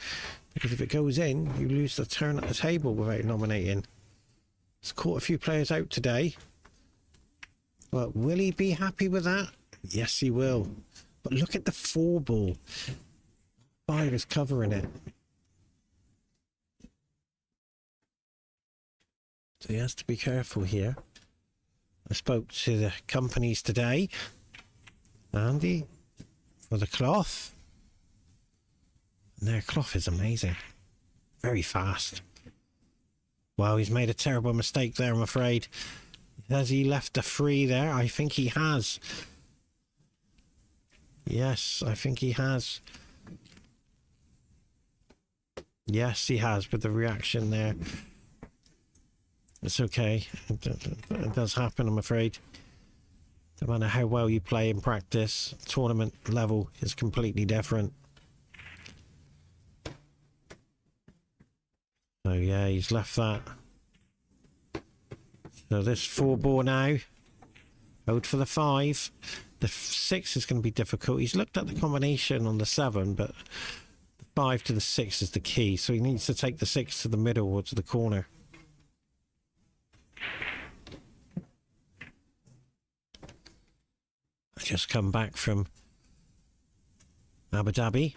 because if it goes in, you lose the turn at the table without nominating. It's caught a few players out today. But will he be happy with that? Yes, he will. But look at the 4 ball. 5 is covering it. So he has to be careful here. I spoke to the companies today. Andy, for the cloth. And their cloth is amazing. Very fast. Well, he's made a terrible mistake there, I'm afraid. Has he left a free there? I think he has. Yes, I think he has. Yes, he has, but the reaction there. It's okay. It does happen, I'm afraid. No matter how well you play in practice, tournament level is completely different. So yeah, he's left that. So this 4 ball now. Hold for the 5. The 6 is going to be difficult. He's looked at the combination on the 7, but the 5 to the 6 is the key. So he needs to take the 6 to the middle or to the corner. I just come back from Abu Dhabi.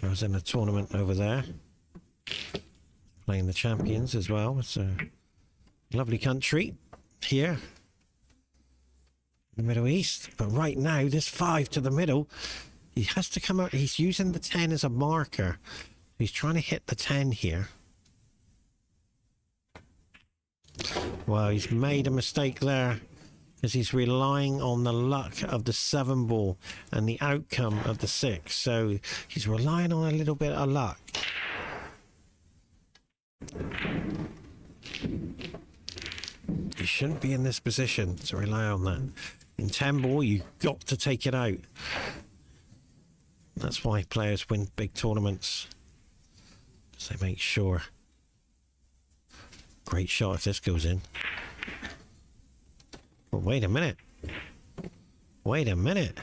I was in a tournament over there, playing the champions as well. It's a lovely country here in the Middle East. But right now, this 5 to the middle, he has to come out. He's using the 10 as a marker. He's trying to hit the 10 here. Well, he's made a mistake there, because he's relying on the luck of the 7 ball and the outcome of the 6. So he's relying on a little bit of luck. You shouldn't be in this position to rely on that. In 10 ball, you've got to take it out. That's why players win big tournaments. So they make sure. Great shot if this goes in. Well, wait a minute. Wait a minute.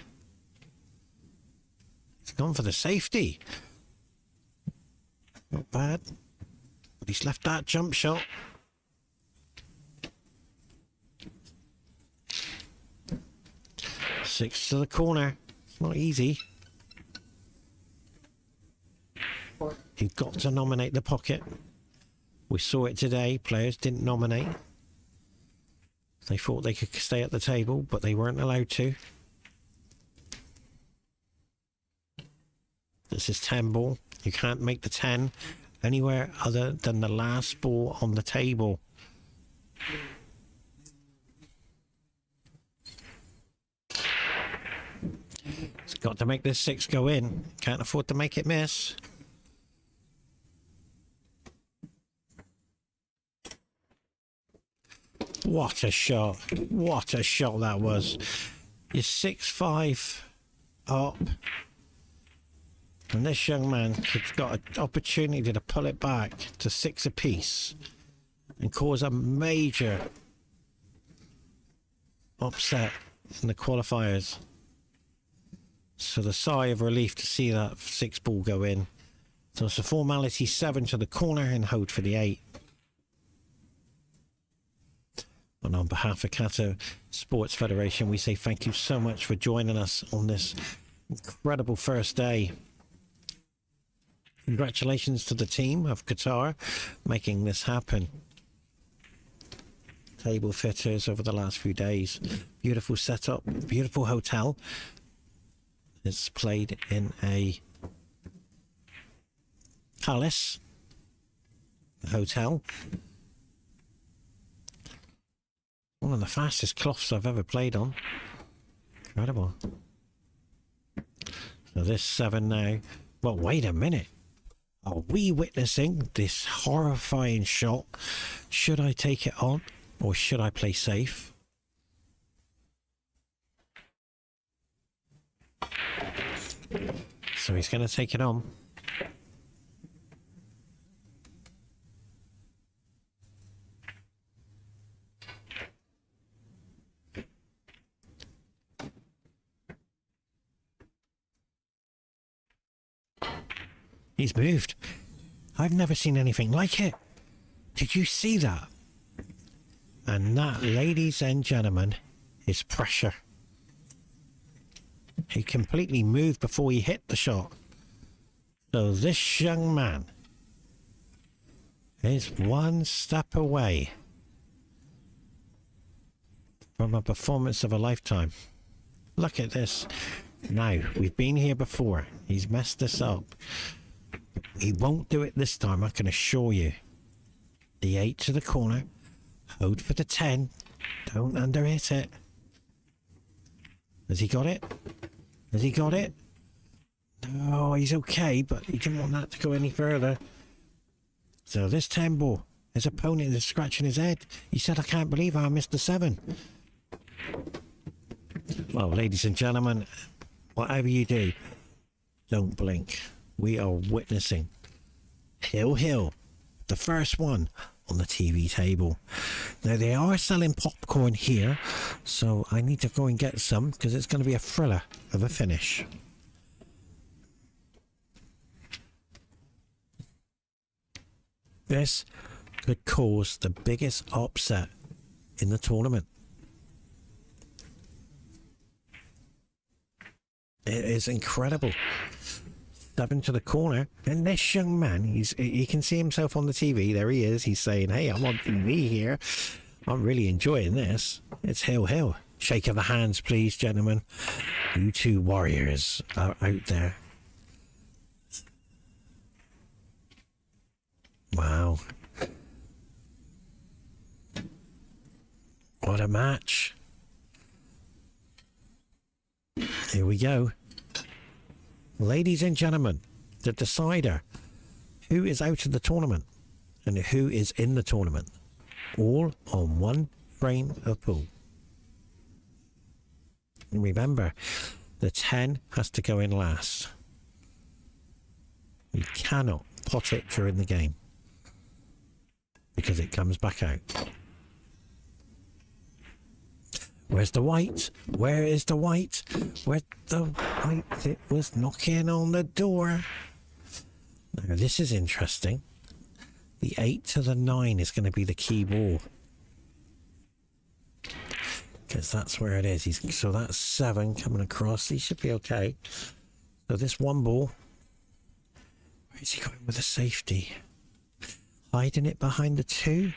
He's gone for the safety. Not bad. But he's left that jump shot. Six to the corner. It's not easy. You've got to nominate the pocket. We saw it today. Players didn't nominate. They thought they could stay at the table, but they weren't allowed to. This is 10 ball. You can't make the 10 anywhere other than the last ball on the table. It's got to make this 6 go in. Can't afford to make it miss. What a shot. What a shot that was. You're 6-5 up. And this young man has got an opportunity to pull it back to 6 apiece and cause a major upset in the qualifiers. So the sigh of relief to see that 6 ball go in. So it's a formality 7 to the corner and hold for the 8. And on behalf of Qatar Sports Federation, we say thank you so much for joining us on this incredible first day. Congratulations to the team of Qatar making this happen. Table fitters over the last few days. Beautiful setup, beautiful hotel. It's played in a palace hotel. One of the fastest cloths I've ever played on. Incredible. So this 7 now. Well, wait a minute. Are we witnessing this horrifying shot? Should I take it on or should I play safe? So he's going to take it on. He's moved. I've never seen anything like it. Did you see that? And that, ladies and gentlemen, is pressure. He completely moved before he hit the shot. So this young man is one step away from a performance of a lifetime. Look at this. Now, we've been here before. He's messed this up. He won't do it this time, I can assure you. The 8 to the corner. Hold for the 10. Don't underhit it. Has he got it? Has he got it? No, he's okay, but he didn't want that to go any further. So this 10 ball, his opponent is scratching his head. He said, I can't believe I missed the 7. Well, ladies and gentlemen, whatever you do, don't blink. We are witnessing Hill Hill, the first one on the TV table. Now they are selling popcorn here, so I need to go and get some because it's going to be a thriller of a finish. This could cause the biggest upset in the tournament. It is incredible. 7 to the corner, and this young man, he can see himself on the TV. There he is. He's saying, hey, I'm on TV here. I'm really enjoying this. It's Hill Hill. Shake of the hands, please, gentlemen. You two warriors are out there. Wow. What a match. Here we go. Ladies and gentlemen, the decider, who is out of the tournament and who is in the tournament, all on one frame of pool. And remember, the 10 has to go in last. You cannot pot it during the game because it comes back out. Where's the white? Where is the white? Where's the white? It was knocking on the door. Now this is interesting. The 8 to the 9 is going to be the key ball. Because that's where it is. So that's 7 coming across. He should be okay. So this one ball. Where is he going with the safety? Hiding it behind the 2?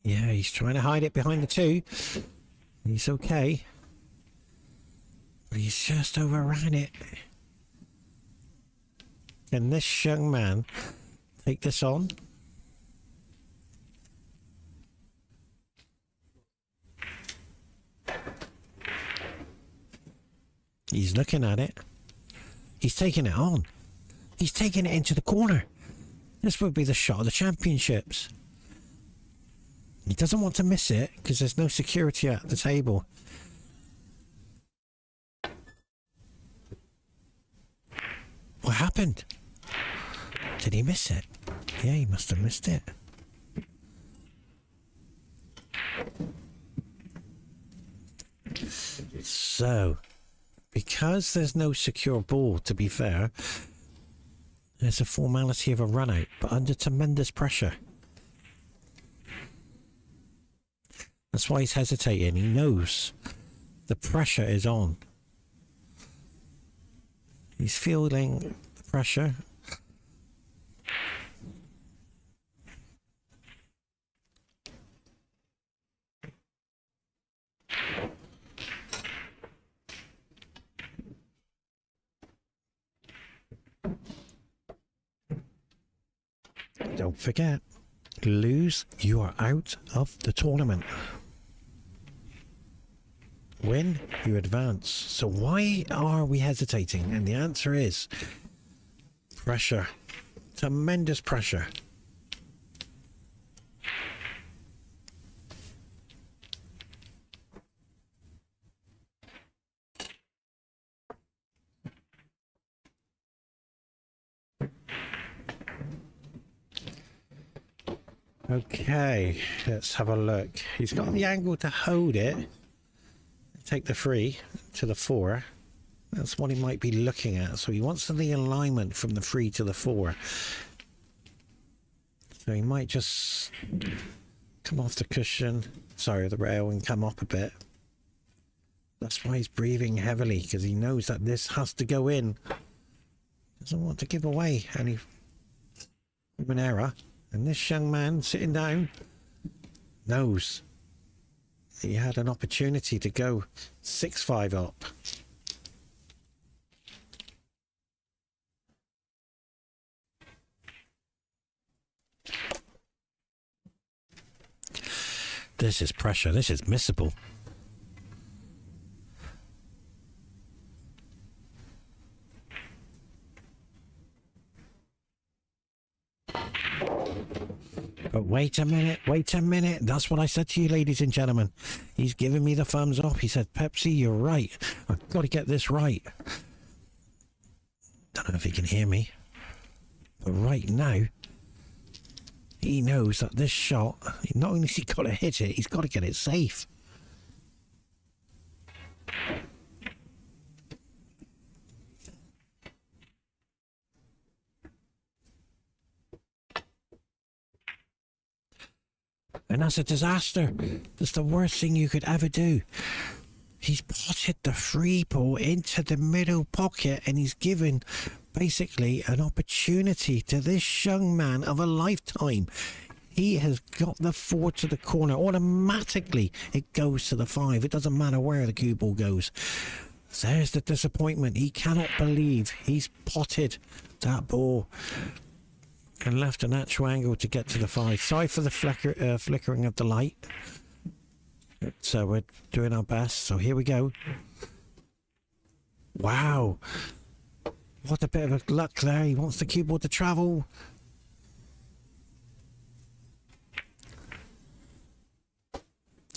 Yeah, he's trying to hide it behind the 2. He's okay. But he's just overran it. Can this young man take this on? He's looking at it. He's taking it on. He's taking it into the corner. This would be the shot of the championships. He doesn't want to miss it because there's no security at the table. What happened? Did he miss it? Yeah, he must have missed it. So, because there's no secure ball, to be fair, there's a formality of a run out, but under tremendous pressure. That's why he's hesitating. He knows the pressure is on. He's feeling the pressure. Don't forget, lose, you are out of the tournament. Win, you advance. So why are we hesitating? And the answer is pressure. Tremendous pressure. Okay, let's have a look. He's got the angle to hold it. Take the 3 to the 4. That's what he might be looking at. So he wants the alignment from the 3 to the 4. So he might just come off the cushion, sorry, the rail, and come up a bit. That's why he's breathing heavily, because he knows that this has to go in. Doesn't want to give away any human error. And this young man sitting down knows he had an opportunity to go 6-5 up. This is pressure. This is missable. But wait a minute, wait a minute. That's what I said to you, ladies and gentlemen. He's giving me the thumbs up. He said, Pepsi, you're right. I've got to get this right. Don't know if he can hear me. But right now, he knows that this shot, not only has he got to hit it, he's got to get it safe. And that's a disaster. That's the worst thing you could ever do. He's potted the 3 ball into the middle pocket, and he's given basically an opportunity to this young man of a lifetime. He has got the 4 to the corner. Automatically it goes to the 5. It doesn't matter where the cue ball goes. There's the disappointment. He cannot believe he's potted that ball and left a natural angle to get to the 5. Sorry for the flickering of the light. So we're doing our best. So here we go. Wow. What a bit of luck there. He wants the cue ball to travel.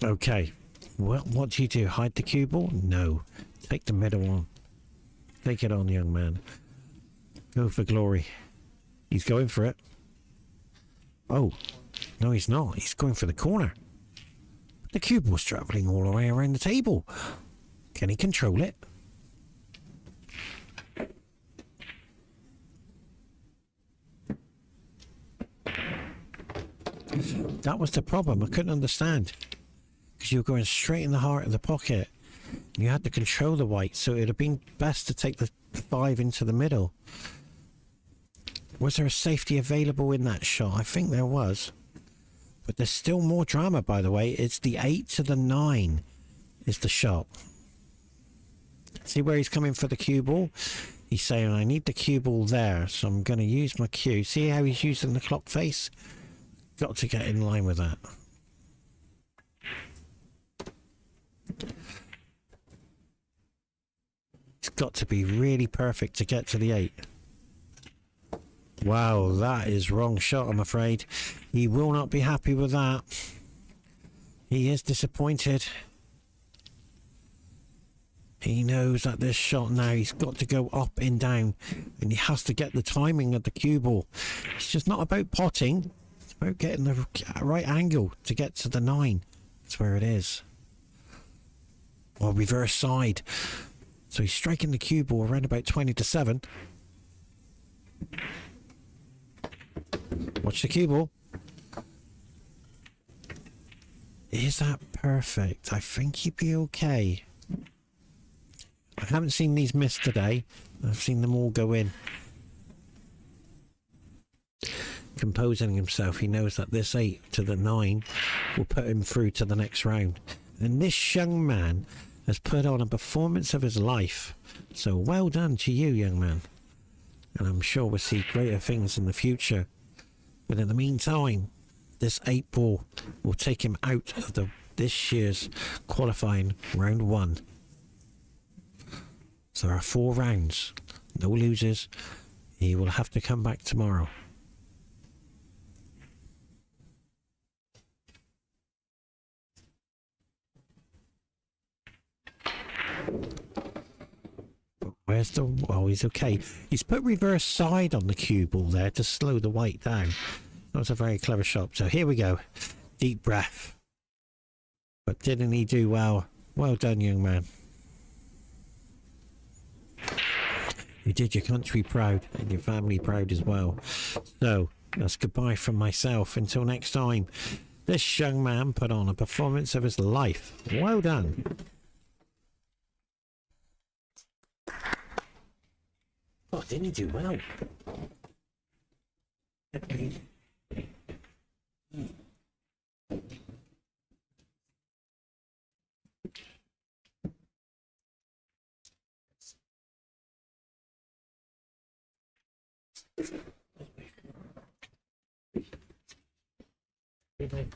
Okay. Well, what do you do? Hide the cue ball? No. Take the middle one. Take it on, young man. Go for glory. He's going for it. Oh, no, he's not. He's going for the corner. The cue ball's travelling all the way around the table. Can he control it? That was the problem. I couldn't understand. Because you were going straight in the heart of the pocket. And you had to control the white, so it would have been best to take the 5 into the middle. Was there a safety available in that shot? I think there was. But there's still more drama, by the way. It's the 8 to the 9 is the shot. See where he's coming for the cue ball? He's saying, I need the cue ball there, so I'm going to use my cue. See how he's using the clock face? Got to get in line with that. It's got to be really perfect to get to the 8. Wow, that is wrong shot, I'm afraid. He will not be happy with that. He is disappointed. He knows that this shot now, he's got to go up and down. And he has to get the timing of the cue ball. It's just not about potting. It's about getting the right angle to get to the 9. That's where it is. Or reverse side. So he's striking the cue ball around about 20 to 7. Watch the cue ball. Is that perfect? I think he'd be okay. I haven't seen these miss today. I've seen them all go in. Composing himself, he knows that this 8 to the 9 will put him through to the next round. And this young man has put on a performance of his life. So well done to you, young man. And I'm sure we'll see greater things in the future. But in the meantime, this 8-ball will take him out of this year's qualifying round 1. So there are 4 rounds, no losers. He will have to come back tomorrow. Where's the... Oh, he's okay. He's put reverse side on the cue ball there to slow the weight down. That was a very clever shot. So here we go. Deep breath. But didn't he do well? Well done, young man. You did your country proud and your family proud as well. So that's goodbye from myself. Until next time. This young man put on a performance of his life. Well done. Oh, didn't he do well? Good night.